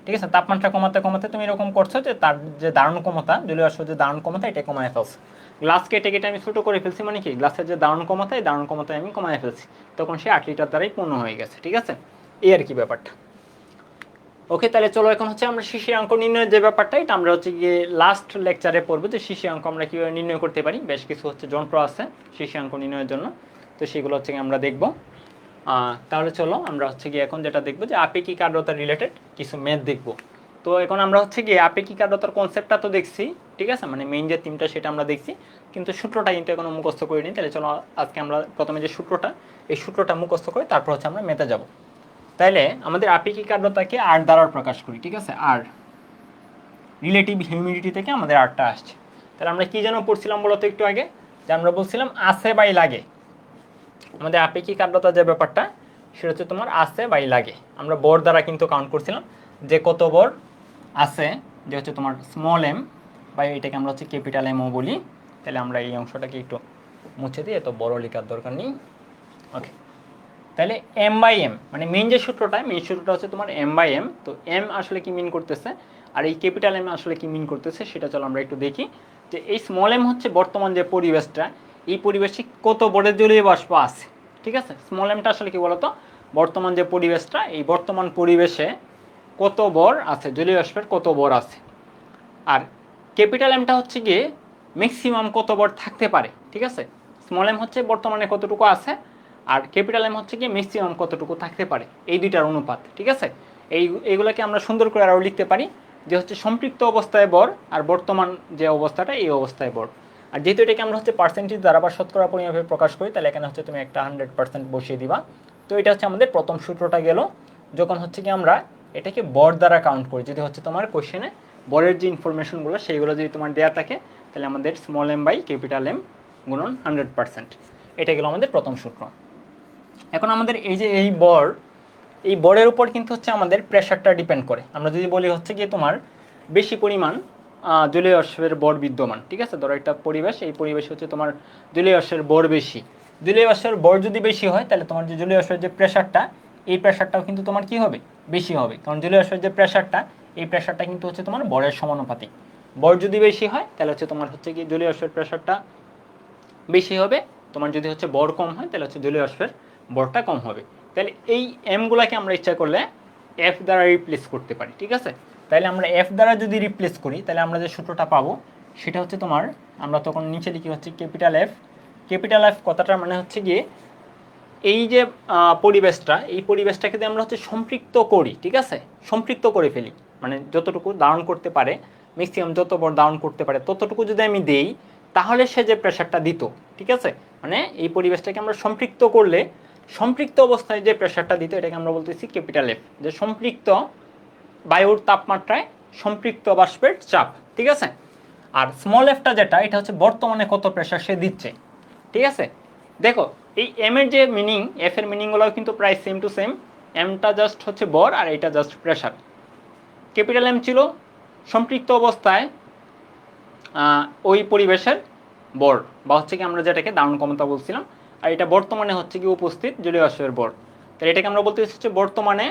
ঠিক আছে, তাপমাত্রা কমাতে কমাতে তুমি এরকম করছো যে তার যে ধারণ ক্ষমতা, জলীয় বাষ্পের যে ধারণ ক্ষমতা, এটা কমায় ফেলছে। গ্লাস কেটে কেটে আমি ছোটো করে ফেলছি, মানে কি গ্লাসের যে ধারণ ক্ষমতা, এই ধারণ ক্ষমতায় আমি কমায় ফেলছি, তখন সে 8 লিটার দ্বারাই পূর্ণ হয়ে গেছে। ঠিক আছে, এই আর কি ব্যাপারটা। ওকে, তাহলে চলো এখন হচ্ছে আমরা শিশিরাঙ্ক নির্ণয়ের যে ব্যাপারটা, এটা আমরা হচ্ছে গিয়ে লাস্ট লেকচারে পড়বো, যে শিশিরাঙ্ক আমরা কীভাবে নির্ণয় করতে পারি। বেশ কিছু হচ্ছে যন্ত্র আছে শিশিরাঙ্ক নির্ণয়ের জন্য, তো সেগুলো হচ্ছে গিয়ে আমরা দেখব। তাহলে চলো আমরা হচ্ছে গিয়ে এখন যেটা দেখবো যে আপেক্ষিক আর্দ্রতা রিলেটেড কিছু ম্যাথ দেখবো। তো এখন আমরা হচ্ছে গিয়ে আপেক্ষিক আর্দ্রতার কনসেপ্টটা তো দেখছি, ঠিক আছে, মানে মেইন যে থিমটা সেটা আমরা দেখছি, কিন্তু সূত্রটা কিন্তু এখনো মুখস্থ করিনি। তাহলে চলো আজকে আমরা প্রথমে যে সূত্রটা, এই সূত্রটা মুখস্থ করে তারপর হচ্ছে আমরা ম্যাথে যাব। তাইলে আমাদের আপেক্ষিক আর্দ্রতাকে আর দ্বারা প্রকাশ করি। ঠিক আছে, আর রিলেটিভ হিউমিডিটি থেকে আমাদের আরটা আসছে। তাহলে আমরা কি যেন পড়ছিলাম বলতো একটু আগে, যে আমরা বলছিলাম আছে বাই লাগে। আমাদের আপেক্ষিক আর্দ্রতা যে ব্যাপারটা, সেটা হচ্ছে তোমার আছে বাই লাগে। আমরা বর দ্বারা কিন্তু কাউন্ট করছিলাম যে কত বর আছে, যে হচ্ছে তোমার স্মল এম বাই এটাকে আমরা হচ্ছে ক্যাপিটাল এমও বলি। তাহলে আমরা এই অংশটাকে একটু মুছে দিই, এত বড় লেখার দরকার নেই। ওকে, তাহলে এম বাই এম মানে মেইন যে সূত্রটা, মেইন সূত্রটা হচ্ছে তোমার এম বাই এম। তো এম আসলে কি মিন করতেছে আর এই ক্যাপিটাল এম আসলে কি মিন করতেছে, সেটা চলো আমরা একটু দেখি। যে এই স্মল এম হচ্ছে বর্তমান যে পরিবেশটা, এই পরিবেশে কত বড় জলীয় বাষ্প আছে। ঠিক আছে, স্মল এমটা আসলে কি বলতো, বর্তমান যে পরিবেশটা, এই বর্তমান পরিবেশে কত বর আছে, জলীয় বাষ্পের কত বর আছে। আর ক্যাপিটাল এমটা হচ্ছে গিয়ে ম্যাক্সিমাম কত বর থাকতে পারে। ঠিক আছে, স্মল এম হচ্ছে বর্তমানে কতটুকু আছে, আর ক্যাপিটাল এম হচ্ছে গিয়ে ম্যাক্সিমাম কতটুকু থাকতে পারে, এই দুইটার অনুপাত। ঠিক আছে, এইগুলোকে আমরা সুন্দর করে আরও লিখতে পারি যে হচ্ছে সম্পৃক্ত অবস্থায় বর আর বর্তমান যে অবস্থাটা, এই অবস্থায় বর। আর যেহেতু এটাকে আমরা হচ্ছে পার্সেন্টেজ দ্বারা বা শতকরা পরিমাপে প্রকাশ করি, তাহলে এখানে হচ্ছে তুমি একটা 100% বসিয়ে দিবা। তো এটা হচ্ছে আমাদের প্রথম সূত্রটা গেল। যখন হচ্ছে কি আমরা এটাকে বর দ্বারা কাউন্ট করি, যদি হচ্ছে তোমার কোশ্চেনে বরের যে ইনফরমেশনগুলো সেইগুলো যদি তোমার দেওয়া থাকে, তাহলে আমাদের small M by capital M গুণন 100%, এটা গেল আমাদের প্রথম সূত্র। এখন আমাদের এই যে এই বরের উপর কিন্তু হচ্ছে আমাদের প্রেশারটা ডিপেন্ড করে। আমরা যদি বলি হচ্ছে গিয়ে তোমার বেশি পরিমাণ জলীয় বাষ্পের বর বিদ্যমান। ঠিক আছে, ধরো একটা পরিবেশ, এই পরিবেশে হচ্ছে তোমার জলীয় বাষ্পের বর বেশি। জলীয় বাষ্পের বর যদি বেশি হয়, তাহলে তোমার যে জলীয় বাষ্পের যে প্রেশারটা, এই প্রেশারটাও কিন্তু তোমার কি হবে, বেশি হবে। কারণ জলীয় বাষ্পের যে প্রেশারটা, এই প্রেশারটা কিন্তু হচ্ছে তোমার বরের সমানুপাতিক। বর যদি বেশি হয়, তাহলে হচ্ছে তোমার হচ্ছে কি জলীয় বাষ্পের প্রেশারটা বেশি হবে। তোমার যদি হচ্ছে বর কম হয়, তাহলে হচ্ছে জলীয় বাষ্পের বরটা কম হবে। তাহলে এই এমগুলাকে আমরা ইচ্ছা করলে এফ দ্বারা রিপ্লেস করতে পারি। ঠিক আছে, তাহলে আমরা এফ দ্বারা যদি রিপ্লেস করি, তাহলে আমরা যে সূত্রটা পাবো সেটা হচ্ছে তোমার, আমরা তখন নিচে লিখি হচ্ছে ক্যাপিটাল এফ। ক্যাপিটাল এফ কথাটার মানে হচ্ছে গিয়ে এই যে পরিবেশটা, এই পরিবেশটাকে যদি আমরা হচ্ছে সম্পৃক্ত করি, ঠিক আছে, সম্পৃক্ত করে ফেলি, মানে যতটুকু ধারণ করতে পারে, ম্যাক্সিমাম যত বড় ধারণ করতে পারে ততটুকু যদি আমি দেই, তাহলে সে যে প্রেশারটা দিত, ঠিক আছে, মানে এই পরিবেশটাকে আমরা সম্পৃক্ত করলে সম্পৃক্ত অবস্থায় যে প্রেশারটা দিত এটাকে আমরা বলতেছি ক্যাপিটাল এফ, যে সম্পৃক্ত বায়ুর তাপমাত্রায় সম্পৃক্ত বাষ্পের চাপ, ঠিক আছে। আর স্মল এফটা যেটা, এটা হচ্ছে বর্তমানে কত প্রেশার সে দিচ্ছে, ঠিক আছে। দেখো এই এম এর যে মিনিং, এফ এর মিনিংগুলোও কিন্তু প্রায় সেম টু সেম। এমটা জাস্ট হচ্ছে বর আর এটা জাস্ট প্রেশার। ক্যাপিটাল এম ছিল সম্পৃক্ত অবস্থায় ওই পরিবেশের বর, বা হচ্ছে কি আমরা যেটাকে দারুণ ক্ষমতা বলছিলাম। আর এটা বর্তমানে হচ্ছে কি উপস্থিত জলীয় বাষ্পের বর। তাহলে এটাকে আমরা বলতে হচ্ছে বর্তমানে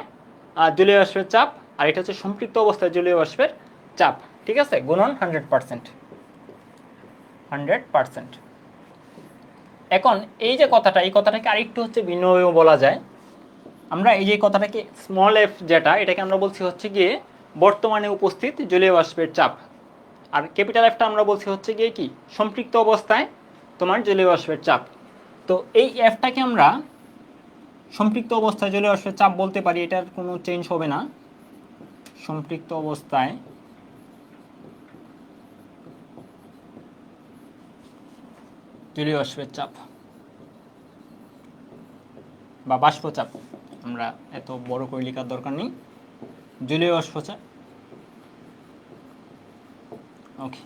জলীয় বাষ্পের চাপ, আর এটা হচ্ছে সম্পৃক্ত অবস্থায় জলীয় বাষ্পের চাপ, ঠিক আছে, গুণন 100%। এখন এই যে কথাটা, এই কথাটাকে আরেকটু হচ্ছে ভিন্নভাবেও বলা যায়। আমরা এই যে কথাটাকে স্মল এফ যেটা, এটাকে আমরা বলছি হচ্ছে গিয়ে বর্তমানে উপস্থিত জলীয় বাষ্পের চাপ, আর ক্যাপিটাল এফটা আমরা বলছি হচ্ছে গিয়ে কি সম্পৃক্ত অবস্থায় তোমার জলীয় বাষ্পের চাপ। তো এই এফটাকে আমরা সম্পৃক্ত অবস্থায় জলীয় বাষ্পের চাপ বলতে পারি, এটার কোনো চেঞ্জ হবে না। সম্পৃক্ত অবস্থায় জলীয় বাষ্পের চাপ বা বাষ্পচাপ, আমরা এত বড় করে লেখার দরকার নেই, জলীয় বাষ্পচাপ। ওকে,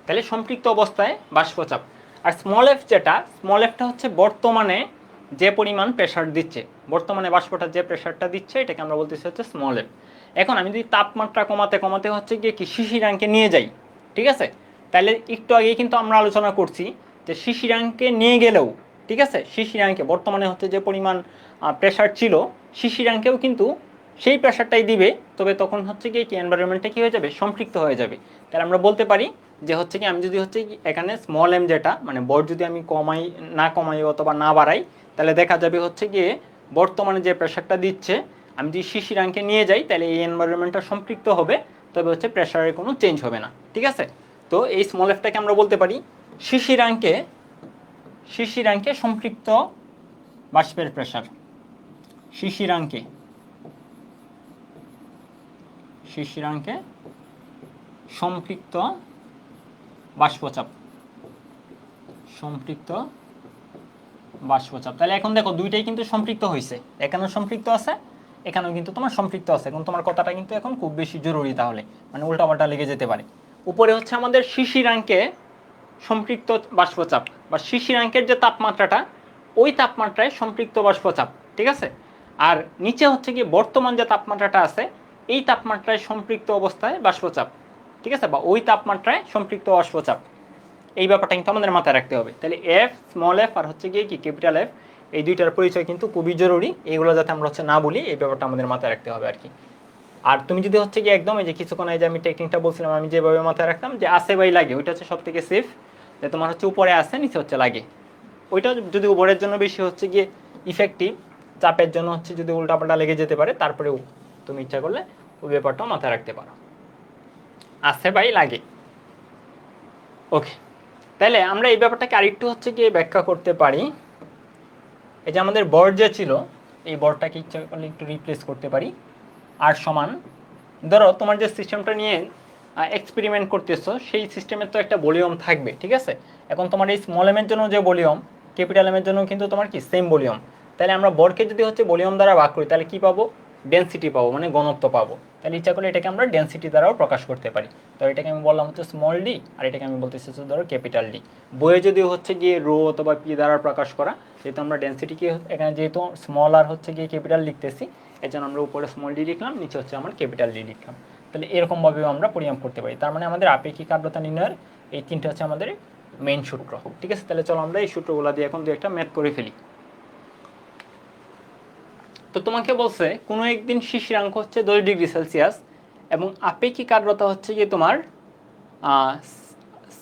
তাহলে সম্পৃক্ত অবস্থায় বাষ্পচাপ। আর স্মল এফ যেটা, স্মল এফটা হচ্ছে বর্তমানে যে পরিমাণ প্রেশার দিচ্ছে, বর্তমানে বাষ্পটা যে প্রেশারটা দিচ্ছে, এটাকে আমরা বলতেছি হচ্ছে স্মল এফ। এখন আমি যদি তাপমাত্রা কমাতে কমাতে হচ্ছে গিয়ে কি শিশিরাঙ্কে নিয়ে যাই, ঠিক আছে, তাহলে একটু আগেই কিন্তু আমরা আলোচনা করছি যে শিশিরাঙ্কে নিয়ে গেলেও, ঠিক আছে, শিশিরাঙ্কে বর্তমানে হচ্ছে যে পরিমাণ প্রেশার ছিল, শিশিরাঙ্কেও কিন্তু সেই প্রেশারটাই দিবে, তবে তখন হচ্ছে গিয়ে কি এনভায়রনমেন্টটা কী হয়ে যাবে, সম্পৃক্ত হয়ে যাবে। তাহলে আমরা বলতে পারি যে হচ্ছে কি আমি যদি হচ্ছে এখানে স্মল এম যেটা মানে বর যদি আমি কমাই অথবা না বাড়াই, তাহলে দেখা যাবে হচ্ছে গিয়ে বর্তমানে যে প্রেশারটা দিচ্ছে আমি যদি শিশিরাঙ্কে নিয়ে যাই, তাহলে এই এনভায়রনমেন্টটা সম্পৃক্ত হবে, তবে হচ্ছে প্রেশারের কোনো চেঞ্জ হবে না, ঠিক আছে। তো এই স্মল এফটাকে আমরা বলতে পারি শিশিরাঙ্কে সম্পৃক্ত বাষ্পের প্রেশার, শিশিরাঙ্কে সম্পৃক্ত বাষ্পচাপ, তাহলে এখন দেখো দুইটাই কিন্তু সম্পৃক্ত হয়েছে, এখানেও সম্পৃক্ত আছে, এখানেও কিন্তু তোমার সম্পৃক্ত আছে। এখন তোমার কথাটা কিন্তু এখন খুব বেশি জরুরি, তাহলে মানে উল্টাপাল্টা লেগে যেতে পারে। উপরে হচ্ছে আমাদের শিশিরাঙ্কে সম্পৃক্ত বাষ্পচাপ বা শিশিরাঙ্কের যে তাপমাত্রাটা, ওই তাপমাত্রায় সম্পৃক্ত বাষ্পচাপ, ঠিক আছে। আর নিচে হচ্ছে কি বর্তমান যে তাপমাত্রাটা আছে, এই তাপমাত্রায় সম্পৃক্ত অবস্থায় বাষ্পচাপ, ঠিক আছে, বা ওই তাপমাত্রায় সম্পৃক্ত বাষ্পচাপ। এই ব্যাপারটা কিন্তু আমাদের মাথায় রাখতে হবে। তাহলে এফ, স্মল এফ আর হচ্ছে গিয়ে কি ক্যাপিটাল এফ, এই দুইটার পরিচয় কিন্তু খুবই জরুরি। এইগুলো যাতে আমরা হচ্ছে না বলি, এই ব্যাপারটা আমাদের মাথায় রাখতে হবে আর কি। আর তুমি যদি হচ্ছে গিয়ে একদম এই যে কিছুক্ষণ এই যে আমি টেকনিকটা বলছিলাম, আমি যেভাবে মাথায় রাখতাম যে আসে বাই লাগে, ওইটা হচ্ছে সব থেকে সেফ, যে তোমার হচ্ছে উপরে আসে নিচে হচ্ছে লাগে। ওইটা যদি উপরের জন্য বেশি হচ্ছে গিয়ে ইফেক্টিভ, চাপের জন্য হচ্ছে যদি উল্টাপাল্টা লেগে যেতে পারে, তারপরেও তুমি ইচ্ছা করলে ওই ব্যাপারটাও মাথায় রাখতে পারো, আসে বাই লাগে। ওকে, তাহলে আমরা এই ব্যাপারটাকে আরেকটু হচ্ছে গিয়ে ব্যাখ্যা করতে পারি। এই যে আমাদের বর যে ছিল, এই বরটাকে ইচ্ছা করলে একটু রিপ্লেস করতে পারি। আর সমান, ধরো তোমার যে সিস্টেমটা নিয়ে এক্সপেরিমেন্ট করতেছো, সেই সিস্টেমের তো একটা ভলিউম থাকবে, ঠিক আছে। এখন তোমার এই স্মল এমের জন্য যে ভলিউম, ক্যাপিটাল এমের জন্য কিন্তু তোমার কি সেম ভলিউম। তাহলে আমরা বরকে যদি হচ্ছে ভলিউম দ্বারা ভাগ করি, তাহলে কি পাবো, ডেন্সিটি পাবো, মানে ঘনত্ব পাবো। তাহলে ইচ্ছা করলে এটাকে আমরা ডেন্সিটি দ্বারাও প্রকাশ করতে পারি। তো এটাকে আমি বললাম হচ্ছে স্মল ডি, আর এটাকে আমি বলতেছি ধরো ক্যাপিটাল ডি। বইয়ে যদি হচ্ছে গিয়ে রো অথবা পি দ্বারা প্রকাশ করা, যেহেতু আমরা ডেন্সিটিকে এখানে যেহেতু স্মল আর হচ্ছে গিয়ে ক্যাপিটাল লিখতেছি, এর জন্য আমরা উপরে স্মল ডি লিখলাম, নিচে হচ্ছে আমার ক্যাপিটাল ডি লিখলাম। তাহলে এরকমভাবেও আমরা পরিমাপ করতে পারি। তার মানে আমাদের আপেক্ষিক আর্দ্রতা নির্ণয়ের এই তিনটা হচ্ছে আমাদের মেইন সূত্র, ঠিক আছে। তাহলে চলো আমরা এই সূত্রগুলো দিয়ে এখন দু একটা ম্যাথ করে ফেলি। তো তোমাকে বলছে কোনো একদিন শিশিরাঙ্ক হচ্ছে 10°C এবং আপেক্ষিক আর্দ্রতা হচ্ছে গিয়ে তোমার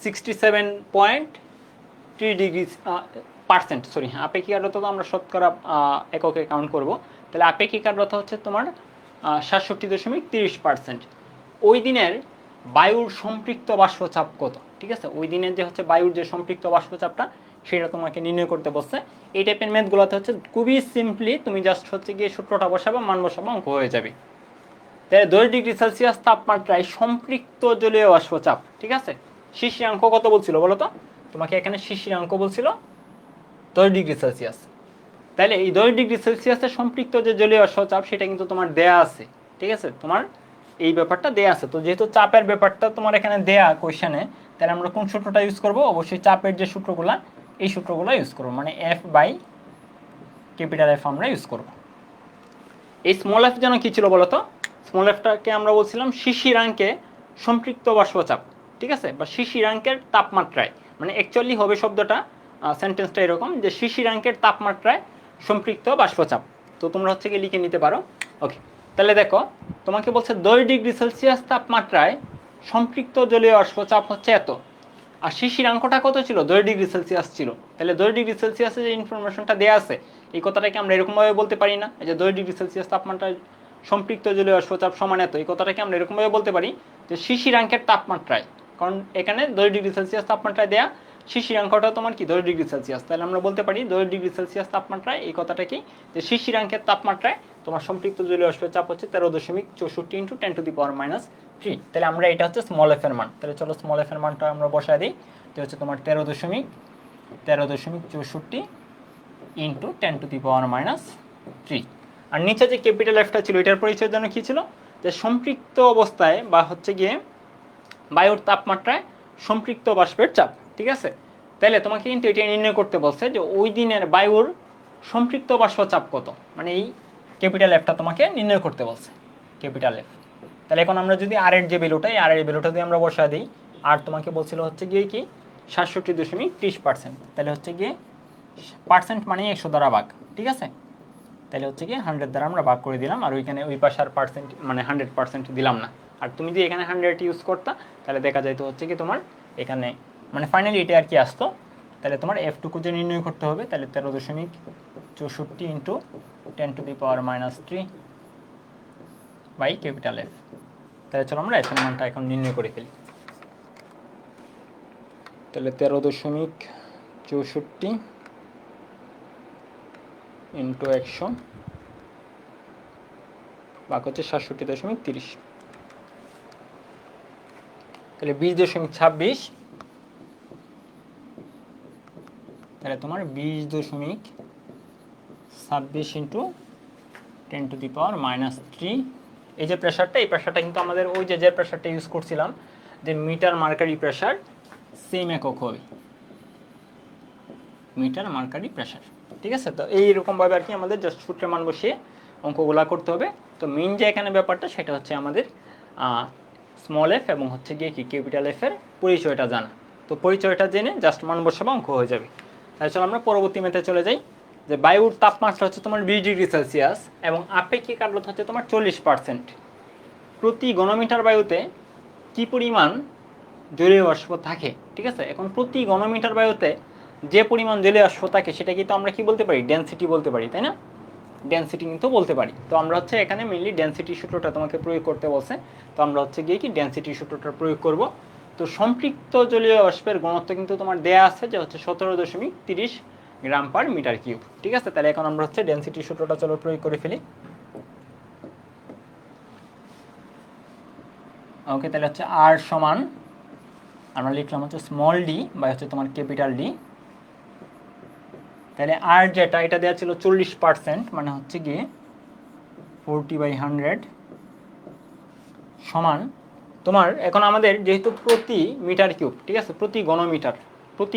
67.3%, সরি হ্যাঁ, আপেক্ষিক আর্দ্রতা তো আমরা শতকরা এককে কাউন্ট করব। তাহলে আপেক্ষিক আর্দ্রতা হচ্ছে তোমার 67.30%। ওই দিনের বায়ুর সম্পৃক্ত বাষ্পচাপ কত, ঠিক আছে। ওই দিনের যে হচ্ছে বায়ুর যে সম্পৃক্ত বাষ্পচাপটা, সেটা তোমাকে নির্ণয় করতে বসছে। এই টাইপের ম্যাথগুলোতে হচ্ছে খুবই সিম্পলি তুমি জাস্ট হচ্ছে গিয়ে সূত্রটা বসাবে, মান বসাবে, অঙ্ক হয়ে যাবে। তাহলে 10°C তাপমাত্রায় সম্পৃক্ত জলীয় বাষ্পচাপ, ঠিক আছে। শিশিরাঙ্ক কত বলছিল বলো তো, তোমাকে এখানে শিশিরাঙ্ক বলছিল 10°C। তাহলে এই 10 ডিগ্রি সেলসিয়াসের সম্পৃক্ত যে জলীয় বাষ্প চাপ সেটা কিন্তু তোমার দেয়া আছে, ঠিক আছে, তোমার এই ব্যাপারটা দেয়া আছে। তো যেহেতু চাপের ব্যাপারটা তোমার এখানে দেয়া কোয়েশ্চেনে, তাহলে আমরা কোন সূত্রটা ইউজ করব? অবশ্যই চাপের যে সূত্রগুলো এই সূত্রগুলো ইউজ করব, মানে এফ বাই ক্যাপিটাল এফ আমরা ইউজ করব। এই স্মল এফ যেন কি ছিল বলতো? স্মল এফটাকে আমরা বলছিলাম শিশিরাঙ্কে সম্পৃক্ত বাষ্পচাপ, ঠিক আছে, বা শিশিরাঙ্কের তাপমাত্রায়, মানে অ্যাকচুয়ালি হবে শব্দটা সেন্টেন্সটা এরকম যে শিশিরাঙ্কের তাপমাত্রায় সম্পৃক্ত বাষ্পচাপ। তো তোমরা হচ্ছে গিয়ে লিখে নিতে পারো। ওকে, তাহলে দেখো তোমাকে বলছে 10 ডিগ্রি সেলসিয়াস তাপমাত্রায় সম্পৃক্ত জলীয় বাষ্পচাপ হচ্ছে এত, আর শিশিরাঙ্কটা কত ছিল? 10 ডিগ্রি সেলসিয়াস ছিল। তাহলে 10 ডিগ্রি সেলসিয়াসে যে ইনফরমেশনটা দেওয়া আছে এই কথাটাকে আমরা এরকমভাবে বলতে পারি না, এই যে 10 ডিগ্রি সেলসিয়াস তাপমাত্রায় সম্পৃক্ত জলীয় বাষ্পচাপ সমান এত, এই কথাটাকে আমরা এরকমভাবে বলতে পারি যে শিশিরাঙ্কের তাপমাত্রায়, কারণ এখানে 10 ডিগ্রি সেলসিয়াস তাপমাত্রায় দেয়া, শিশিরাঙ্কটা তোমার কি 10 ডিগ্রি সেলসিয়াস, তাহলে আমরা বলতে পারি 10 ডিগ্রি সেলসিয়াস তাপমাত্রায় এই কথাটা কি যে শিশিরাঙ্কের তাপমাত্রায় তোমার সম্পৃক্ত জলীয় বাষ্পের চাপ হচ্ছে 13.64 ইন্টু 10⁻³ তাহলে আমরা এটা হচ্ছে স্মল এফ এর মান। তাহলে চলো স্মল এফ এর মানটা আমরা বসায় দিই, তো হচ্ছে তোমার 13.64 ইন্টু 10⁻³ আর নিচে যে ক্যাপিটাল এফটা ছিল এটার পরিচয়ের জন্য কি ছিল? যে সম্পৃক্ত অবস্থায় বা হচ্ছে গিয়ে বায়ুর তাপমাত্রায় সম্পৃক্ত বাষ্পের চাপ, ঠিক আছে। তাহলে তোমাকে কিন্তু এটা নির্ণয় করতে বলছে যে ওই দিনের বায়ুর সম্পৃক্ত বাষ্প চাপ কত, মানে এই ক্যাপিটাল এফটা তোমাকে নির্ণয় করতে বলছে, ক্যাপিটাল এফ। তাহলে এখন আমরা যদি আর এর যে ভ্যালুটা, এই আর এর ভ্যালুটা দিয়ে আমরা বসায় দিই, আর তোমাকে বলছিল হচ্ছে গিয়ে কি 67.30%, তাহলে হচ্ছে গিয়ে পার্সেন্ট মানে 100 দ্বারা ভাগ, ঠিক আছে। তাহলে হচ্ছে কি 100 দ্বারা আমরা ভাগ করে দিলাম, আর ওইখানে ওই পাশে আর পার্সেন্ট মানে 100% দিলাম না। আর তুমি যদি এখানে 100 ইউজ করতা তাহলে দেখা যাইতো হচ্ছে কি তোমার এখানে মানে ফাইনালি এটা আর কি আসতো। তাহলে তোমার এফটুকু যে নির্ণয় করতে হবে, তাহলে 13.64 ইন্টু 10⁻³ বাই ক্যাপিটাল এফ। তাহলে চলো আমরা এফ এর মানটা এখন নির্ণয় করে ফেলি। তাহলে 13.64 ইন্টু 100 ভাগ হচ্ছে 67.30, তাহলে 20.26, তাহলে তোমার 20.26 ইন্টু 10⁻³ এই যে প্রেশারটা, এই প্রেশারটা কিন্তু আমাদের ওই যে প্রেশারটা ইউজ করছিলাম যে মিটার মার্কারি প্রেশার, সেম একক হবে মিটার মার্কারি প্রেশার, ঠিক আছে। তো এইরকমভাবে আর কি আমাদের জাস্ট সূত্রের মান বসিয়ে অঙ্কগুলা করতে হবে। তো মেইন যে এখানে ব্যাপারটা সেটা হচ্ছে আমাদের স্মল এফ এবং হচ্ছে গিয়ে কি ক্যাপিটাল এফ এর পরিচয়টা জানা। তো পরিচয়টা জেনে জাস্ট মান বসাবো, অঙ্ক হয়ে যাবে। তাহলে চলো আমরা পরবর্তী মেথে চলে যাই। যে বায়ুর তাপমাত্রা হচ্ছে তোমার 20 ডিগ্রি সেলসিয়াস এবং আপেক্ষিক আর্দ্রতা হচ্ছে তোমার 40%। প্রতি ঘনমিটার বায়ুতে কি পরিমাণ জলীয় বাষ্প থাকে, ঠিক আছে। এখন প্রতি ঘনমিটার বায়ুতে যে পরিমাণ জলীয় বাষ্প থাকে সেটা কিন্তু আমরা কি বলতে পারি? ডেনসিটি বলতে পারি, তাই না? ডেনসিটি কিন্তু বলতে পারি। তো আমরা হচ্ছে এখানে মেইনলি ডেনসিটি সূত্রটা তোমাকে প্রয়োগ করতে বলছে, তো আমরা হচ্ছে গিয়ে কি ডেনসিটি সূত্রটা প্রয়োগ করব। তো সম্পৃক্ত জলীয় বাষ্পের ঘনত্ব কিন্তু তোমার দেয়া আছে যে হচ্ছে 17.30 গ্রাম পার মিটার কিউব, ঠিক আছে। তাহলে এখন আমরা হচ্ছে ডেনসিটি সূত্রটা চলো প্রয়োগ করে ফেলি। ওকে, তাহলে হচ্ছে আর সমান আমরা লিখলাম হচ্ছে স্মল ডি বা হচ্ছে তোমার ক্যাপিটাল ডি। তাহলে আর যেটা এটা দেওয়া ছিল 40%, মানে হচ্ছে গিয়ে 40/100 সমান তোমার এখন আমাদের যেহেতু প্রতি মিটার কিউব, ঠিক আছে, প্রতি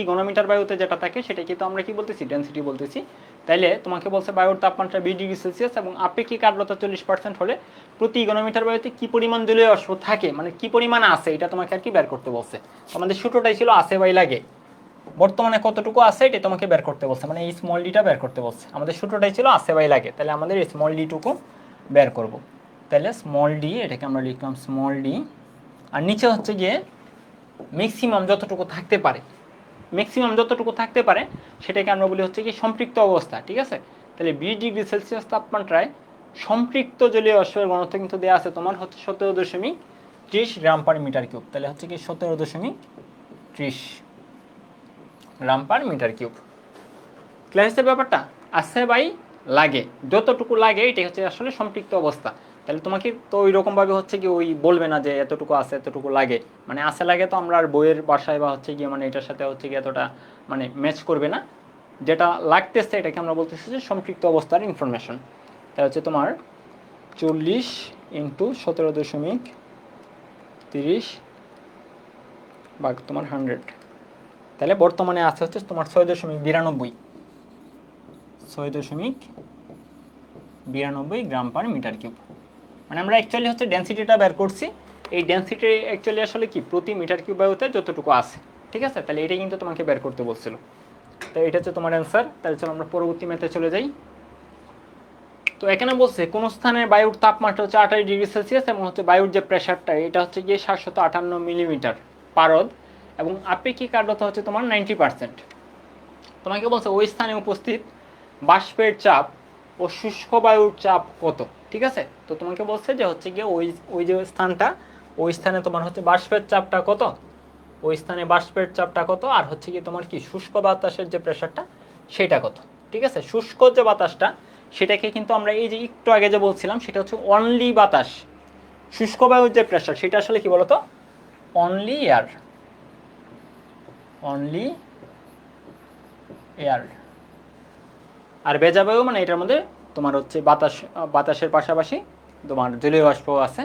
ঘনমিটার বায়ুতে যেটা থাকে সেটা কিন্তু আমরা কি বলতেছি? ডেনসিটি বলতেছি। তাইলে তোমাকে বলছে বায়ুর তাপমাত্রা 20 ডিগ্রি সেলসিয়াস এবং আপেক্ষিক আর্দ্রতা 40% হলে প্রতি ঘনমিটার বায়ুতে কি পরিমাণ জলীয় বাষ্প থাকে, মানে কি পরিমাণ আছে এটা তোমাকে আর কি বের করতে বলছে। আমাদের সূত্রটাই ছিল আছে বাই লাগে, বর্তমানে কতটুকু আছে এটা তোমাকে বের করতে বলছে, মানে এই স্মল ডিটা বের করতে বলছে। আমাদের সূত্রটাই ছিল আছে বাই লাগে, তাহলে আমাদের এই স্মল ডিটুকু বের করব। তাহলে স্মল ডি এটাকে আমরা লিখলাম স্মল ডি, আর নিচে হচ্ছে গিয়ে ম্যাক্সিমাম যতটুকু থাকতে পারে সেটাকে আমরা বলি হচ্ছে কি সম্পৃক্ত অবস্থা, ঠিক আছে। তাহলে 20 ডিগ্রি সেলসিয়াস তাপমাত্রায় সম্পৃক্ত জলীয় বাষ্পের ঘনত্ব কিন্তু দেওয়া আছে তোমার হচ্ছে 17.30 গ্রাম পার মিটার কিউব। তাহলে হচ্ছে কি 17.30 গ্রাম পার মিটার কিউব। ক্লিয়ার হচ্ছে ব্যাপারটা? আছে বাই লাগে, যতটুকু লাগে এটাই হচ্ছে আসলে সম্পৃক্ত অবস্থা। তাহলে তোমাকে তো ওই রকমভাবে হচ্ছে কি ওই বলবে না যে এতটুকু আছে এতটুকু লাগে, মানে আছে লাগে তো আমরা আর বইয়ের বাসায় বা হচ্ছে গিয়ে মানে এটার সাথে হচ্ছে কি এতটা মানে ম্যাচ করবে না। যেটা লাগতেছে এটাকে আমরা বলতেছি যে সম্পৃক্ত অবস্থার ইনফরমেশন। তাহলে হচ্ছে তোমার 40 ইন্টু 17.30 ভাগ তোমার 100, তাহলে বর্তমানে আছে হচ্ছে তোমার 6.92 গ্রাম পার মিটার কিউব। মানে আমরা অ্যাকচুয়ালি হচ্ছে ডেন্সিটিটা বের করছি, এই ডেন্সিটি অ্যাকচুয়ালি আসলে কি প্রতি মিটার কিউব বায়ুতে যতটুকু আছে, ঠিক আছে। তাহলে এটাই কিন্তু তোমাকে বের করতে বলছিল। তো এটা হচ্ছে তোমার অ্যান্সার। তাহলে চলো আমরা পরবর্তী ম্যাথে চলে যাই। তো এখানে বলছে কোন স্থানে বায়ুর তাপমাত্রা হচ্ছে 28°C এবং হচ্ছে বায়ুর যে প্রেশারটা এটা হচ্ছে গিয়ে 758 মিলিমিটার পারদ এবং আপেক্ষিক আর্দ্রতা হচ্ছে তোমার 90%। তোমাকে বলছে ওই স্থানে উপস্থিত বাষ্পের চাপ ও শুষ্ক বায়ুর চাপ কত, ঠিক আছে। তো তোমাকে বলছে যে হচ্ছে গিয়ে ওই যে স্থানটা, ওই স্থানে তোমার হচ্ছে বাষ্পের চাপটা কত, ওই স্থানে বাষ্পের চাপটা কত, আর হচ্ছে গিয়ে তোমার কি শুষ্ক বাতাসের যে প্রেশারটা সেটা কত, ঠিক আছে। শুষ্ক যে বাতাসটা সেটাকে কিন্তু আমরা এই যে একটু আগে যে বলছিলাম সেটা হচ্ছে অনলি বাতাস, শুষ্ক বায়ুর যে প্রেশার সেটা আসলে কি বলতো অনলি এয়ার, অনলি এয়ার। আর ভেজা বায়ু মানে এটার মধ্যে তোমার হচ্ছে বাতাসের পাশাপাশি তোমার জলীয় বাষ্প আছে,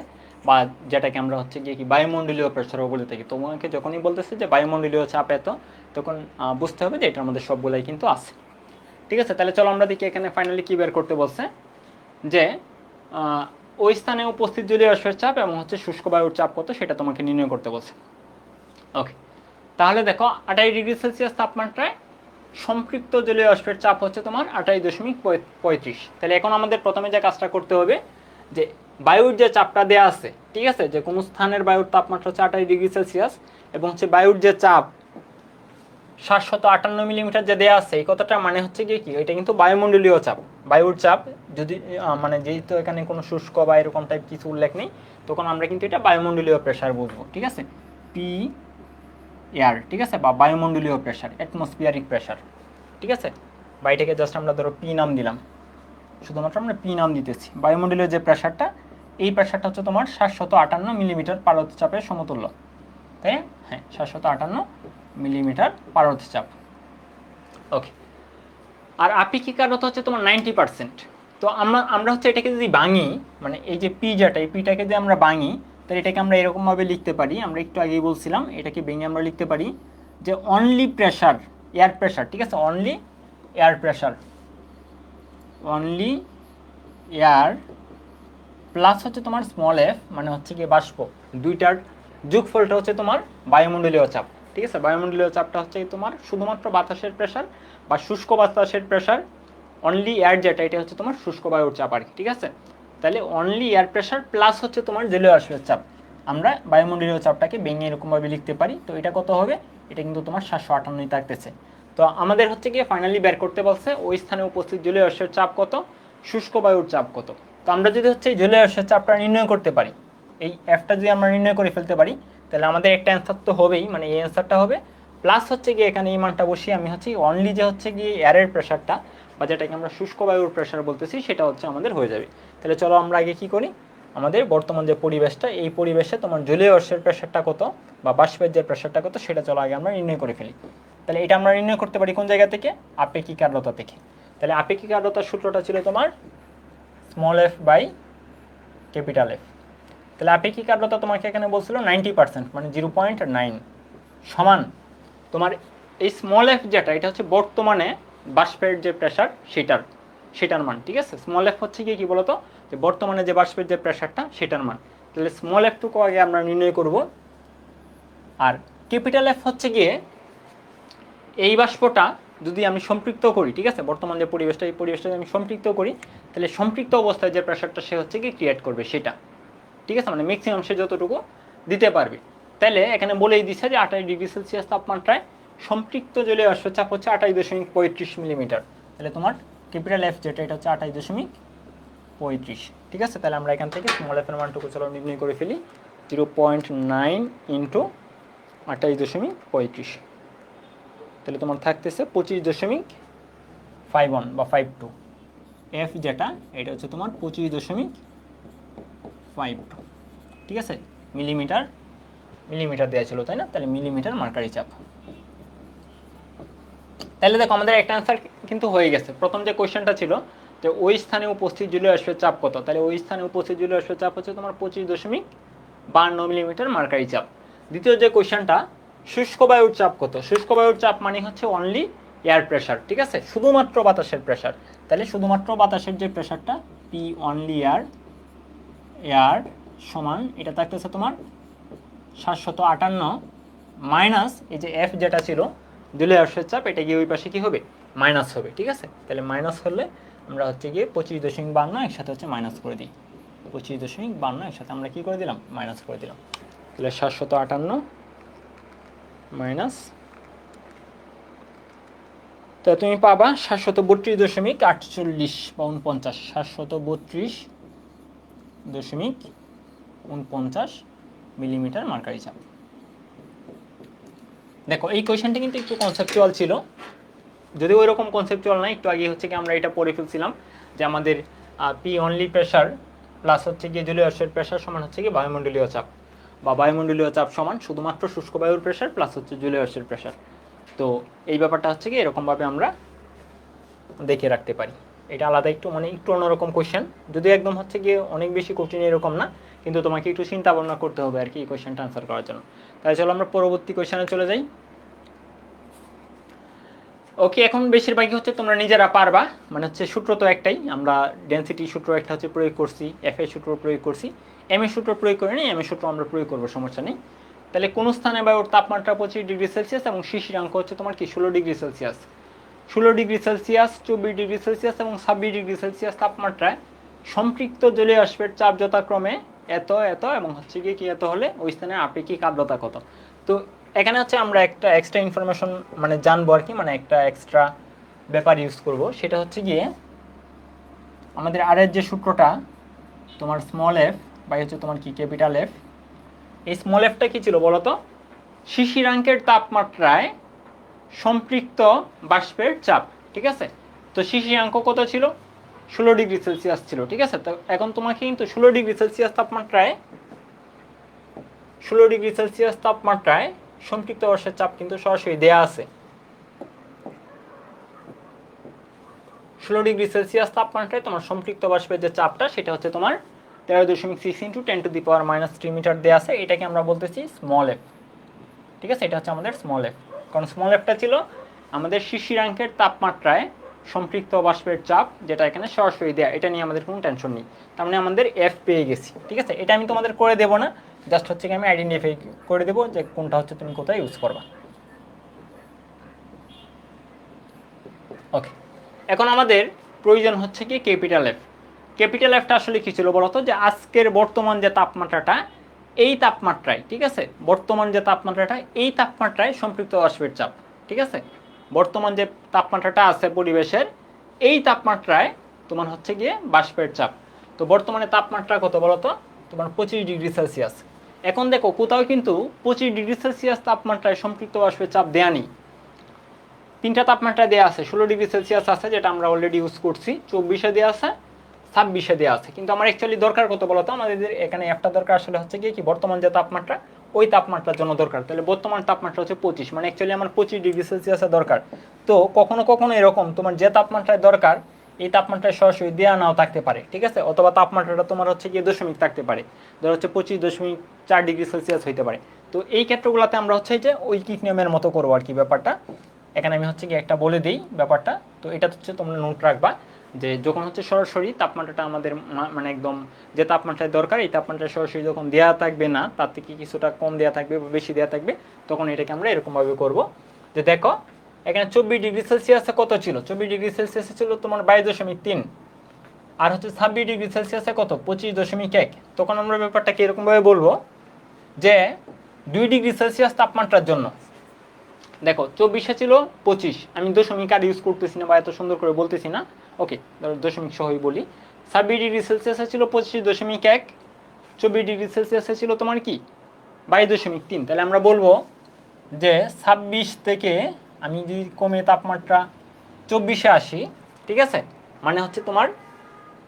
বা যেটাকে আমরা হচ্ছে গিয়ে কি বায়ুমণ্ডলীয় প্রেসারও বলে থাকি। তোমাকে যখনই বলতেছে যে বায়ুমণ্ডলীয় চাপ এত, তখন বুঝতে হবে যে এটার মধ্যে সবগুলাই কিন্তু আছে, ঠিক আছে। তাহলে চলো আমরা দেখি এখানে ফাইনালি কী বের করতে বলছে, যে ওই স্থানে উপস্থিত জলীয় বাষ্পের চাপ এবং হচ্ছে শুষ্ক বায়ুর চাপ কত সেটা তোমাকে নির্ণয় করতে বলছে। ওকে, তাহলে দেখো 28°C তাপমাত্রায় সম্পৃক্ত জলীয় বাষ্পের চাপ হচ্ছে তোমার 28.35। তাহলে এখন আমাদের প্রথমে যে কাজটা করতে হবে, যে বায়ুর যে চাপটা দেওয়া আছে, ঠিক আছে, যে কোনো স্থানের বায়ুর তাপমাত্রা হচ্ছে 28°C এবং হচ্ছে বায়ুর যে চাপ 758 মিলিমিটার যে দেওয়া আছে, এই কথাটা মানে হচ্ছে কি এটা কিন্তু বায়ুমণ্ডলীয় চাপ। বায়ুর চাপ যদি মানে যেহেতু এখানে কোনো শুষ্ক বা এরকম টাইপ কিছু উল্লেখ নেই, তখন আমরা কিন্তু এটা বায়ুমণ্ডলীয় প্রেশার বুঝবো, ঠিক আছে, পি এয়ার, ঠিক আছে, বা বায়ুমণ্ডলীয় প্রেশার, অ্যাটমসফিয়ারিক প্রেশার, ঠিক আছে। বা এটাকে জাস্ট আমরা ধরো পি নাম দিলাম, শুধুমাত্র আমরা পি নাম দিতেছি। বায়ুমণ্ডলীয় যে প্রেশারটা, এই প্রেশারটা হচ্ছে তোমার 758 মিলিমিটার পারদ চাপের সমতুল্য, তাই হ্যাঁ 758 মিলিমিটার পারদ চাপ। ওকে, আর আপেক্ষিক আর্দ্রতা হচ্ছে তোমার 90%। তো আমরা হচ্ছে এটাকে যদি ভাঙি, মানে এই যে পি যেটা, এই পিটাকে যদি আমরা ভাঙি, তাহলে এটাকে আমরা এরকমভাবে লিখতে পারি, আমরা একটু আগেই বলছিলাম এটাকে ভেঙে আমরা লিখতে পারি যে অনলি প্রেশার, এয়ার প্রেশার, ঠিক আছে, only air pressure, only air plus হচ্ছে তোমার স্মল এফ মানে হচ্ছে কি বাষ্প, দুইটার যোগফলটা হচ্ছে তোমার বায়ুমণ্ডলীয় চাপ, ঠিক আছে। বায়ুমণ্ডলীয় চাপটা হচ্ছে তোমার শুধুমাত্র বাতাসের প্রেশার বা শুষ্ক বাতাসের প্রেশার, অনলি এয়ার যেটা এটা হচ্ছে তোমার শুষ্ক বায়ুর চাপ আর কি, ঠিক আছে। তাহলে অনলি এয়ার প্রেশার প্লাস হচ্ছে তোমার জলীয় বাষ্পের চাপ, আমরা বায়ুমণ্ডলীয় চাপটাকে ভেঙে এরকমভাবে লিখতে পারি। তো এটা কত হবে, এটা কিন্তু তোমার 758 থাকতেছে। তো আমাদের হচ্ছে গিয়ে ফাইনালি বের করতে বলছে ওই স্থানে উপস্থিত জলীয় বাষ্পের চাপ কত, শুষ্ক বায়ুর চাপ কত। তো আমরা যদি হচ্ছে এই জলীয় বাষ্পের চাপটা নির্ণয় করতে পারি, এই এফটা যদি আমরা নির্ণয় করে ফেলতে পারি, তাহলে আমাদের একটা অ্যান্সার তো হবেই, মানে এই অ্যান্সারটা হবে প্লাস হচ্ছে গিয়ে এখানে এই মানটা বসিয়ে আমি হচ্ছে অনলি যে হচ্ছে গিয়ে এয়ারের প্রেশারটা বা যেটাকে আমরা শুষ্ক বায়ুর প্রেশার বলতেছি সেটা হচ্ছে আমাদের হয়ে যাবে। তাহলে চলো আমরা আগে কি করি, আমাদের বর্তমান যে পরিবেশটা, এই পরিবেশে তোমার জলীয় বাষ্পের প্রেশারটা কত বা বাষ্পের যে প্রেশারটা কত সেটা চলো আগে আমরা নির্ণয় করে ফেলি। তাহলে এটা আমরা নির্ণয় করতে পারি কোন জায়গা থেকে, আপেক্ষিক আর্দ্রতা থেকে। তাহলে আপেক্ষিক আর্দ্রতার সূত্রটা ছিল তোমার small F by capital F. তাহলে আপেক্ষিক আর্দ্রতা তোমাকে এখানে বলছিল 90%, মানে 0.9 সমান তোমার এই স্মল এফ যেটা, এটা হচ্ছে বর্তমানে বাষ্পের যে প্রেশার সেটার মান, ঠিক আছে। স্মল এফ হচ্ছে কি বলতো, যে বর্তমানে যে বাষ্পের যে প্রেশারটা সেটার মান। তাহলে স্মল এফটুকু আগে আমরা নির্ণয় করব, আর ক্যাপিটাল এফ হচ্ছে গিয়ে এই বাষ্পটা যদি আমি সম্পৃক্ত করি, ঠিক আছে, বর্তমান যে পরিবেশটা, এই পরিবেশটা যদি আমি সম্পৃক্ত করি, তাহলে সম্পৃক্ত অবস্থায় যে প্রেশারটা সে হচ্ছে কি ক্রিয়েট করবে সেটা, ঠিক আছে, মানে ম্যাক্সিমাম সে যতটুকু দিতে পারবে। তাহলে এখানে বলেই দিচ্ছে যে 28°C তাপমাত্রায় সম্পৃক্ত জলীয় বাষ্পের চাপ হচ্ছে 28.35 মিলিমিটার। তাহলে তোমার ক্যাপিটাল এফ যেটা, এটা হচ্ছে 28.35, ঠিক আছে। তাহলে আমরা এখান থেকে স্মল এফের মানটুকু চলো নির্ণয় করে ফেলি, 0.9 ইন্টু 28.35, তাহলে তোমার থাকতেছে 25.51 বা 52। এফ যেটা এটা হচ্ছে তোমার 25.52, ঠিক আছে, মিলিমিটার দেওয়া ছিল তাই না, তাহলে মিলিমিটার মার্কারি চাপ। তাহলে দেখো আমাদের একটা অ্যান্সার কিন্তু হয়ে গেছে। প্রথম যে কোয়েশ্চেনটা ছিল যে ওই স্থানে উপস্থিত জলীয় বাষ্পের চাপ কত, তাহলে ওই স্থানে উপস্থিত জলীয় বাষ্পের চাপ হচ্ছে তোমার 25.52 মিলিমিটার মার্কারি চাপ। দ্বিতীয় যে কোয়েশ্চেনটা শুষ্ক বায়ুর চাপ কত, শুষ্ক বায়ুর চাপ মানে হচ্ছে অনলি এয়ার প্রেশার, ঠিক আছে, শুধুমাত্র বাতাসের প্রেশার। তাহলে শুধুমাত্র বাতাসের যে প্রেশারটা পি অনলি এয়ার এয়ার সমান এটা থাকতেছে তোমার 758 মাইনাস এই যে এফ যেটা ছিল জলীয় বাষ্পের চাপ, এটা গিয়ে ওই পাশে কি হবে মাইনাস হবে, ঠিক আছে। তাহলে মাইনাস হলে আমরা হচ্ছে গিয়ে 25.52 একসাথে হচ্ছে মাইনাস করে দিই, 25.52 একসাথে আমরা কি করে দিলাম মাইনাস করে দিলাম। তাহলে 758 মাইনাস, তো তুমি পাবা 732.48 বা 49, 732.49 মিলিমিটার মার্কারি চাপ। দেখো এই কোয়েশ্চেনটি কিন্তু একটু কনসেপচুয়াল ছিল, যদি ওই রকম কনসেপচুয়াল না, একটু আগে হচ্ছে কি আমরা এটা পড়ে ফেলছিলাম যে আমাদের পি অনলি প্রেশার প্লাস হচ্ছে গিয়ে জলীয় বাষ্পের প্রেশার সমান হচ্ছে কি বায়ুমণ্ডলীয় চাপ, বা বায়ুমণ্ডলীয় চাপ সমান শুধুমাত্র শুষ্ক বায়ুর প্রেশার প্লাস হচ্ছে জলীয় বাষ্পের প্রেশার। তো এই ব্যাপারটা হচ্ছে কি এরকমভাবে আমরা দেখে রাখতে পারি। এটা আলাদা একটু মানে একটু অন্যরকম কোয়েশ্চেন, যদিও একদম হচ্ছে গিয়ে অনেক বেশি কঠিন এরকম না, কিন্তু তোমাকে একটু চিন্তা ভাবনা করতে হবে আর কি এই কোয়েশ্চেনটা আনসার করার জন্য। তাহলে চলো আমরা পরবর্তী কোয়েশ্চেনে চলে যাই। ওকে, এখন বেশিরভাগই হচ্ছে তোমরা নিজেরা পারবা, মানে হচ্ছে সূত্র তো একটাই, আমরা ডেনসিটি সূত্র একটা হচ্ছে প্রয়োগ করছি, এফ এর সূত্র প্রয়োগ করছি, এম এর সূত্র প্রয়োগ করিনি, এম এর সূত্র আমরা প্রয়োগ করবো, সমস্যা নেই। তাহলে কোন স্থানে বায়ুর তাপমাত্রা 25°C এবং শিশিরাঙ্ক হচ্ছে তোমার কি 16°C, 16°C, 24°C এবং 26°C তাপমাত্রায় সম্পৃক্ত জলীয় বাষ্পের চাপ যথাক্রমে এত এত এবং হচ্ছে গিয়ে কি এত হলে ওই স্থানে আপেক্ষিক আর্দ্রতা কত। তো এখানে হচ্ছে আমরা একটা এক্সট্রা ইনফরমেশন মানে জানবো আর কি, মানে একটা এক্সট্রা ব্যাপার ইউজ করব, সেটা হচ্ছে গিয়ে আমাদের আরের যে সূত্রটা তোমার স্মল এফ বাই হচ্ছে তোমার কি ক্যাপিটাল এফ, এই স্মল এফটা কি ছিল বলো তো, শিশিরাঙ্কের তাপমাত্রায় সম্পৃক্ত বাষ্পের চাপ, ঠিক আছে। তো শিশিরাঙ্ক কত ছিল 16°C ছিল, ঠিক আছে। তো এখন তোমাকে কিন্তু 16°C তাপমাত্রায় 16°C তাপমাত্রায় সম্পৃক্ত বাষ্পের চাপ কিন্তু সরাসরি দেয়া আছে। 16°C তাপমাত্রায় তোমার সম্পৃক্ত বাষ্পের যে চাপটা সেটা হচ্ছে তোমার 13.6 × 10⁻³ মিটার দেয়া আছে, এটাকে আমরা বলতেছি স্মল এফ, ঠিক আছে। এটা হচ্ছে আমাদের স্মল এফ, কারণ স্মল এফটা ছিল আমাদের শিশিরাঙ্কের তাপমাত্রায় সম্পৃক্ত বাষ্পের চাপ, যেটা এখানে সরাসরি দেয়া, এটা নিয়ে আমাদের কোনো টেনশন নেই। তার মানে আমাদের এফ পেয়ে গেছি, ঠিক আছে। এটা আমি তোমাদের করে দেবো না, জাস্ট হচ্ছে কি আমি আইডেন্টিফাই করে দেবো যে কোনটা হচ্ছে তুমি কোথায় ইউজ করবা। ওকে, এখন আমাদের প্রয়োজন হচ্ছে কি ক্যাপিটাল এফ। ক্যাপিটাল এফটা আসলে কী ছিল বলতো, যে আজকের বর্তমান যে তাপমাত্রাটা এই তাপমাত্রায়, ঠিক আছে, বর্তমান যে তাপমাত্রাটা এই তাপমাত্রায় সম্পৃক্ত বাষ্পের চাপ, ঠিক আছে। বর্তমান যে তাপমাত্রাটা আছে পরিবেশের এই তাপমাত্রায় তোমার হচ্ছে গিয়ে বাষ্পের চাপ। তো বর্তমানে তাপমাত্রা কত বলতো তোমার 25°C। এখন দেখো কোথাও কিন্তু 25°C তাপমাত্রায় সম্পৃক্ত বাষ্পের চাপ দেয়া নেই, তিনটা তাপমাত্রা দেওয়া আছে, 16°C আছে যেটা আমরা অলরেডি ইউজ করছি, 24-এ দেওয়া আছে, 26-এ দেওয়া আছে। কিন্তু আমার অ্যাকচুয়ালি দরকার কত বলতো, আমাদের এখানে একটা দরকার আসলে হচ্ছে কি বর্তমান যে তাপমাত্রা ওই তাপমাত্রার জন্য দরকার। তাহলে বর্তমান তাপমাত্রা হচ্ছে 25, মানে অ্যাকচুয়ালি আমার 25°C দরকার। তো কখনো কখনো এরকম তোমার যে তাপমাত্রায় দরকার এই তাপমাত্রায় সরাসরি দেওয়া নাও থাকতে পারে, ঠিক আছে, অথবা তাপমাত্রাটা তোমার হচ্ছে গিয়ে দশমিক থাকতে পারে, ধর হচ্ছে 25.4°C হইতে পারে। তো এই ক্ষেত্রগুলোতে আমরা হচ্ছে যে ওই কিক নিয়মের মতো করবো আর কি ব্যাপারটা। এখানে আমি হচ্ছে কি একটা বলে দিই ব্যাপারটা, তো এটা হচ্ছে তোমরা নোট রাখবা যে যখন হচ্ছে সরাসরি তাপমাত্রাটা আমাদের মানে একদম যে তাপমাত্রায় দরকার এই তাপমাত্রায় সরাসরি যখন দেওয়া থাকবে না, তার থেকে কিছুটা কম দেওয়া থাকবে বা বেশি দেওয়া থাকবে, তখন এটাকে আমরা এরকমভাবে করব যে দেখো এখানে 24°C কত ছিল, 24°C ছিল তোমার 22.3, আর হচ্ছে 26°C কত 25.1। তখন আমরা ব্যাপারটা কি এরকমভাবে বলবো যে 2°C তাপমাত্রার জন্য দেখো 24-এ ছিল 25, আমি দশমিক আর ইউজ করতেছি না বা এত সুন্দর করে বলতেছি না, ওকে দশমিক সহই বলি। 26°C ছিল 25.1, 24°C ছিল তোমার কি 22.3। তাহলে আমরা বলবো যে 26 থেকে আমি যদি কমে তাপমাত্রা 24-এ আসি, ঠিক আছে, মানে হচ্ছে তোমার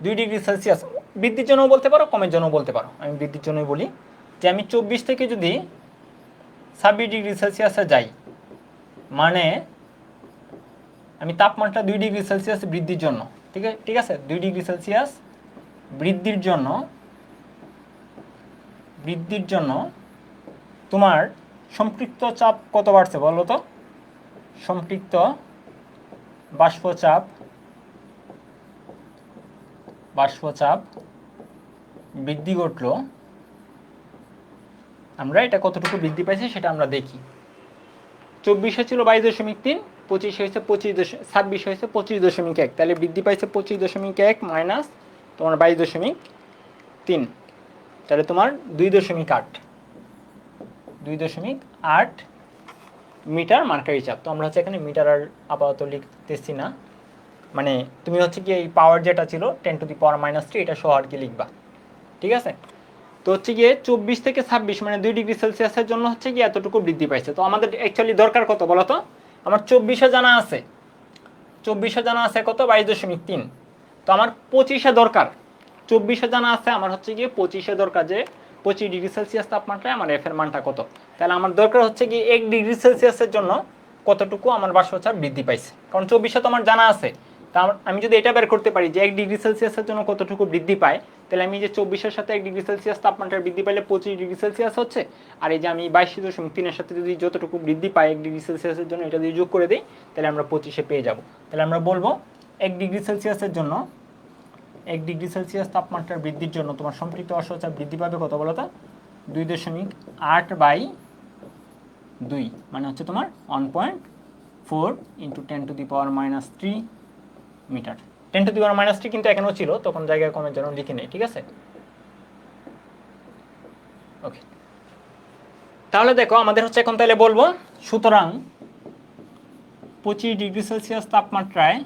2°C বৃদ্ধির জন্য বলতে পারো কমের জন্য বলতে পারো, আমি বৃদ্ধির জন্যই বলি যে আমি 24 থেকে যদি 26°C যাই, মানে আমি তাপমাত্রা 2 ডিগ্রি সেলসিয়াস বৃদ্ধির জন্য, ঠিক আছে 2 ডিগ্রি সেলসিয়াস বৃদ্ধির জন্য তোমার সম্পৃক্ত চাপ কত বাড়ছে বলো তো? সম্পৃক্ত বাষ্পচাপ বৃদ্ধি ঘটলো, আমরা এটা কতটুকু বৃদ্ধি পাইছে সেটা আমরা দেখি। 24 ছিল 22.3, 25 হয়েছে 26 হয়েছে 25.1, তাহলে বৃদ্ধি পাইছে 25.1 মাইনাস তোমার 22.3, তাহলে তোমার 2.8 মিটার মার্কারি চাপ। তো আমরা হচ্ছে এখানে মিটার আর আপাতত লিখতেছি না, মানে তুমি হচ্ছে কি এই পাওয়ার যেটা ছিল 10⁻³ এটা সহ আর কি লিখবা, ঠিক আছে। তো হচ্ছে গিয়ে 24 থেকে 26 মানে 2 ডিগ্রি সেলসিয়াসের জন্য হচ্ছে গিয়ে এতটুকু বৃদ্ধি পাইছে। তো আমাদের অ্যাকচুয়ালি দরকার কত বলো তো? আমার 24 জানা আছে কত? 22.3। তো আমার 25 দরকার, 24 জানা আছে, আমার হচ্ছে গিয়ে 25 দরকার, যে 25 ডিগ্রি সেলসিয়াস তাপমাত্রায় আমার এফ এর মানটা কত। তাহলে আমার দরকার হচ্ছে কি 1 ডিগ্রি সেলসিয়াসের জন্য কতটুকু আমার বাষ্পচাপ বৃদ্ধি পাইছে, কারণ 24 তো আমার জানা আছে। তা আমি যদি এটা বের করতে পারি যে 1 ডিগ্রি সেলসিয়াসের জন্য কতটুকু বৃদ্ধি পায়, তাহলে আমি যে 24 সাথে 1 ডিগ্রি সেলসিয়াস তাপমাত্রা বৃদ্ধি পাইলে 25 ডিগ্রি সেলসিয়াস হচ্ছে, আর এই যে আমি 22.3 সাথে যদি যতটুকু বৃদ্ধি পাই 1 ডিগ্রি সেলসিয়াসের জন্য এটা যদি যোগ করে দিই, তাহলে আমরা 25 পেয়ে যাব। তাহলে আমরা বলবো 1 ডিগ্রি সেলসিয়াসের জন্য 1 ডিগ্রি সেলসিয়াস তাপমাত্রার বৃদ্ধির জন্য তোমার সম্পৃক্ত বাষ্পচাপ বৃদ্ধি পাবে কত বলো তো? 2.8/2, মানে হচ্ছে তোমার 1.4 × 10⁻³ মিটার। 10⁻³ কিন্তু এখানেও ছিল, তখন জায়গায় কমের জন্য লিখে নেই, ঠিক আছে। ওকে, তাহলে দেখো আমাদের হচ্ছে এখন তাহলে বলবো, সুতরাং 25 ডিগ্রি সেলসিয়াস তাপমাত্রায়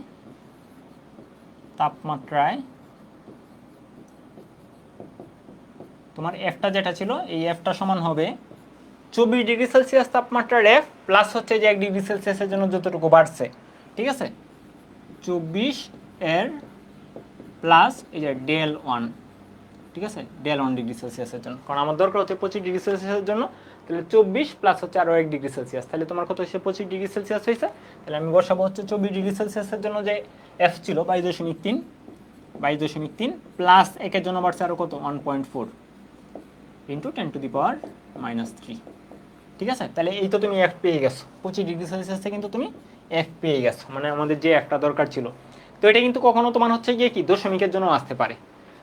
তোমার এফটা যেটা ছিল এই এফটা সমান হবে 24 ডিগ্রি সেলসিয়াস তাপমাত্রার এফ প্লাস হচ্ছে যে 1 ডিগ্রি সেলসিয়াসের জন্য যতটুকু বাড়ছে, ঠিক আছে, 24 এর প্লাস এই যে del1, ঠিক আছে, del1 ডিগ্রি সেলসিয়াসের জন্য, কারণ আমার দরকার হচ্ছে 25 ডিগ্রি সেলসিয়াসের জন্য, তাহলে 24 প্লাস হচ্ছে আরও 1 ডিগ্রি সেলসিয়াস, তাহলে তোমার কত হচ্ছে 25 ডিগ্রি সেলসিয়াস হয়েছে। তাহলে আমি বসাবো হচ্ছে 24 ডিগ্রি সেলসিয়াসের জন্য যে এফ ছিল 22.3 প্লাস একের জন্য বাড়ছে আরও কত 1.4 × 10⁻³ ঠিক আছে। তাহলে এই তো তুমি এফ পেয়ে গেছো, 25 ডিগ্রি সেলসিয়াসে কিন্তু তুমি এফ পেয়ে গেছো, মানে আমাদের যে একটা দরকার ছিল। তো এটা কিন্তু কখনো তোমার হচ্ছে গিয়ে কি দশমিকের জন্য আসতে পারে,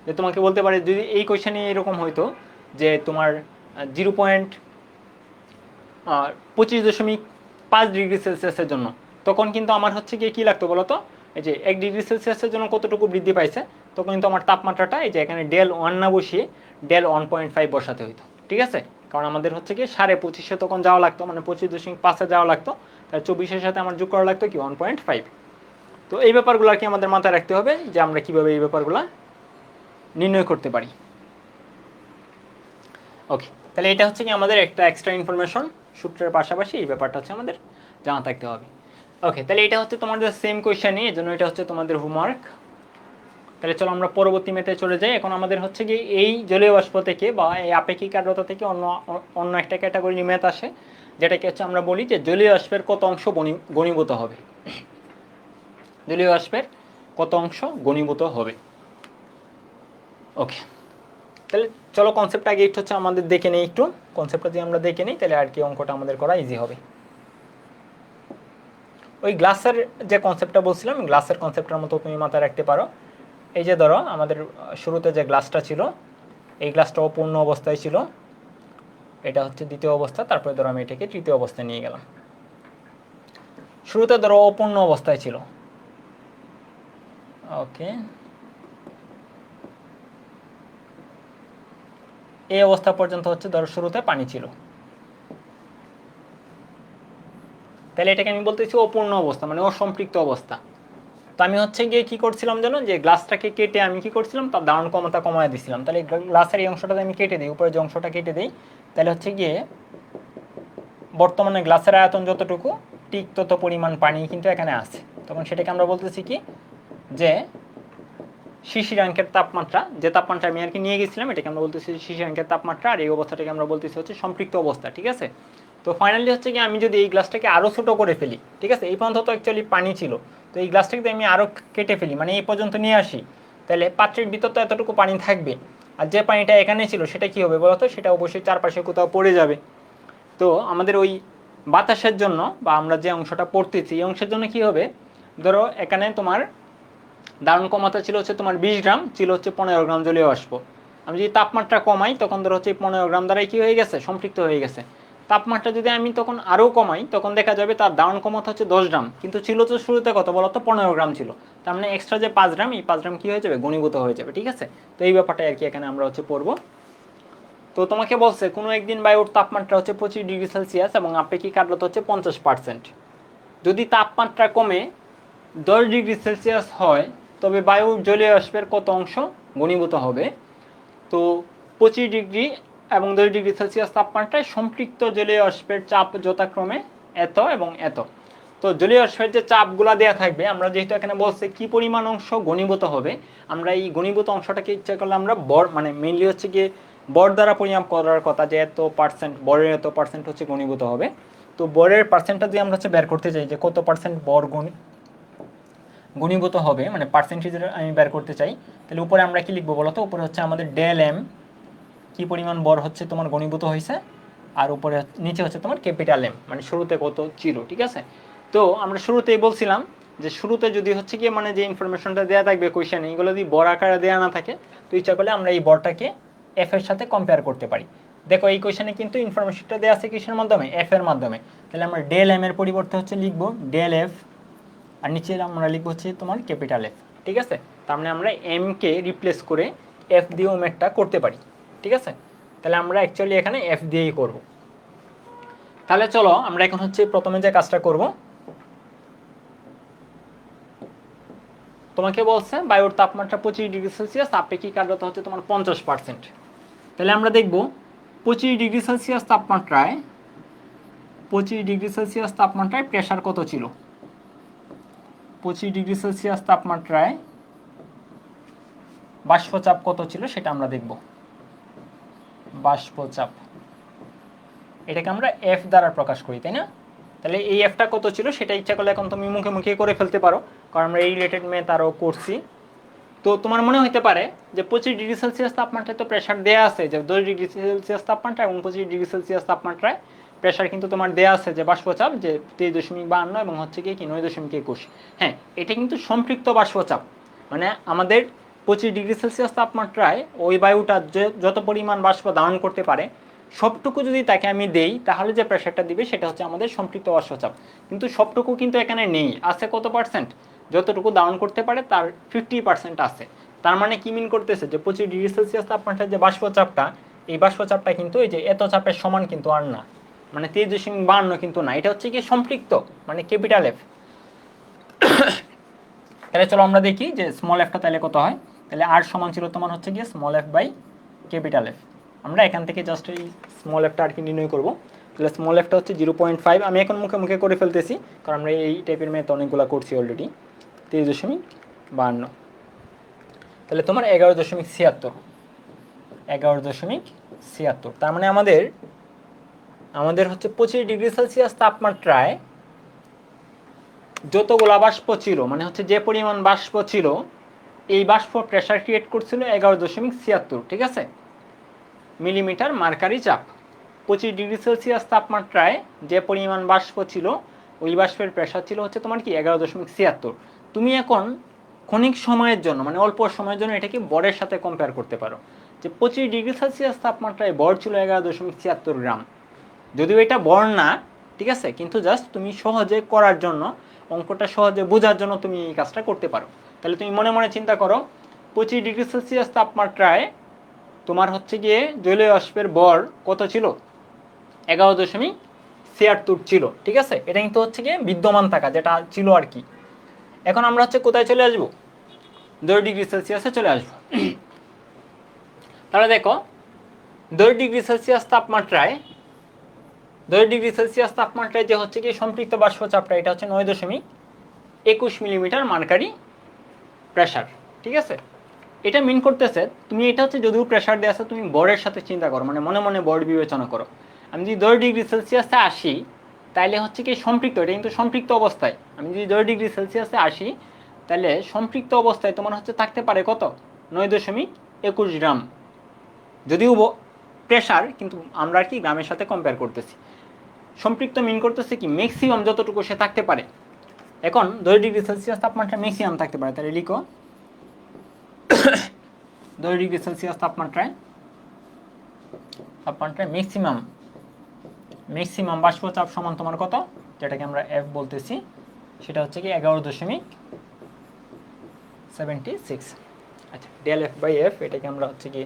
যে তোমাকে বলতে পারে যদি এই কোয়েশ্চেনে এরকম হইতো যে তোমার 25.5 ডিগ্রি সেলসিয়াসের জন্য, তখন কিন্তু আমার হচ্ছে গিয়ে কী লাগতো বলো তো, এই যে 1 ডিগ্রি সেলসিয়াসের জন্য কতটুকু বৃদ্ধি পাইছে, তখন কিন্তু আমার তাপমাত্রাটা এই যে এখানে del1 না বসিয়ে del1.5 বসাতে হইতো, ঠিক আছে। কারণ আমাদের হচ্ছে কি 25.5 তখন যাওয়া লাগতো, মানে 25.5 যাওয়া লাগতো, তার 24-এর সাথে আমার যোগ করা লাগতো কি 1.5। তো এই ব্যাপারগুলো আর কি আমাদের মাথায় রাখতে হবে যে আমরা কীভাবে এই ব্যাপারগুলো নির্ণয় করতে পারি। ওকে, তাহলে এটা হচ্ছে কি আমাদের একটা এক্সট্রা ইনফরমেশন, সূত্রের পাশাপাশি এই ব্যাপারটা হচ্ছে আমাদের জানা থাকতে হবে। ওকে, তাহলে এটা হচ্ছে তোমাদের সেম কোয়েশ্চেনই, এই জন্য এটা হচ্ছে তোমাদের হোমওয়ার্ক। তাহলে চলো আমরা পরবর্তী মেতে চলে যাই। এখন আমাদের হচ্ছে কি এই জলীয় বাষ্প থেকে বা এই আপেক্ষিক আর্দ্রতা থেকে অন্য একটা ক্যাটাগরি ম্যাথ আসে, যেটাকে হচ্ছে আমরা বলি যে জলীয় বাষ্পের কত অংশ ঘনীভূত হবে, জলীয় বাষ্পের কত অংশ ঘনীভূত হবে। ওকে, তাহলে চলো কনসেপ্টটা আগে একটু হচ্ছে আমাদের দেখে নেই, একটু কনসেপ্টটা যদি আমরা দেখে নিই তাহলে আর কি অঙ্কটা আমাদের করা ইজি হবে। ওই গ্লাসের যে কনসেপ্টটা বলছিলাম, গ্লাসের কনসেপ্টের মতো তুমি মাথায় রাখতে পারো। এই যে ধরো আমাদের শুরুতে যে গ্লাসটা ছিল, এই গ্লাসটা অপূর্ণ অবস্থায় ছিল, এটা হচ্ছে দ্বিতীয় অবস্থা, তারপরে ধরো আমি এটাকে তৃতীয় অবস্থায় নিয়ে গেলাম। শুরুতে ধরো অপূর্ণ অবস্থায় ছিল, ওকে, এই অবস্থা পর্যন্ত হচ্ছে ধরো শুরুতে পানি ছিল, তাহলে এটাকে আমি বলতেছি অপূর্ণ অবস্থা, মানে অসম্পৃক্ত অবস্থা। তো আমি হচ্ছে গিয়ে কী করছিলাম জানো, যে গ্লাসটাকে কেটে আমি কী করছিলাম, তার ধারণ ক্ষমতা কমায় দিছিলাম। তাহলে গ্লাসের এই অংশটাতে আমি কেটে দিই, উপরে যে অংশটা কেটে দিই, তাহলে হচ্ছে গিয়ে বর্তমানে গ্লাসের আয়তন যতটুকু ঠিক তত পরিমাণ পানি কিন্তু এখানে আছে। তখন সেটাকে আমরা বলতেছি কি, যে শিশিরাঙ্কের তাপমাত্রা, যে তাপমাত্রা আমি আর কি নিয়ে গেছিলাম, এটাকে আমরা বলতেছি শিশিরাঙ্কের তাপমাত্রা, আর এই অবস্থাটাকে আমরা বলতেছি হচ্ছে সম্পৃক্ত অবস্থা, ঠিক আছে। তো ফাইনালি হচ্ছে কি আমি যদি এই গ্লাসটাকে আরও ছোটো করে ফেলি, ঠিক আছে, এই পর্যন্ত তো অ্যাকচুয়ালি পানি ছিল, তো এই গ্লাসটাকে যদি আমি আরও কেটে ফেলি, মানে এই পর্যন্ত নিয়ে আসি, তাহলে পাত্রের ভিতর তো এতটুকু পানি থাকবে, আর যে পানিটা এখানে ছিল সেটা কী হবে বলো তো, সেটা অবশ্যই চারপাশে কোথাও পড়ে যাবে। তো আমাদের ওই বাতাসের জন্য বা আমরা যে অংশটা পড়তেছি এই অংশের জন্য কী হবে, ধরো এখানে তোমার ধারণ ক্ষমতা ছিল হচ্ছে তোমার 20 গ্রাম, ছিল হচ্ছে 15 গ্রাম জলীয় বাষ্প। আমি যদি তাপমাত্রা কমাই তখন ধরো হচ্ছে 15 গ্রাম দ্বারাই কী হয়ে গেছে, সম্পৃক্ত হয়ে গেছে। তাপমাত্রা যদি আমি তখন আরও কমাই তখন দেখা যাবে তার ধারণ ক্ষমতা হচ্ছে 10 গ্রাম, কিন্তু ছিল তো শুরুতে কত বলো তো, 15 গ্রাম ছিল। তার মানে এক্সট্রা যে 5 গ্রাম, এই 5 গ্রাম কী হয়ে যাবে, ঘনীভূত হয়ে যাবে, ঠিক আছে। তো এই ব্যাপারটা আর কি এখানে আমরা হচ্ছে পড়বো। তো তোমাকে বলছে কোনো একদিন বায়ুর তাপমাত্রা হচ্ছে 25 ডিগ্রি সেলসিয়াস এবং আপেক্ষিক আর্দ্রতা হচ্ছে 50%। যদি তাপমাত্রা কমে 10 ডিগ্রি সেলসিয়াস হয় তবে বায়ুর জলীয় বাষ্পের কত অংশ ঘনীভূত হবে। তো 25 ডিগ্রি এবং 10 ডিগ্রি সেলসিয়াস তাপমাত্রায় সম্পৃক্ত জলীয় বাষ্পের চাপ যথাক্রমে এত এবং এত। তো জলীয় বাষ্পের যে চাপগুলো দেওয়া থাকবে, আমরা যেহেতু এখানে বলছে কি পরিমাণ অংশ ঘনীভূত হবে, আমরা এই ঘনীভূত অংশটাকে ইচ্ছা করলে আমরা বর, মানে মেইনলি হচ্ছে গিয়ে বর দ্বারা পরিমাপ করার কথা, যে এত পার্সেন্ট বরের এত পার্সেন্ট হচ্ছে ঘনীভূত হবে। তো বরের পার্সেন্টটা দিয়ে আমরা হচ্ছে বের করতে চাই যে কত পার্সেন্ট বর ঘনীভূত হবে, মানে পার্সেন্টেজের আমি বের করতে চাই, তাহলে উপরে আমরা কি লিখবো বলো তো, উপরে হচ্ছে আমাদের ডেল এম কি পরিমাণ বর হচ্ছে তোমার ঘনীভূত হয়েছে, আর উপরে নিচে হচ্ছে তোমার ক্যাপিটাল এম, মানে শুরুতে কত ছিল, ঠিক আছে। তো আমরা শুরুতেই বলছিলাম যে শুরুতে যদি হচ্ছে কি মানে যে ইনফরমেশনটা দেওয়া থাকবে কোয়েশ্চেনে, এইগুলো যদি বর আকারে দেওয়া না থাকে, তো ইচ্ছা করলে আমরা এই বরটাকে এফ এর সাথে কম্পেয়ার করতে পারি। দেখো এই কোয়েশ্চেনে কিন্তু ইনফরমেশনটা দেওয়া আছে কিসের মাধ্যমে, এফ এর মাধ্যমে। তাহলে আমরা ডেল এম এর পরিবর্তে হচ্ছে লিখবো ডেল এফ, আর নিচে আমরা লিখবো হচ্ছে তোমার ক্যাপিটাল এফ, ঠিক আছে। তার মানে আমরা এম কে রিপ্লেস করে এফ দিয়ে ওমেটটা করতে পারি, ঠিক আছে। তাহলে আমরা অ্যাকচুয়ালি এখানে এফ দিয়েই করব। তাহলে চলো আমরা এখন হচ্ছে প্রথমে যে কাজটা করব, তোমাকে বলছে বায়ুর তাপমাত্রা 25 ডিগ্রি সেলসিয়াস, আপেক্ষিক আর্দ্রতা হচ্ছে তোমার 50%। তাহলে আমরা দেখব 25 ডিগ্রি সেলসিয়াস তাপমাত্রায় 25 ডিগ্রি সেলসিয়াস তাপমাত্রায় প্রেশার কত ছিল। 25 ডিগ্রি সেলসিয়াস তাপমাত্রায় বাষ্পচাপ কত ছিল সেটা আমরা দেখব। বাষ্পচাপ এটাকে আমরা এফ দ্বারা প্রকাশ করি, তাই না। তাহলে এই এফটা কত ছিল সেটা ইচ্ছা করলে এখন তুমি মুখে মুখে করে ফেলতে পারো, কারণ আমরা এই রিলেটেড ম্যাথ আরও করছি। তো তোমার মনে হতে পারে যে 25 ডিগ্রি সেলসিয়াস তাপমাত্রায় তো প্রেশার দেওয়া আছে যে 10 ডিগ্রি সেলসিয়াস তাপমাত্রা এবং 25 ডিগ্রি সেলসিয়াস তাপমাত্রায় প্রেশার কিন্তু তোমার দেওয়া আছে যে বাষ্পচাপ যে 23.52 এবং হচ্ছে কি 9.21। হ্যাঁ, এটা কিন্তু সম্পৃক্ত বাষ্পচাপ, মানে আমাদের 25 ডিগ্রি সেলসিয়াস তাপমাত্রায় ওই বায়ুটা যত পরিমাণ বাষ্প ধারণ করতে পারে সবটুকু যদি তাকে আমি দেই, তাহলে যে প্রেশারটা দিবে সেটা হচ্ছে আমাদের সম্পৃক্ত বাষ্পচাপ। কিন্তু সবটুকু কিন্তু এখানে নেই, আছে কত পার্সেন্ট, যতটুকু ধারণ করতে পারে তার 50% আছে। তার মানে কি মিন করতেছে যে 25 ডিগ্রি সেলসিয়াস তাপমাত্রার যে বাষ্পচাপটা, এই বাষ্পচাপটা কিন্তু এই যে এত চাপের সমান কিন্তু আর না, মানে 23.52 কিন্তু না, এটা হচ্ছে কি সম্পৃক্ত, মানে ক্যাপিটাল এফ। তাহলে চলো আমরা দেখি যে স্মল এফটা তাহলে কত হয়। তাহলে আর সমান ছিল তোমার হচ্ছে গিয়ে small F by capital F. আমরা এখান থেকে জাস্ট এই স্মল এফটা আর কি নির্ণয় করবো। তাহলে স্মল এফটা হচ্ছে 0.5, আমি এখন মুখে মুখে করে ফেলতেছি কারণ আমরা এই টাইপের ম্যাথ অনেকগুলো করছি অলরেডি। 23.52, তাহলে তোমার 11.76, 11.76। তার মানে আমাদের হচ্ছে 25 ডিগ্রি সেলসিয়াস তাপমাত্রায় যতগুলা বাষ্প ছিল, মানে হচ্ছে যে পরিমাণ বাষ্প ছিল, এই বাষ্প প্রেশার ক্রিয়েট করছিল 11.76, ঠিক আছে, মিলিমিটার মার্কারি চাপ। 25 ডিগ্রি সেলসিয়াস তাপমাত্রায় যে পরিমাণ বাষ্প ছিল ওই বাষ্পের প্রেশার ছিল হচ্ছে তোমার কি 11.76। তুমি এখন ক্ষণিক সময়ের জন্য, মানে অল্প সময়ের জন্য এটাকে বরের সাথে কম্পেয়ার করতে পারো যে 25 ডিগ্রি সেলসিয়াস তাপমাত্রায় বর ছিল 11.76 গ্রাম। যদিও এটা বর না, ঠিক আছে, কিন্তু জাস্ট তুমি সহজে করার জন্য, অঙ্কটা সহজে বোঝার জন্য তুমি এই কাজটা করতে পারো। তাহলে তুমি মনে মনে চিন্তা করো 25 ডিগ্রি সেলসিয়াস তাপমাত্রায় তোমার হচ্ছে গিয়ে জলীয় বাষ্পের বর কত ছিল, 11.76 ছিল, ঠিক আছে। এটা কিন্তু হচ্ছে গিয়ে বিদ্যমান থাকা যেটা ছিল আর কি। এখন আমরা হচ্ছে কোথায় চলে আসবো, 10 ডিগ্রি সেলসিয়াসে চলে আসবো। তাহলে দেখো 10 ডিগ্রি সেলসিয়াস তাপমাত্রায় 10 ডিগ্রি সেলসিয়াস তাপমাত্রায় যে হচ্ছে কি সম্পৃক্ত বাষ্পচাপটা, এটা হচ্ছে 9.21 মিলিমিটার মার্কারি প্রেশার, ঠিক আছে। এটা মিন করতেছে তুমি, এটা হচ্ছে যদিও প্রেশার দেওয়া আছে, তুমি বরের সাথে চিন্তা করো, মানে মনে মনে বর বিবেচনা করো। আমি যদি 10 ডিগ্রি সেলসিয়াসে আসি তাহলে হচ্ছে কি সম্পৃক্ত, এটা কিন্তু সম্পৃক্ত অবস্থায়। আমি যদি 10 ডিগ্রি সেলসিয়াসে আসি তাহলে সম্পৃক্ত অবস্থায় তোমার হচ্ছে থাকতে পারে কত, 9.21 গ্রাম। যদিও প্রেশার, কিন্তু আমরা আর কি গ্রামের সাথে কম্পেয়ার করতেছি। সম্পৃক্ত মিন করতেছে কি ম্যাক্সিমাম যতটুকু সে থাকতে পারে। এখন 10 ডিগ্রি সেলসিয়াস তাপমাত্রা ম্যাক্সিমাম থাকতে পারে, তাহলে লিখো 10 ডিগ্রি সেলসিয়াস তাপমাত্রায় ম্যাক্সিমাম বাষ্প চাপ সমান তোমার কত, যেটাকে আমরা এফ বলতেছি, সেটা হচ্ছে কি 11.76। আচ্ছা, ডেল এফ বাই এফ, এটাকে আমরা হচ্ছে কি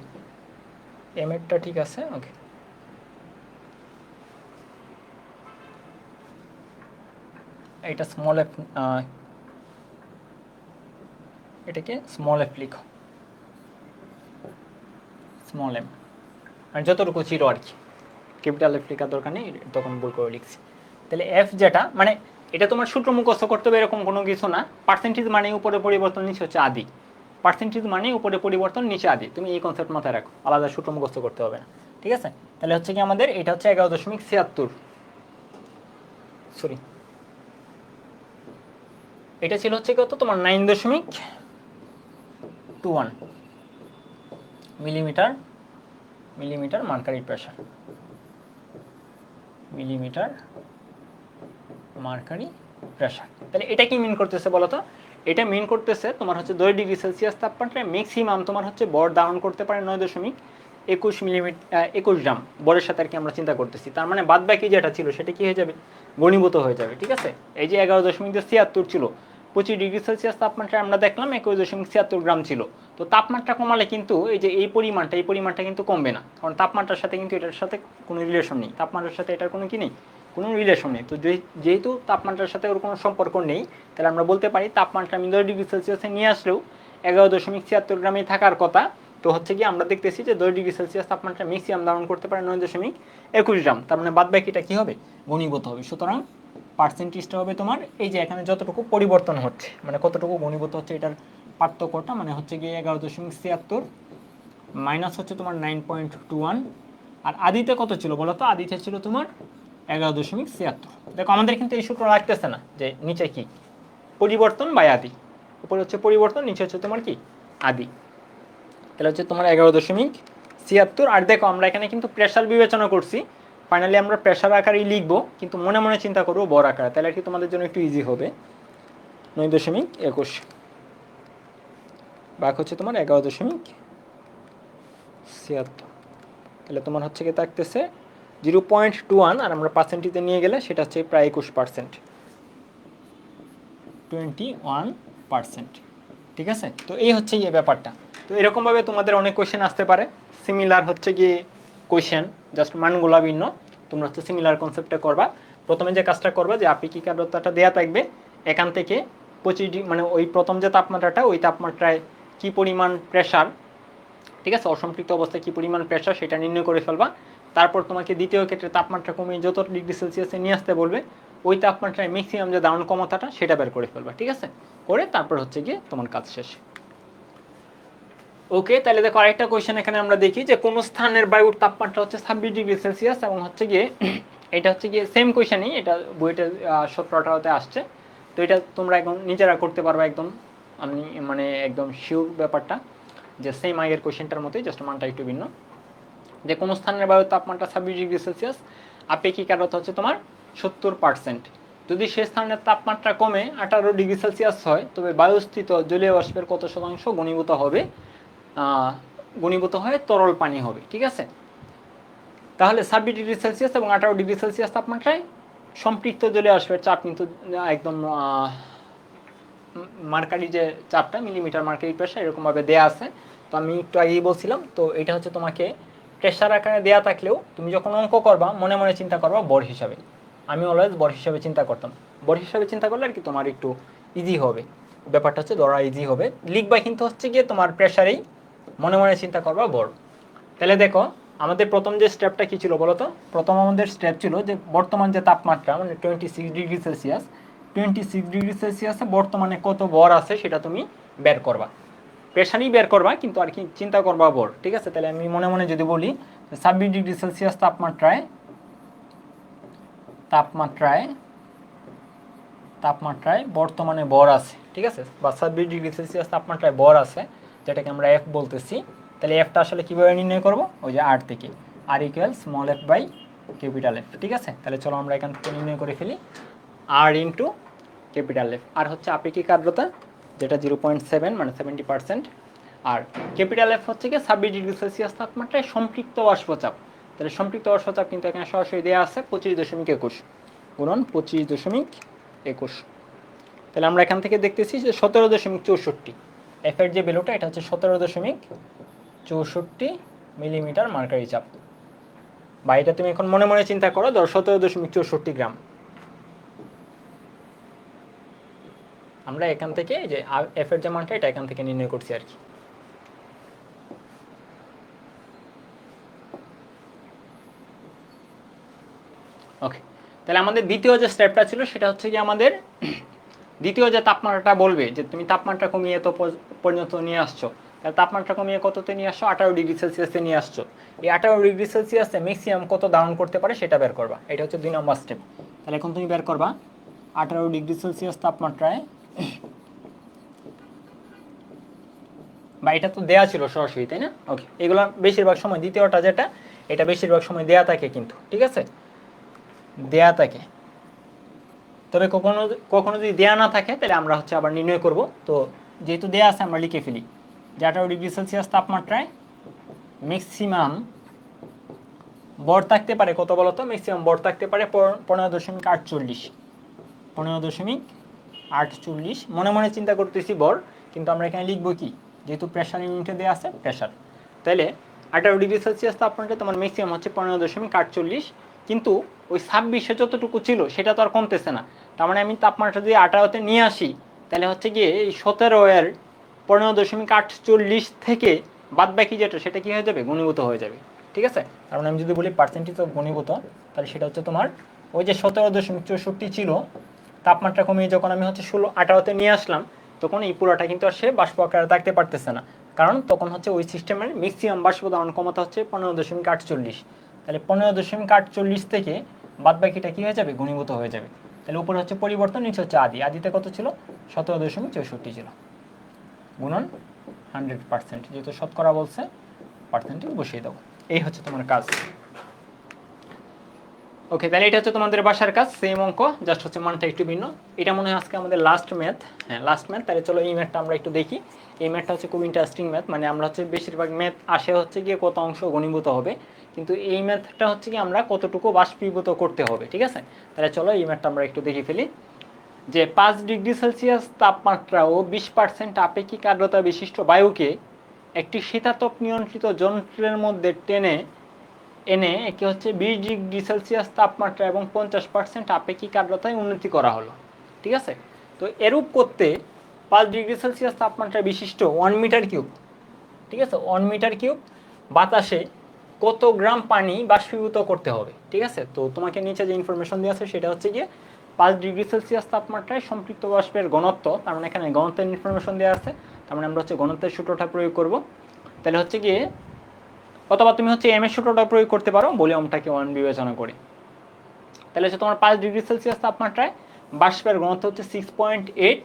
এম এরটা ঠিক আছে, ওকে। এটা স্মল এফ, এটাকে স্মল এফ লিখো, স্মল এম, আর যতটুকু ছিল আর কি, ক্যাপিটাল এফ লেখার দরকার নেই, তখন ভুল করে লিখছি। তাহলে এফ যেটা, মানে এটা তোমার সূত্র মুখস্থ করতে হবে এরকম কোনো কিছু না। পার্সেন্টেজ মানে উপরে পরিবর্তন, নিচে হচ্ছে আদি। পার্সেন্টেজ মানে উপরে পরিবর্তন, নিচে আদি। তুমি এই কনসেপ্ট মাথায় রাখো, আলাদা সূত্র মুখস্থ করতে হবে না, ঠিক আছে? তাহলে হচ্ছে কি আমাদের এটা হচ্ছে 11.76, সরি এটা ছিল হচ্ছে কত তোমার 9.21 millimetre mercury pressure, millimetre mercury pressure. তাহলে এটা কি মিন করতেছে বলো তো? এটা মিন করতেছে তোমার হচ্ছে 10 ডিগ্রি সেলসিয়াস তাপমাত্রায় ম্যাক্সিমাম তোমার হচ্ছে বর ধারণ করতে পারে 9.21 গ্রাম বরের সাথে আর কি আমরা চিন্তা করতেছি। তার মানে বাদ বাকি যেটা ছিল সেটা কি হয়ে যাবে, ঘনীভূত হয়ে যাবে, ঠিক আছে? এই যে 11.76 ছিল, 25 ডিগ্রি সেলসিয়াস তাপমাত্রায় আমরা দেখলাম 21.76 গ্রাম ছিল। তো তাপমাত্রা কমালে কিন্তু এই যে এই পরিমাণটা কিন্তু কমবে না, কারণ তাপমাত্রার সাথে কিন্তু এটার সাথে কোনো রিলেশন নেই, তাপমাত্রার সাথে এটার কোনো কি নেই, কোনো রিলেশন নেই। তো যেহেতু তাপমাত্রার সাথে ওর কোনো সম্পর্ক নেই, তাহলে আমরা বলতে পারি তাপমাত্রা আমি 10 ডিগ্রি সেলসিয়াসে নিয়ে আসলেও 11.76 গ্রামে থাকার কথা। তো হচ্ছে কি আমরা দেখতেছি যে 10 ডিগ্রি সেলসিয়াস তাপমাত্রা ম্যাক্সিমাম ধারণ করতে পারে 9.21 গ্রাম, তার মানে বাদ বাকিটা কি হবে, ঘনীভূত হবে। সুতরাং পার্সেন্টেজটা হবে তোমার এই যে এখানে যতটুকু পরিবর্তন হচ্ছে, মানে কতটুকু ঘনীভূত হচ্ছে এটার পার্থক্যটা, মানে হচ্ছে গিয়ে 11.76 মাইনাস হচ্ছে তোমার 9.21। আর আদিতে কত ছিল বলো তো? আদিতে ছিল তোমার 11.76। দেখো আমাদের কিন্তু এই সূত্র লাগতেছে না যে নিচে কি পরিবর্তন বাই আদি, উপরে হচ্ছে পরিবর্তন, নিচে হচ্ছে তোমার কি আদি। তাহলে হচ্ছে তোমার 11.76। আর দেখো আমরা এখানে কিন্তু প্রেশার বিবেচনা করছি, ফাইনালি আমরা প্রেশার আকারেই লিখবো, কিন্তু মনে মনে চিন্তা করবো বড় আকারে, তাহলে আর কি তোমাদের জন্য একটু ইজি হবে। 9.21 বাক হচ্ছে তোমার 11.76, তাহলে তোমার হচ্ছে কি থাকতেছে 0.21, আর আমরা পার্সেন্টেজে নিয়ে গেলে সেটা হচ্ছে প্রায় 21%, 21%, ঠিক আছে? তো এই হচ্ছে এই ব্যাপারটা। তো এরকমভাবে তোমাদের অনেক কোয়েশ্চেন আসতে পারে, সিমিলার হচ্ছে কি কোয়েশ্চেন, জাস্ট মানগুলা ভিন্ন, তোমরা হচ্ছে সিমিলার কনসেপ্টটা করবা। প্রথমে যে কাজটা করবা যে আপেক্ষিক আর্দ্রতাটা দেওয়া থাকবে, এখান থেকে 25 মানে ওই প্রথম যে তাপমাত্রাটা, ওই তাপমাত্রায় কি পরিমাণ প্রেশার, ঠিক আছে, অসম্পৃক্ত অবস্থায় কি পরিমাণ প্রেশার সেটা নির্ণয় করে ফেলবা। তারপর তোমাকে দ্বিতীয় ক্ষেত্রে তাপমাত্রা কমিয়ে যত ডিগ্রি সেলসিয়াসে নিয়ে আসতে বলবে, ওই তাপমাত্রায় ম্যাক্সিমাম যে ধারণ ক্ষমতাটা সেটা বের করে ফেলবা, ঠিক আছে? করে তারপর হচ্ছে গিয়ে তোমার কাজ শেষ। ওকে, তাহলে দেখো আরেকটা কোয়েশ্চেন এখানে আমরা দেখি যে কোন স্থানের বায়ুর তাপমাত্রা হচ্ছে 26 ডিগ্রি সেলসিয়াস, এবং হচ্ছে গিয়ে এটা হচ্ছে গিয়ে সেম কোয়েশ্চেনই, এটা বইটা 17-18-তে আসছে। তো এটা তোমরা একদম নিজেরা করতে পারবা, একদম আমি মানে একদম শিওর ব্যাপারটা যে সেম আগের কোয়েশ্চেনটার মতোই, জাস্ট মানটা একটু ভিন্ন। যে কোনো স্থানের বায়ুর তাপমাত্রা 26 ডিগ্রি সেলসিয়াস, আপেক্ষিক আর্দ্রতা হচ্ছে তোমার 70%। যদি সে স্থানের তাপমাত্রা কমে 18 ডিগ্রি সেলসিয়াস হয়, তবে বায়ুস্থিত জলীয় বাষ্পের কত শতাংশ ঘনীভূত হবে, ঘনীভূত হয়ে তরল পানি হবে, ঠিক আছে? তাহলে 26 ডিগ্রি সেলসিয়াস এবং 18 ডিগ্রি সেলসিয়াস তাপমাত্রায় সম্পৃক্ত জলীয় বাষ্পের চাপ কিন্তু একদম মার্কারি যে চাপটা, মিলিমিটার মার্কারি প্রেশার এরকমভাবে দেয়া আছে। তো আমি একটু আগেই বলছিলাম, তো এটা হচ্ছে তোমাকে প্রেশার আকারে দেয়া থাকলেও তুমি যখন অঙ্ক করবা মনে মনে চিন্তা করবা বর হিসাবে। আমি অলওয়েজ বর হিসাবে চিন্তা করতাম, বর হিসাবে চিন্তা করলে আর কি তোমার একটু ইজি হবে, ব্যাপারটা হচ্ছে ধরা ইজি হবে। লিখবা কিন্তু হচ্ছে গিয়ে তোমার প্রেশারেই, মনে মনে চিন্তা করবা বর। তাহলে দেখো আমাদের প্রথম যে স্টেপটা কী ছিল বলো তো? প্রথম আমাদের স্টেপ ছিল যে বর্তমান যে তাপমাত্রা মানে 26 ডিগ্রি সেলসিয়াস, 26 ডিগ্রি সেলসিয়াসে বর্তমানে কত বর আছে সেটা তুমি বের করবা, প্রেশারই বের করবা, কিন্তু আর কি চিন্তা করবা বর, ঠিক আছে? তাহলে আমি মনে মনে যদি বলি 26 ডিগ্রি সেলসিয়াস তাপমাত্রায় তাপমাত্রায় বর্তমানে ভর আছে, ঠিক আছে, বা 26 ডিগ্রি সেলসিয়াস তাপমাত্রায় ভর আছে, যেটাকে আমরা এফ বলতেছি। তাহলে এফটা আসলে কীভাবে নির্ণয় করব? ওই যে আর থেকে, R equal small F by capital F, ঠিক আছে। তাহলে চলো আমরা এখান থেকে নির্ণয় করে ফেলি, আর ইন্টু ক্যাপিটাল এফ। আর হচ্ছে আপেক্ষিক আর্দ্রতা, যেটা 0.7 মানে 70%, আর ক্যাপিটাল এফ হচ্ছে কি 26 ডিগ্রি সেলসিয়াস তাপমাত্রায় সম্পৃক্ত বাষ্পচাপ। তাহলে সম্পৃক্ত বাষ্পচাপ কিন্তু এখানে সরাসরি দেওয়া আছে 25.21 গুণন 25.21। তাহলে আমরা এখান থেকে দেখতেছি যে 17.64 এফের যে ভ্যালুটা, এটা হচ্ছে 17.64 মিলিমিটার মার্কারি চাপ। বা এটা তুমি এখন মনে মনে চিন্তা করো, ধর 17.64 গ্রাম। আমরা এখান থেকে যে এফের যে মানটা, এটা এখান থেকে নির্ণয় করছি আর কি। ওকে, তাহলে আমাদের দ্বিতীয় যে স্টেপটা ছিল সেটা হচ্ছে কি, আমাদের দ্বিতীয় যে তাপমাত্রাটা বলবে যে তুমি তাপমাত্রা কমিয়ে এত পর্যন্ত নিয়ে আসছো, তাহলে তাপমাত্রা কমিয়ে কততে নিয়ে আসছো? 18 ডিগ্রি সেলসিয়াসে নিয়ে আসছো। এই 18 ডিগ্রি সেলসিয়াসে ম্যাক্সিমাম কত ধারণ করতে পারে সেটা বের করবা, এটা হচ্ছে 2 নম্বর স্টেপ। তাহলে এখন তুমি বের করবা 18 ডিগ্রি সেলসিয়াস তাপমাত্রায়, বা এটা তো দেয়া ছিল সরাসরি, তাই না? ওকে, এগুলো বেশিরভাগ সময়, দ্বিতীয়টা যেটা, এটা বেশিরভাগ সময় দেয়া থাকে কিন্তু, ঠিক আছে, দেয়া থাকে। তবে কখনো কখনো যদি দেয়া না থাকে তাহলে আমরা হচ্ছে আবার নির্ণয় করব। তো যেহেতু দেয়া আছে আমরা লিখে ফেলি যে 18 ডিগ্রি সেলসিয়াস তাপমাত্রায় ম্যাক্সিমাম ভর থাকতে পারে কত বলতো? ম্যাক্সিমাম ভর থাকতে পারে 15.48। মনে মনে চিন্তা করতেছি ভর, কিন্তু আমরা এখানে লিখবো কি, যেহেতু প্রেশার ইউনিটে দেওয়া আছে প্রেশার। তাহলে 18 ডিগ্রি সেলসিয়াস তাপমাত্রায় তোমার ম্যাক্সিমাম হচ্ছে 15.48, কিন্তু ওই 26 যতটুকু ছিল সেটা তো আর কমতেছে না। তার মানে আমি তাপমাত্রা যদি 18তে নিয়ে আসি, তাহলে হচ্ছে গিয়ে এই 17 15.48 থেকে বাদ বাকি যেটা, সেটা কি হয়ে যাবে? ঘনীভূত হয়ে যাবে, ঠিক আছে। তার মানে আমি যদি বলি পার্সেন্টেজ অফ ঘনীভূত, তাহলে সেটা হচ্ছে তোমার ওই যে 17.64 ছিল, তাপমাত্রা কমিয়ে যখন আমি হচ্ছে 18তে নিয়ে আসলাম, তখন এই পুরোটা কিন্তু আর সে বাষ্প আকারে থাকতে পারতেছে না, কারণ তখন হচ্ছে ওই সিস্টেমের ম্যাক্সিমাম বাষ্প ধারণ ক্ষমতা হচ্ছে 15.48। তাহলে 15.48 থেকে বাদ বাকিটা কী হয়ে যাবে? ঘনীভূত হয়ে যাবে। তাহলে উপরে হচ্ছে পরিবর্তন, নিচে হচ্ছে আদি। আদিতে কত ছিল? 17.64 ছিল, গুণন 100%, যেহেতু শতকরা বলছে পার্সেন্টেজ বসিয়ে দাও। এই হচ্ছে তোমার কাজ। ওকে, তাহলে এটা হচ্ছে তোমাদের বাসার কাজ, সেম অঙ্ক, জাস্ট হচ্ছে মানটা একটু ভিন্ন। এটা মনে হয় আজকে আমাদের লাস্ট ম্যাথ। হ্যাঁ, লাস্ট ম্যাথ। তাহলে চলো এই ম্যাথটা আমরা একটু দেখি। এই ম্যাথটা হচ্ছে খুব ইন্টারেস্টিং ম্যাথ, মানে আমরা হচ্ছে বেশিরভাগ ম্যাথ আসে হচ্ছে গিয়ে কত অংশ ঘনীভূত হবে, কিন্তু এই ম্যাথটা হচ্ছে কি আমরা কতটুকু বাষ্পীভূত করতে হবে, ঠিক আছে। তাহলে চলো এই ম্যাথটা আমরা একটু দেখে ফেলি। যে 5 ডিগ্রি সেলসিয়াস তাপমাত্রা ও 20% আপেক্ষিক আর্দ্রতা বিশিষ্ট বায়ুকে একটি শীতাতপ নিয়ন্ত্রিত যন্ত্রের মধ্যে টেনে এনে একে হচ্ছে 20 ডিগ্রি সেলসিয়াস তাপমাত্রা এবং 50% আপেক্ষিক আর্দ্রতায় উন্নতি করা হলো, ঠিক আছে। তো এরূপ করতে 5 ডিগ্রি সেলসিয়াস তাপমাত্রা বিশিষ্ট 1 মিটার কিউব, ঠিক আছে, 1 মিটার কিউব বাতাসে কত গ্রাম পানি বাষ্পীভূত করতে হবে, ঠিক আছে। তো তোমাকে নিচে যে ইনফরমেশন দেওয়া আছে সেটা হচ্ছে গিয়ে 5 ডিগ্রি সেলসিয়াস তাপমাত্রায় সম্পৃক্ত বাষ্পের ঘনত্ব, তার মানে এখানে ঘনত্বের ইনফরমেশন দেওয়া আছে, তার মানে আমরা হচ্ছে ঘনত্বের সূত্রটা প্রয়োগ করব। তাহলে হচ্ছে গিয়ে, অথবা তুমি হচ্ছে এম এর সূত্রটা প্রয়োগ করতে পারো ভলিউমটাকে 1 বিবেচনা করে। তাহলে হচ্ছে তোমার 5 ডিগ্রি সেলসিয়াস তাপমাত্রায় বাষ্পের ঘনত্ব হচ্ছে 6.8,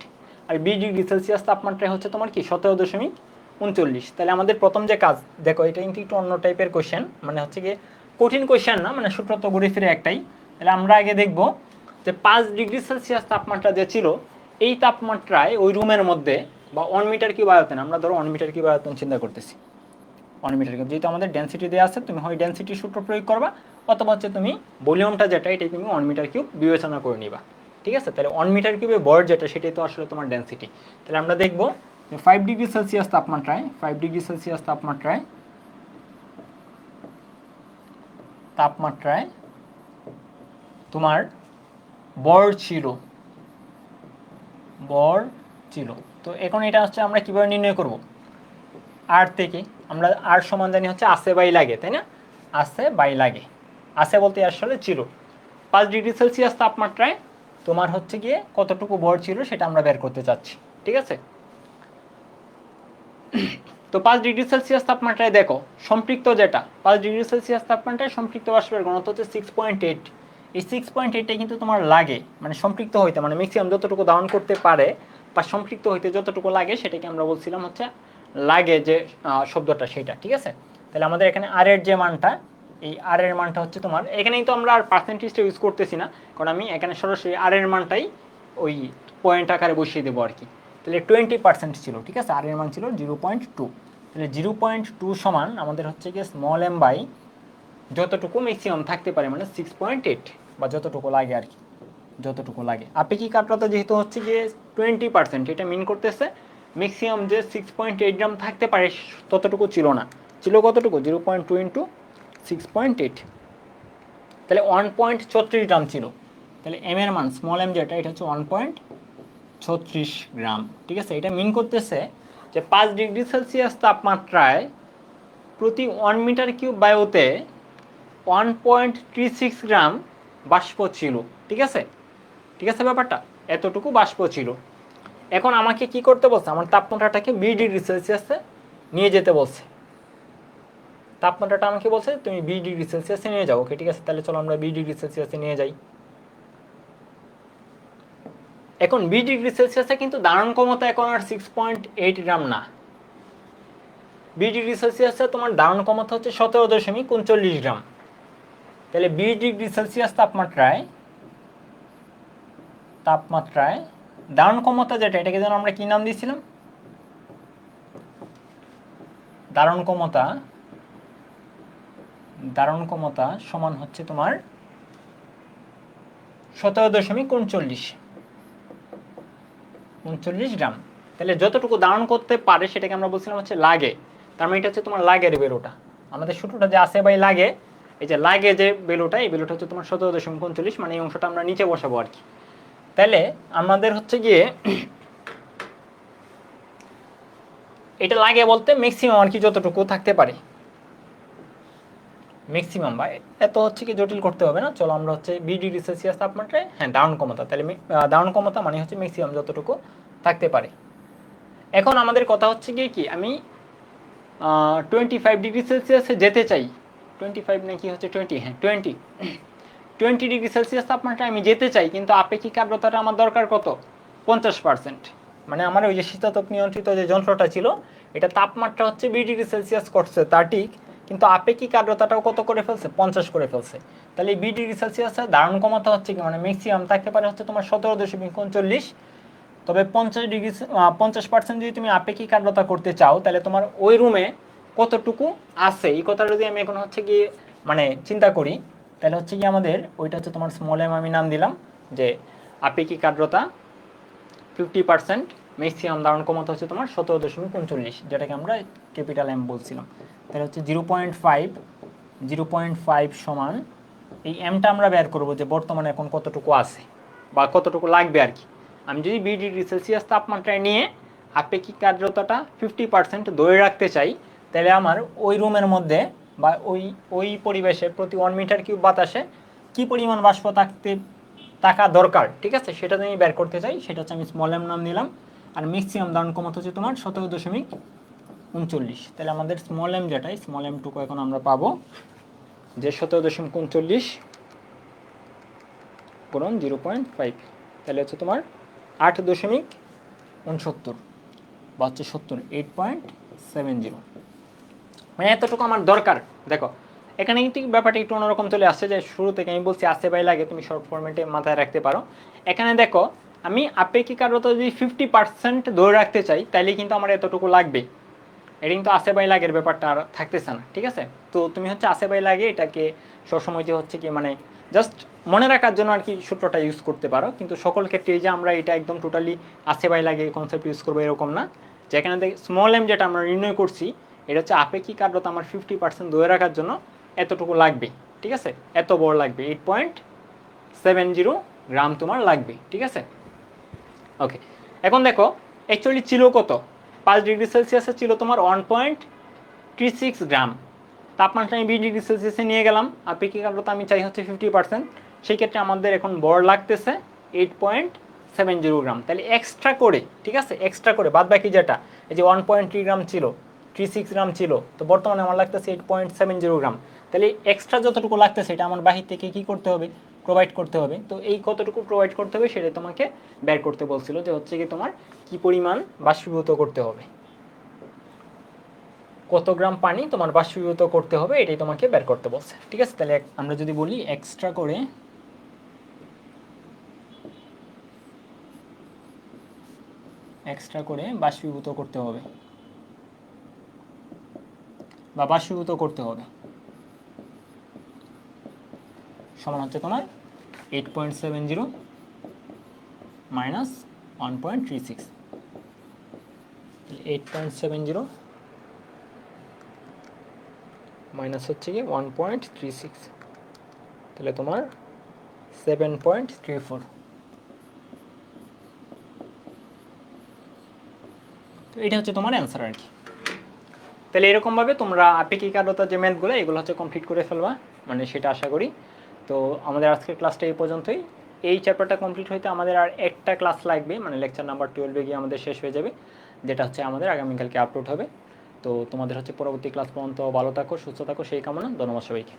আর 20 ডিগ্রি সেলসিয়াস তাপমাত্রায় হচ্ছে তোমার কি 17.39। তাহলে আমাদের প্রথম যে কাজ, দেখো এটা কিন্তু একটু অন্য টাইপের কোয়েশ্চেন, মানে হচ্ছে গিয়ে কঠিন কোয়েশ্চেন না, মানে সূত্র তো ঘুরে ফিরে একটাই। তাহলে আমরা আগে দেখব যে 5 ডিগ্রি সেলসিয়াস তাপমাত্রা যে ছিল, এই তাপমাত্রায় ওই রুমের মধ্যে বা 1 মিটার কিউব আয়তন, আমরা ধরো 1 মিটার কিউব আয়তন চিন্তা করতেছি, 1 মিটার কিউব, যেহেতু আমাদের ডেন্সিটি দেওয়া আছে, তুমি হয় ডেন্সিটির সূত্র প্রয়োগ করবা, অথবা হচ্ছে তুমি ভলিউমটা যেটা, এটাই তুমি 1 মিটার কিউব বিবেচনা করে নিবা, ঠিক আছে। তাহলে 1 মিটার কিউবে ভর যেটা, সেটাই তো আসলে তোমার ডেন্সিটি। তাহলে আমরা দেখবো 5 ডিগ্রি সেলসিয়াস তাপমাত্রায়, 5 ডিগ্রি সেলসিয়াস তাপমাত্রায় তোমার ভর ছিল, তো এখন এটা হচ্ছে আমরা কিভাবে নির্ণয় করব? আর থেকে আমরা আর সমান জানি হচ্ছে আসে বাই লাগে, তাই না? আসে বাই লাগে, আসে বলতে আসলে ছিল। 5 ডিগ্রি সেলসিয়াস তাপমাত্রায় তোমার হচ্ছে গিয়ে কতটুকু ভর ছিল সেটা আমরা বের করতে চাচ্ছি, ঠিক আছে। তো 5 ডিগ্রি সেলসিয়াস তাপমাত্রায় দেখো সম্পৃক্ত যেটা, 5 ডিগ্রি সেলসিয়াস তাপমাত্রায় সম্পৃক্ত বাষ্পের ঘনত্ব হচ্ছে 6.8। এই 6.8টাই কিন্তু তোমার লাগে, মানে সম্পৃক্ত হইতে, মানে ম্যাক্সিমাম যতটুকু ধারণ করতে পারে বা সম্পৃক্ত হইতে যতটুকু লাগে সেটাকে আমরা বলছিলাম হচ্ছে লাগে যে শব্দটা সেটা, ঠিক আছে। তাহলে আমাদের এখানে আর এর যে মানটা, এই আর এর মানটা হচ্ছে তোমার, এখানে কিন্তু আমরা আর পার্সেন্টেজটা ইউজ করতেছি না, কারণ আমি এখানে সরাসরি আর এর মানটাই ওই পয়েন্ট আকারে বসিয়ে দেবো আর কি। তাহলে 20% ছিল, ঠিক আছে, আর এর মান ছিল 0.2। তাহলে 0.2 সমান আমাদের হচ্ছে গিয়ে স্মল এম বাই যতটুকু ম্যাক্সিমাম থাকতে পারে, মানে 6.8 বা যতটুকু লাগে আর কি, যতটুকু লাগে। আপেক্ষিক আর্দ্রতা যেহেতু হচ্ছে গিয়ে 20%, এটা মিন করতেছে ম্যাক্সিমাম যে 6.8 গ্রাম থাকতে পারে ততটুকু ছিল না, ছিল কতটুকু, 0.2 ইন্টু 6.8, তাহলে 1.36 গ্রাম ছিল। তাহলে এম এর মান স্মল এম যেটা, এটা হচ্ছে 1.36 গ্রাম, ঠিক আছে। এটা মিন করতেছে যে 5 ডিগ্রি সেলসিয়াস তাপমাত্রায় প্রতি 1 মিটার কিউব বায়ুতে 1.36 গ্রাম বাষ্প ছিল, ঠিক আছে, ঠিক আছে ব্যাপারটা, এতটুকু বাষ্প ছিল। এখন আমাকে কি করতে বলছে, আমার তাপমাত্রাটাকে 20 ডিগ্রি সেলসিয়াসে নিয়ে যেতে বলছে, তাপমাত্রাটা আমাকে বলছে তুমি 20 ডিগ্রি সেলসিয়াসে নিয়ে যাও, ওকে ঠিক আছে। তাহলে চলো আমরা 20 ডিগ্রি সেলসিয়াসে নিয়ে যাই। এখন 20 ডিগ্রি সেলসিয়াসে কিন্তু ধারণ ক্ষমতা এখন আর 6.8 গ্রাম না, 20 ডিগ্রি সেলসিয়াসে তোমার ধারণ ক্ষমতা হচ্ছে 17.39 গ্রাম। তাহলে 20 ডিগ্রি সেলসিয়াস তাপমাত্রায় ধারণ ক্ষমতা যেটা, এটাকে যেন আমরা কি নাম দিয়েছিলাম, ধারণ ক্ষমতা সমান হচ্ছে তোমার 17.39 গ্রাম। তাহলে যতটুকু ধারণ করতে পারে সেটাকে আমরা বলছিলাম হচ্ছে লাগে, তার মানে এটা হচ্ছে তোমার লাগের বেলুটা, আমাদের সূত্রটা যে আছে বাই লাগে, এই যে লাগে যে বেলুটা, এই বেলুটা হচ্ছে তোমার 17.39, মানে এই অংশটা আমরা নিচে বসাবো আর কি। তাহলে আমাদের হচ্ছে গিয়ে এটা লাগে বলতে ম্যাক্সিমাম আর কি যতটুকু থাকতে পারে, ম্যাক্সিমাম বা এত হচ্ছে কি জটিল করতে হবে না। চলো আমরা হচ্ছে 20 ডিগ্রি সেলসিয়াস তাপমাত্রায়, হ্যাঁ ধারণ ক্ষমতা, তাহলে ধারণ ক্ষমতা মানে হচ্ছে ম্যাক্সিমাম যতটুকু থাকতে পারে। এখন আমাদের কথা হচ্ছে গিয়ে কি, আমি 25 ডিগ্রি সেলসিয়াসে যেতে চাই, 25 নাকি হচ্ছে 20, হ্যাঁ 20 ডিগ্রি সেলসিয়াস তাপমাত্রায় আমি যেতে চাই, কিন্তু আপেক্ষিক আর্দ্রতাটা আমার দরকার কত, 50%। মানে আমার ওই যে শীতাতপ নিয়ন্ত্রিত যে যন্ত্রটা ছিল, এটা তাপমাত্রা হচ্ছে 20 ডিগ্রি সেলসিয়াস করছে তা ঠিক, কিন্তু আপেক্ষিক আর্দ্রতাটাও কত করে ফেলছে, 50 করে ফেলছে। তাহলে 20 ডিগ্রি সেলসিয়াসের ধারণ ক্ষমতা হচ্ছে কি, মানে ম্যাক্সিমাম থাকতে পারে হচ্ছে তোমার 17.39। তবে 50% যদি তুমি আপেক্ষিক আর্দ্রতা করতে চাও, তাহলে তোমার ওই রুমে কতটুকু আছে, এই কথাটা যদি আমি এখন হচ্ছে কি মানে চিন্তা করি, তাহলে হচ্ছে কি আমাদের ওইটা হচ্ছে তোমার স্মল এম আমি নাম দিলাম, যে আপেক্ষিক আর্দ্রতা 50%, ম্যাক্সিমাম ধারণ ক্ষমতা হচ্ছে তোমার 17.39, যেটাকে আমরা ক্যাপিটাল এম বলছিলাম। তাহলে হচ্ছে 0.5 সমান এই এমটা আমরা বের করবো যে বর্তমানে এখন কতটুকু আছে বা কতটুকু লাগবে আর কি। আমি যদি 20 ডিগ্রি সেলসিয়াস তাপমাত্রায় নিয়ে আপেক্ষিক আর্দ্রতাটা 50% ধরে রাখতে চাই, তাহলে আমার ওই রুমের মধ্যে বা ওই পরিবেশে প্রতি 1 মিটার কিউব বাতাসে কি পরিমাণ বাষ্প থাকা দরকার, ঠিক আছে, সেটা আমি বের করতে চাই, সেটা হচ্ছে আমি স্মল এম নাম দিলাম। আর ম্যাক্সিমাম ধারণ ক্ষমতা হচ্ছে তোমার 17.39। তাহলে আমাদের স্মল এম যেটাই, স্মল এম টুকু এখন আমরা পাবো যে 17.39 গুণন 0.5, তাহলে হচ্ছে তোমার 8.69 বা হচ্ছে 8.70, মানে এতটুকু আমার দরকার। দেখো এখানে কিন্তু ব্যাপারটা একটু অন্যরকম চলে আসছে, যে শুরু থেকে আমি বলছি আসে বাই লাগে, তুমি শর্ট ফরম্যাটে মাথায় রাখতে পারো। এখানে দেখো আমি আপেক্ষিক আর্দ্রতা যদি 50% ধরে রাখতে চাই, তাহলে কিন্তু আমার এতটুকু লাগবে, এটা কিন্তু আসে বাই লাগের ব্যাপারটা আর থাকতেছে না, ঠিক আছে। তো তুমি হচ্ছে আসে বাই লাগে এটাকে সবসময় যে হচ্ছে কি মানে জাস্ট মনে রাখার জন্য আর কি সূত্রটা ইউজ করতে পারো, কিন্তু সকল ক্ষেত্রে যে আমরা এটা একদম টোটালি আসে বাই লাগে কনসেপ্ট ইউজ করবো এরকম না। যেখানে স্মল এম যেটা আমরা নির্ণয় করছি, এটা হচ্ছে আপেক্ষিক আর্দ্রতা আমার 50% ধরে রাখার জন্য এতটুকু লাগবে, ঠিক আছে, এত বড় লাগবে, 8.70 গ্রাম তোমার লাগবে, ঠিক আছে। ওকে, এখন দেখো অ্যাকচুয়ালি ছিল কত, 5 ডিগ্রি সেলসিয়াসে ছিল তোমার 1.36 গ্রাম, তাপমাত্রা আমি 20 ডিগ্রি সেলসিয়াসে নিয়ে গেলাম, আপেক্ষিক আর্দ্রতা আমি চাই হচ্ছে 50%, সেই ক্ষেত্রে আমাদের এখন বড় লাগতেছে 8.70 গ্রাম। তাহলে এক্সট্রা করে, ঠিক আছে, এক্সট্রা করে বাদ বাকি যেটা, এই যে 1.3 গ্রাম ছিল, 36 গ্রাম ছিল, তো বর্তমানে আমার লাগতেছে 8.70 গ্রাম। তাহলে এক্সট্রা যতটুকু লাগতেছে এটা আমার বাহির থেকে কি করতে হবে, প্রোভাইড করতে হবে। তো এই কতটুকু প্রোভাইড করতে হবে সেটা তোমাকে বের করতে বলছিল, যে হচ্ছে কি তোমার কি পরিমাণ বাষ্পীভূত করতে হবে, কত গ্রাম পানি তোমার বাষ্পীভূত করতে হবে, এটাই তোমাকে বের করতে বলছে। ঠিক আছে, তাহলে আমরা যদি বলি এক্সট্রা করে বাষ্পীভূত করতে হবে বা বাষ্পীভূত করতে হবে সমান হচ্ছে তোমার 8.70 মাইনাস 1.36, 8.70 মাইনাস হচ্ছে কি 1.36, তাহলে তোমার 7.34। তো এটা হচ্ছে তোমার অ্যান্সার আর কি। তাহলে এরকমভাবে তোমরা আপেক্ষিক আর্দ্রতার যে ম্যাথগুলো এগুলো হচ্ছে কমপ্লিট করে ফেলবা, মানে সেটা আশা করি। তো আমাদের আজকের ক্লাসটা এই পর্যন্তই। এই চ্যাপ্টারটা কমপ্লিট হইতে আমাদের আর একটা ক্লাস লাগবে, মানে লেকচার নাম্বার 12 গিয়ে আমাদের শেষ হয়ে যাবে, যেটা হচ্ছে আমাদের আগামীকালকে আপলোড হবে। তো তোমাদের হচ্ছে পরবর্তী ক্লাস পর্যন্ত ভালো থাকো, সুস্থ থাকো, সেই কামনা। ধন্যবাদ সবাইকে।